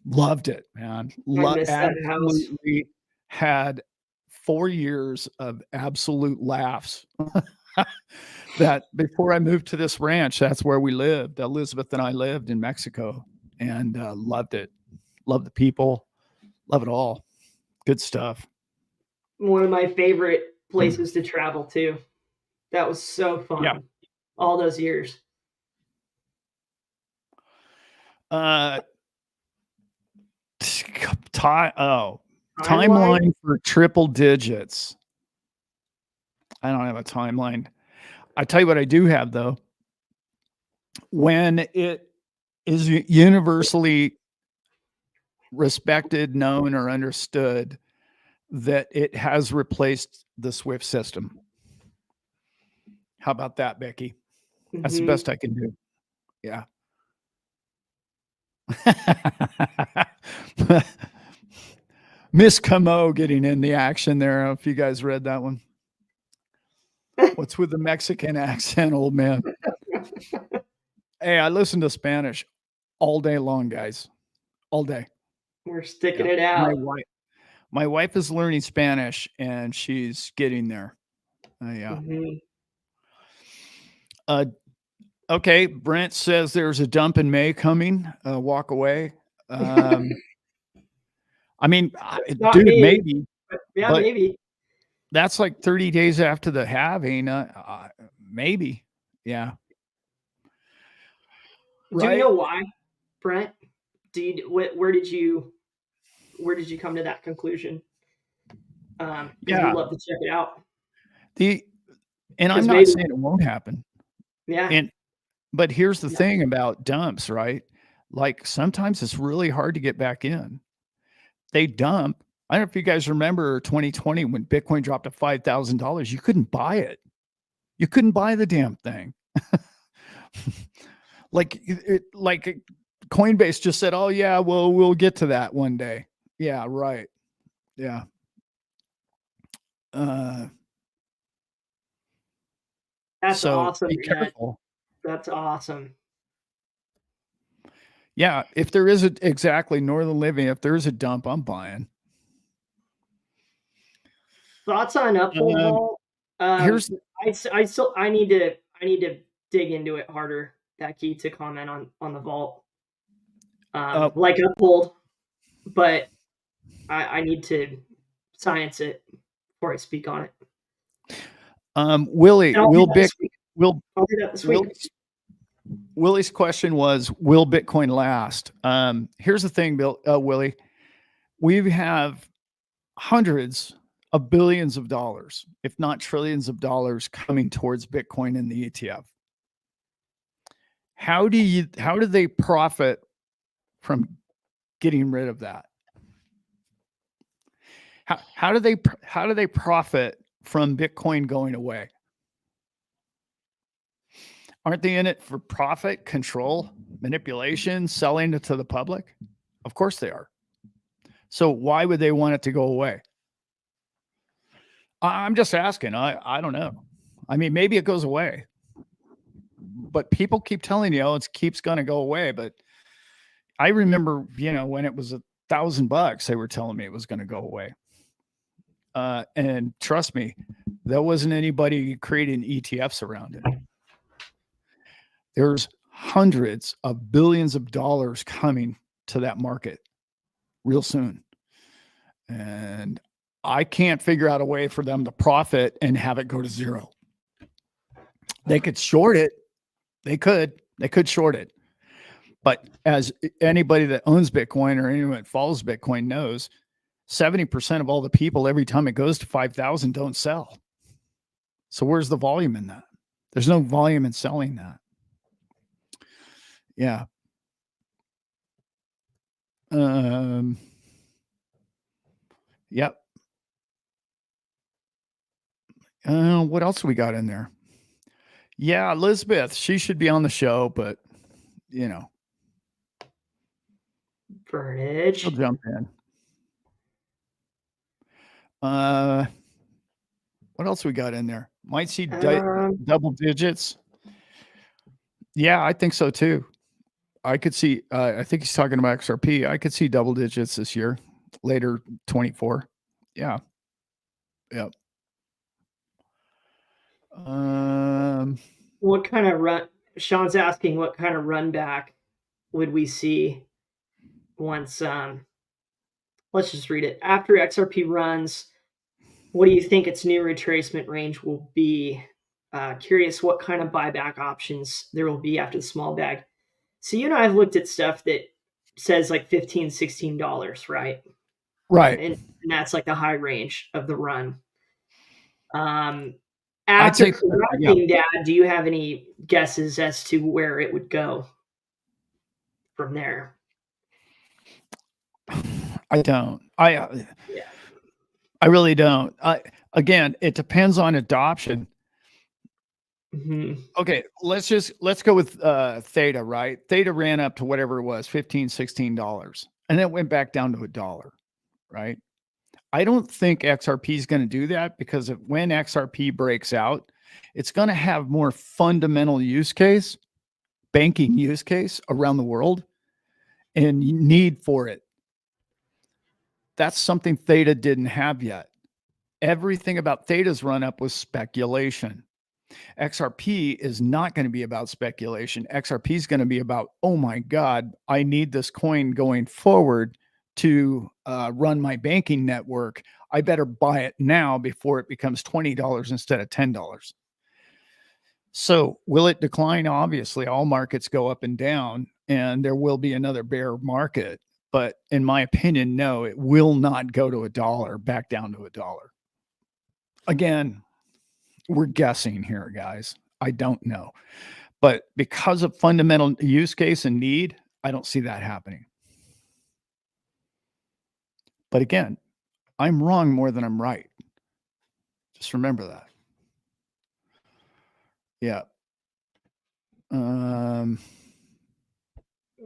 Loved it, man. I miss that house. Absolutely had 4 years of absolute laughs. That before I moved to this ranch, that's where we lived. Elizabeth and I lived in Mexico and loved it. Love the people. Love it all. Good stuff. One of my favorite places to travel to. That was so Yeah. fun. All those years. Timeline for triple digits. I don't have a timeline. I tell you what I do have though. When it is universally respected, known, or understood that it has replaced the SWIFT system. How about that, Becky? That's the best I can do. Yeah. Miss Camo getting in the action there. If you guys read that one. What's with the Mexican accent, old man? Hey, I listen to Spanish all day long, guys. All day. We're sticking it out. My wife is learning Spanish and she's getting there. Yeah. Okay. Brent says there's a dump in May coming. Walk away. I mean, dude, me. maybe. Yeah, maybe. That's like 30 days after the halving. Maybe. Yeah. Do we Right. know why, Brent? Where did you come to that conclusion? Because we'd Yeah. love to check it out. The and I'm Because not maybe, saying it won't happen. yeah, And but here's the yeah, thing about dumps, right? Like sometimes it's really hard to get back in. They dump. I don't know if you guys remember 2020 when Bitcoin dropped to $5,000. You couldn't buy it. You couldn't buy the damn thing. Like Coinbase just said, "Oh yeah, well we'll get to that one day." Yeah, right. Yeah. Uh, that's so awesome, be man. careful. That's awesome. Yeah, if there is a exactly Northern Living, if there is a dump, I'm buying. Thoughts on Uphold Um, Vault? Um, here's I still I need to dig into it harder. That key to comment on the vault, uh, like Uphold, but I need to science it before I speak on it. Willie And I'll do will that Bic this week. will I'll do that this week. Willie's Willie's question was, will Bitcoin last? Here's the thing, Willie. We have hundreds of billions of dollars, if not trillions of dollars, coming towards Bitcoin in the ETF. How do they profit from getting rid of that? How do they profit from Bitcoin going away? Aren't they in it for profit, control, manipulation, selling it to the public? Of course they are. So why would they want it to go away? I'm just asking. I don't know. I mean, maybe it goes away, but people keep telling you, oh, it keeps going to go away. But I remember, when it was $1,000, they were telling me it was going to go away. And trust me, there wasn't anybody creating ETFs around it. There's hundreds of billions of dollars coming to that market real soon. And I can't figure out a way for them to profit and have it go to zero. They could short it. They could short it. But as anybody that owns Bitcoin or anyone that follows Bitcoin knows, 70% of all the people, every time it goes to 5,000, don't sell. So where's the volume in that? There's no volume in selling that. Yeah. Yep. What else we got in there? Yeah, Elizabeth, she should be on the show, but she'll Burnage. jump in. What else we got in there? Might see double digits. Yeah, I think so too. I could see. I think he's talking about XRP. I could see double digits this year, later 24. Yeah. Yep. What kind of run? Sean's asking what kind of run back would we see once? Let's just read it. After XRP runs, what do you think its new retracement range will be? Curious what kind of buyback options there will be after the small bag. So you and I have looked at stuff that says like $15, $16, right? Right. And that's like the high range of the run. I'd After say, yeah. correcting, Dad, do you have any guesses as to where it would go from there? I don't. Yeah. I really don't. Again, it depends on adoption. Mm-hmm. Okay, let's go with Theta, right? Theta ran up to whatever it was, $15, $16, and then it went back down to $1, right? I don't think XRP is going to do that because when XRP breaks out, it's going to have more fundamental banking use case around the world and need for it. That's something Theta didn't have yet. Everything about Theta's run up was speculation. XRP is not going to be about speculation. XRP is going to be about, oh my God, I need this coin going forward to run my banking network, I better buy it now before it becomes $20 instead of $10. So will it decline? Obviously, all markets go up and down, and there will be another bear market. But in my opinion, no, it will not go to $1, back down to $1. Again, we're guessing here, guys. I don't know. But because of fundamental use case and need, I don't see that happening. But again, I'm wrong more than I'm right. Just remember that. Yeah.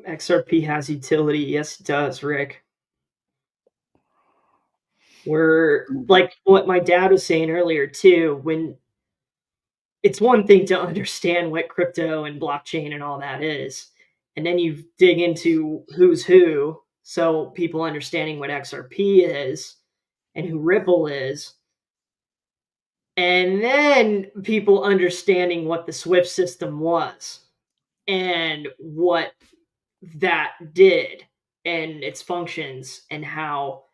XRP has utility. Yes, it does, Rick. We're like what my dad was saying earlier too. When it's one thing to understand what crypto and blockchain and all that is, and then you dig into who's who. So people understanding what XRP is and who Ripple is, and then people understanding what the Swift system was and what that did and its functions and how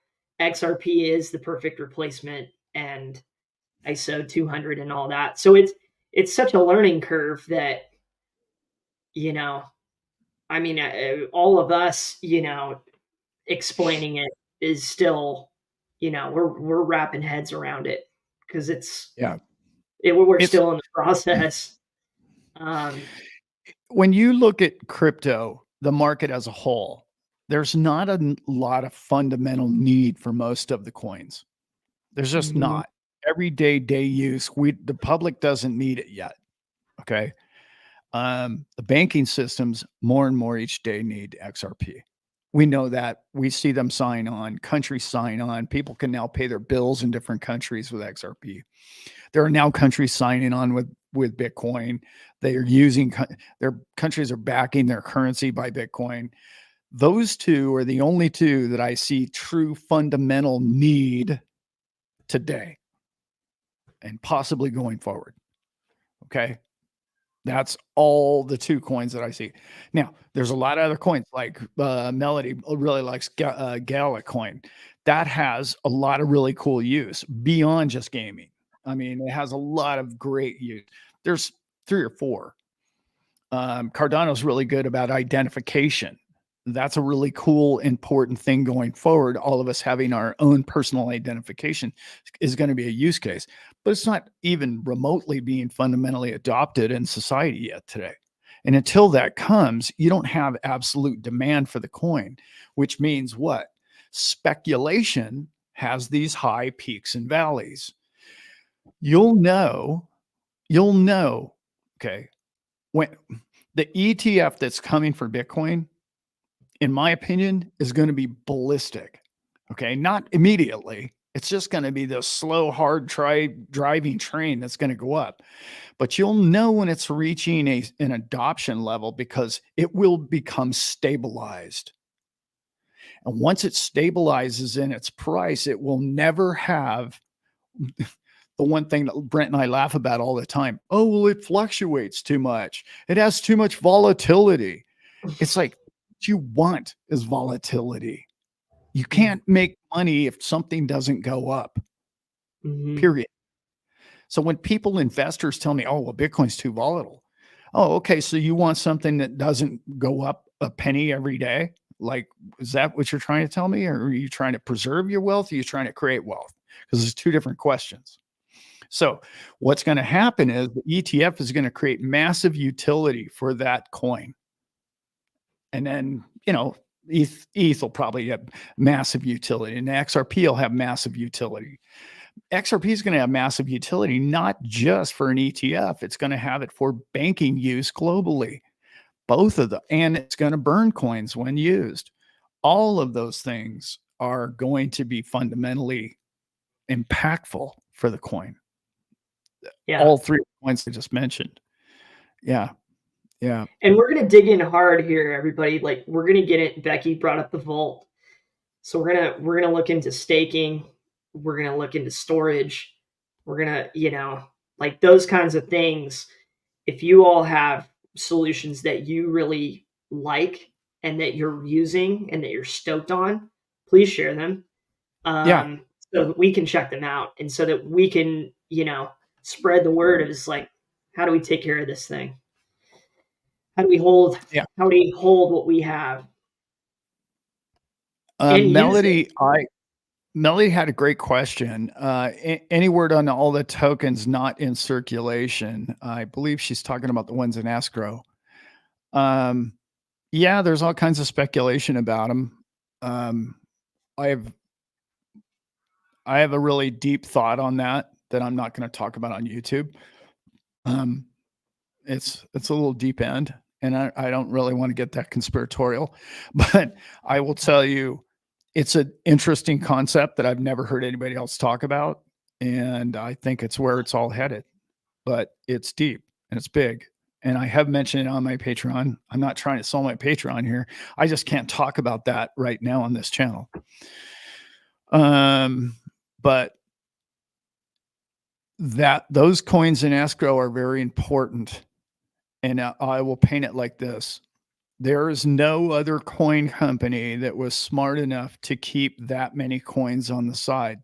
XRP is the perfect replacement and ISO 200 and all that. So it's such a learning curve that you know, I mean, all of us, explaining it is still, we're wrapping heads around it because Yeah. we're It's still in the process. Um, when you look at crypto, the market as a whole, there's not a lot of fundamental need for most of the coins. There's just mhm, not. Everyday day use, the public doesn't need it yet. Okay. The banking systems more and more each day need XRP. We know that. We see them sign on, countries sign on. People can now pay their bills in different countries with XRP. There are now countries signing on with Bitcoin. They are using their countries are backing their currency by Bitcoin. Those two are the only two that I see true fundamental need today and possibly going forward. Okay. That's all the two coins that I see. Now, there's a lot of other coins like Melody really likes Gala coin. That has a lot of really cool use beyond just gaming. I mean, it has a lot of great use. There's 3 or 4. Cardano's really good about identification. That's a really cool, important thing going forward. All of us having our own personal identification is going to be a use case, but it's not even remotely being fundamentally adopted in society yet today. And until that comes, you don't have absolute demand for the coin, which means what? Speculation has these high peaks and valleys. You'll know, okay, when the ETF that's coming for Bitcoin, in my opinion, is going to be ballistic. Okay. Not immediately. It's just going to be the slow, hard driving train that's going to go up. But you'll know when it's reaching an adoption level because it will become stabilized. And once it stabilizes in its price, it will never have the one thing that Brent and I laugh about all the time. Oh, well, it fluctuates too much. It has too much volatility. It's like what you want is volatility. You can't make money if something doesn't go up, mhm, period. So when investors tell me, oh, well, Bitcoin's too volatile. Oh, okay. So you want something that doesn't go up a penny every day? Like, is that what you're trying to tell me? Or are you trying to preserve your wealth? Or are you trying to create wealth? Because there's 2 different questions. So what's going to happen is the ETF is going to create massive utility for that coin. And then, ETH will probably have massive utility, and XRP will have massive utility. XRP is going to have massive utility, not just for an ETF. It's going to have it for banking use globally, both of them. And it's going to burn coins when used. All of those things are going to be fundamentally impactful for the coin. yeah. All 3 points I just mentioned. Yeah. Yeah. And we're gonna dig in hard here, everybody. Like we're gonna get it. Becky brought up the vault, so we're gonna look into staking. We're gonna look into storage. We're gonna, like those kinds of things. If you all have solutions that you really like and that you're using and that you're stoked on, please share them, Yeah. so that we can check them out, and so that we can, spread the word of, is like, how do we take care of this thing? How do we hold? Yeah. How do we hold what we have and use it? Melody had a great question. Any word on all the tokens not in circulation? I believe she's talking about the ones in escrow. Um, yeah, there's all kinds of speculation about them. Um, I have I have a really deep thought on that I'm not going to talk about on YouTube. Um, it's a little deep end, and I don't really want to get that conspiratorial, but I will tell you, it's an interesting concept that I've never heard anybody else talk about, and I think it's where it's all headed. But it's deep and it's big. And I have mentioned it on my Patreon. I'm not trying to sell my Patreon here. I just can't talk about that right now on this channel. But those coins in escrow are very important. And I will paint it like this. There is no other coin company that was smart enough to keep that many coins on the side.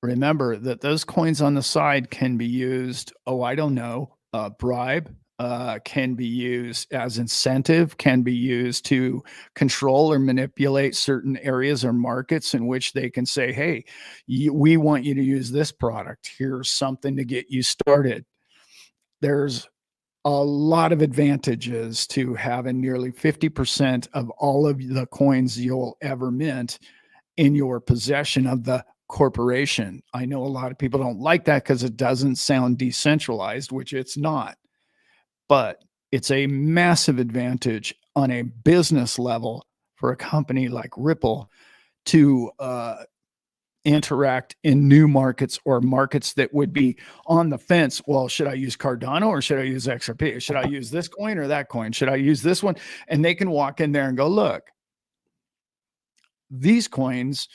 Remember that those coins on the side can be used, I don't know, bribe, can be used as incentive, can be used to control or manipulate certain areas or markets in which they can say, hey, we want you to use this product. Here's something to get you started. There's a lot of advantages to having nearly 50% of all of the coins you'll ever mint in your possession of the corporation. I know a lot of people don't like that because it doesn't sound decentralized, which it's not, but it's a massive advantage on a business level for a company like Ripple to interact in new markets or markets that would be on the fence. Well, should I use Cardano or should I use XRP? Should I use this coin or that coin? Should I use this one? And they can walk in there and go, look, these coins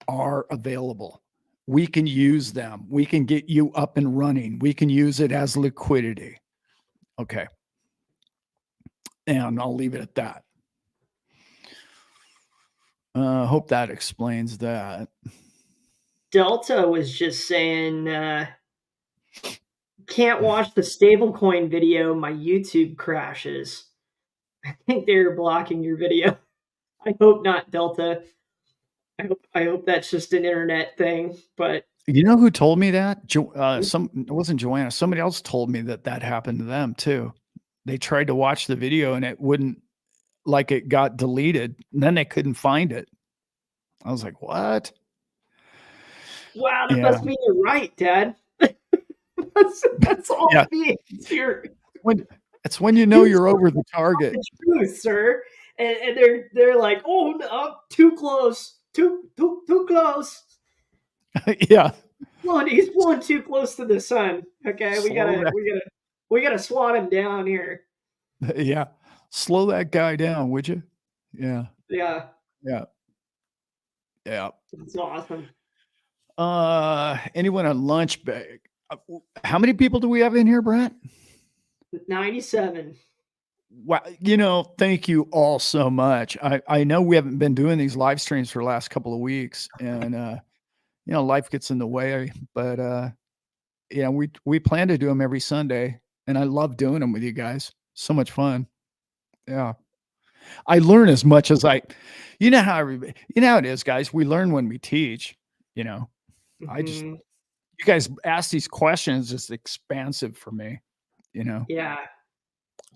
are available. We can use them. We can get you up and running. We can use it as liquidity. Okay. And I'll leave it at that. Hope that explains that. Delta was just saying, can't watch the stablecoin video. My YouTube crashes. I think they're blocking your video. I hope not, Delta. I hope that's just an internet thing. But you know who told me that? It wasn't Joanna. Somebody else told me that happened to them too. They tried to watch the video and it wouldn't, like it got deleted, and then they couldn't find it. I was like, what? wow, that must mean you're right, Dad. that's all Yeah. it means. It's when you know you're over the target. The truth, sir. And they're like, oh no, too close, too close. Yeah. He's blowing too close to the sun. Okay, we gotta swat him down here. Yeah. Slow that guy down, would you? Yeah. Yeah. Yeah. Yeah. That's awesome. Anyone on lunch bag? How many people do we have in here, Brent? 97. Wow. Thank you all so much. I know we haven't been doing these live streams for the last couple of weeks, and life gets in the way, but we plan to do them every Sunday, and I love doing them with you guys. So much fun. Yeah. I learn as much as how it is, guys. We learn when we teach, Mm-hmm. you guys ask these questions, just expansive for me, Yeah.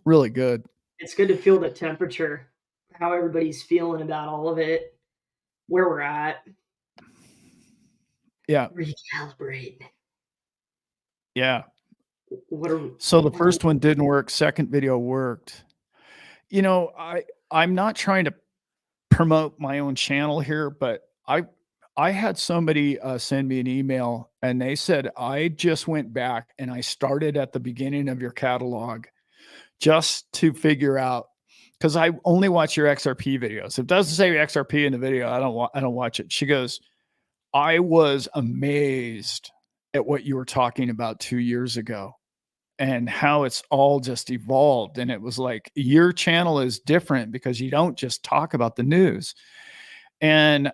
really good. It's good to feel the temperature, how everybody's feeling about all of it, where we're at. Yeah. Recalibrate. Yeah. The first one didn't work. Second video worked. I'm not trying to promote my own channel here, but I had somebody send me an email and they said, I just went back and I started at the beginning of your catalog just to figure out, because I only watch your XRP videos. If it doesn't say XRP in the video, I don't watch it. She goes, I was amazed at what you were talking about 2 years ago. and how it's all just evolved. And it was like, your channel is different because you don't just talk about the news. And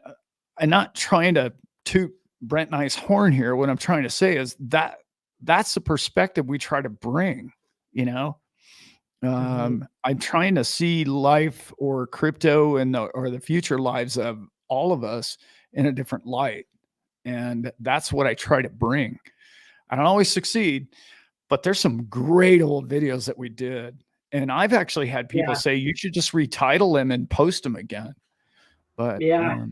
I'm not trying to toot Brent and I's horn here. What I'm trying to say is that that's the perspective we try to bring, you know. Hmm. I'm trying to see life or crypto and or the future lives of all of us in a different light. And that's what I try to bring. I don't always succeed, but there's some great old videos that we did. And I've actually had people Yeah, say you should just retitle them and post them again. But yeah.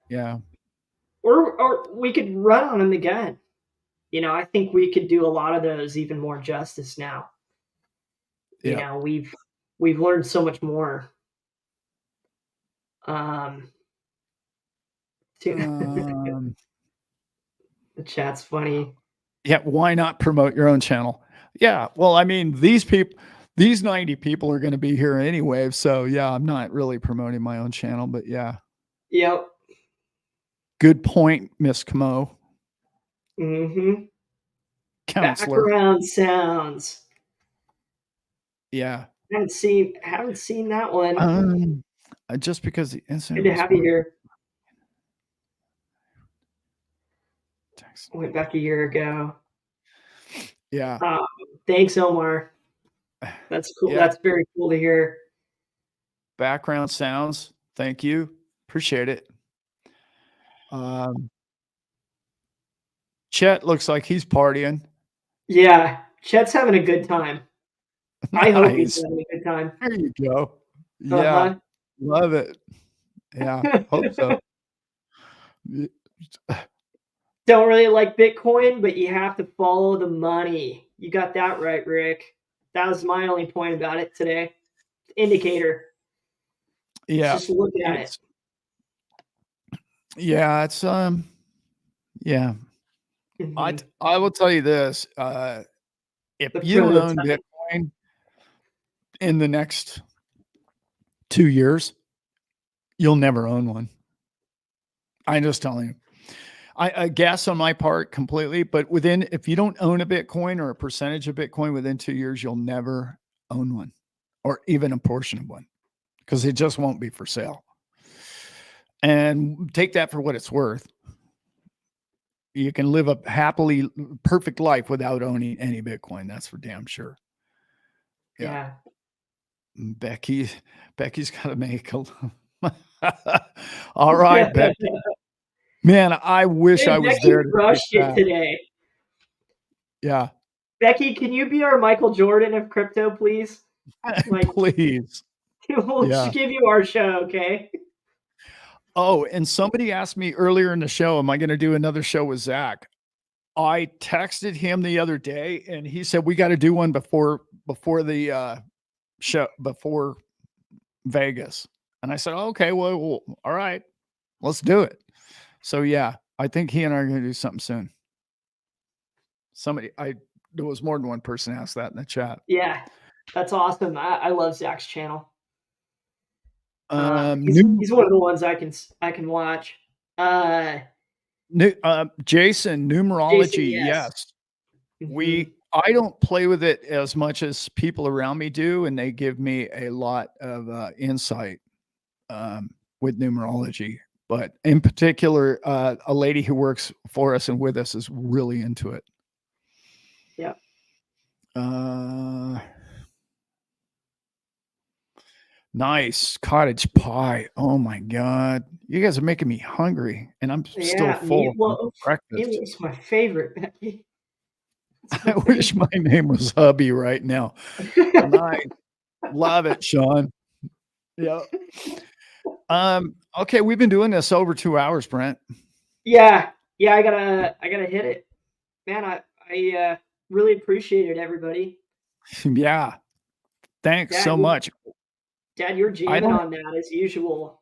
yeah, Or we could run on them again. I think we could do a lot of those even more justice now. yeah. We've learned so much more. Um, the Um, chat's funny. yeah, why not promote your own channel? Yeah, well, I mean, these 90 people are going to be here anyway. So yeah, I'm not really promoting my own channel, but yeah. Yep. Good point, Miss Camo, Hmm. counselor. Background sounds. Yeah. Haven't seen that one. Um, just because the Good incident to was have you more here. text. Went back a year ago. Yeah. Um, Thanks, Omar. That's cool. Yeah. That's very cool to hear. Background sounds. Thank you. Appreciate it. Um, Chet looks like he's partying. Yeah, Chet's having a good time. I hope he's Nice. having a good time. There you go. Yeah. Uh Love it. Yeah. Hope huh. so. Don't really like Bitcoin, but you have to follow the money. You got that right, Rick. That was my only point about it today. Indicator. Let's Yeah. just look at it. It's yeah, it's yeah. Hmm. I will tell you this. If The you don't own prototype. Bitcoin in the next 2 years, you'll never own one. I'm just telling you. I guess on my part completely, but if you don't own a Bitcoin or a percentage of Bitcoin within 2 years, you'll never own one or even a portion of one because it just won't be for sale. And take that for what it's worth. You can live a happily perfect life without owning any Bitcoin. That's for damn sure. Yeah. Yeah. Becky, Becky's got to make a. All right, Becky. Man, I wish Hey, I was Becky there to take crushed it that. today. Yeah. Becky, can you be our Michael Jordan of crypto, please? Like, Please. we'll just Yeah. give you our show, okay? Oh, and somebody asked me earlier in the show, am I going to do another show with Zach? I texted him the other day and he said we got to do one before the show before Vegas. And I said, okay, well, all right, let's do it. So yeah, I think he and I are going to do something soon. There was more than one person asked that in the chat. Yeah, that's awesome. I love Zach's channel. He's New, he's one of the ones I can watch. Uh, Jason, Jason, numerology. yes. Yes. Hmm. I don't play with it as much as people around me do. And they give me a lot of insight with numerology, but in particular, a lady who works for us and with us is really into it. Yeah. Uh, nice cottage pie. Oh my God. You guys are making me hungry and I'm still Yeah, full from meatloaf. breakfast. Meatloaf's my favorite, Becky. It's I my wish favorite. my name was Hubby right now. Nice. Love it, Sean. Yeah. Okay, we've been doing this over 2 hours, Brent. Yeah, yeah. I gotta hit it, man. I really appreciate it, everybody. Yeah. Thanks Dad, so much. you're I jamming don't, on that as usual.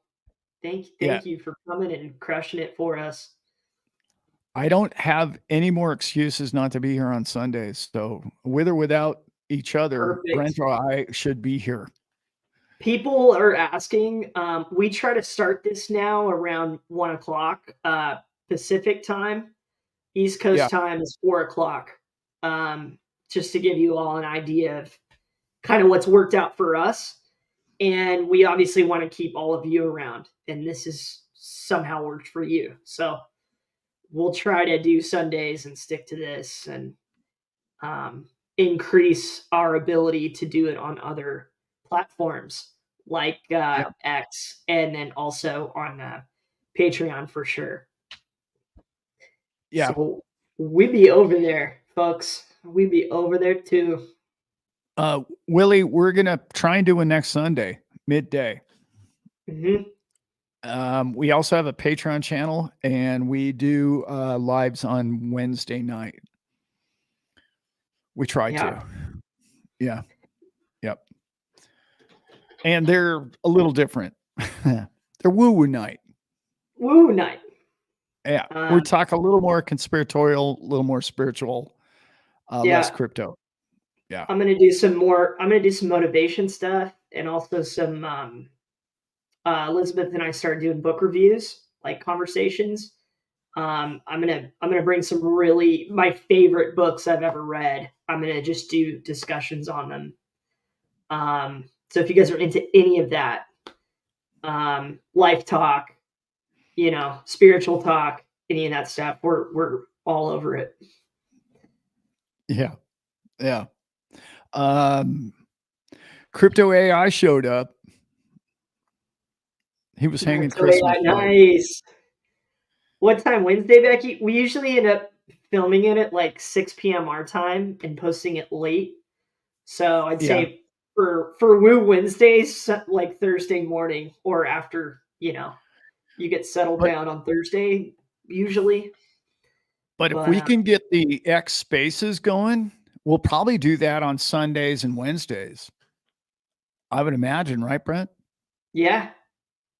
yeah, Thank you for coming and crushing it for us. I don't have any more excuses not to be here on Sundays. So with or without each other, Perfect. Brent or I should be here. People are asking. We try to start this now around 1 o'clock Pacific time. East Yeah. Coast time is 4 o'clock. Um, just to give you all an idea of kind of what's worked out for us. And we obviously want to keep all of you around, and this has somehow worked for you. So we'll try to do Sundays and stick to this, and increase our ability to do it on other platforms like Yeah. X, and then also on Patreon for sure. Yeah. So we be over there, folks. We be over there too. Willie, we're gonna try and do a next Sunday midday. Mm-hmm. We also have a Patreon channel, and we do lives on Wednesday night. We try Yeah. to. Yeah. Yep. And they're a little different. They're woo-woo night. Woo night. Yeah. We talk a little more conspiratorial, a little more spiritual, less Yeah. crypto. Yeah. I'm gonna do some more. I'm gonna do some motivation stuff, and also some. Elizabeth and I started doing book reviews, like conversations. I'm gonna bring some really my favorite books I've ever read. I'm gonna just do discussions on them. So if you guys are into any of that, life talk, spiritual talk, any of that stuff, we're all over it. Yeah. Yeah. Crypto AI showed up. He was hanging Crypto AI, Christmas lights. nice. What time Wednesday, Becky? We usually end up filming it at like 6 p.m. our time and posting it late. So I'd Yeah. say for Woo Wednesdays, like Thursday morning or after, you get settled But down on Thursday usually. but if But we can get the X spaces going, we'll probably do that on Sundays and Wednesdays. I would imagine, right, Brent? yeah,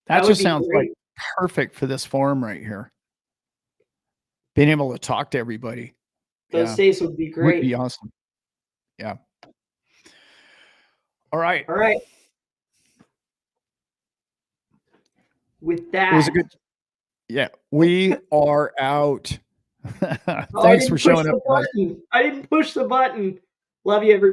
That that would just be sounds like great. perfect for this forum right here. Being able to talk to everybody. Those Yeah. days would be Would be great. awesome. Yeah. All right. All right. With It was a that, good. Yeah. We are out. oh, I Thanks for didn't push showing up, the guys. button. I didn't push the button. Love you, everybody.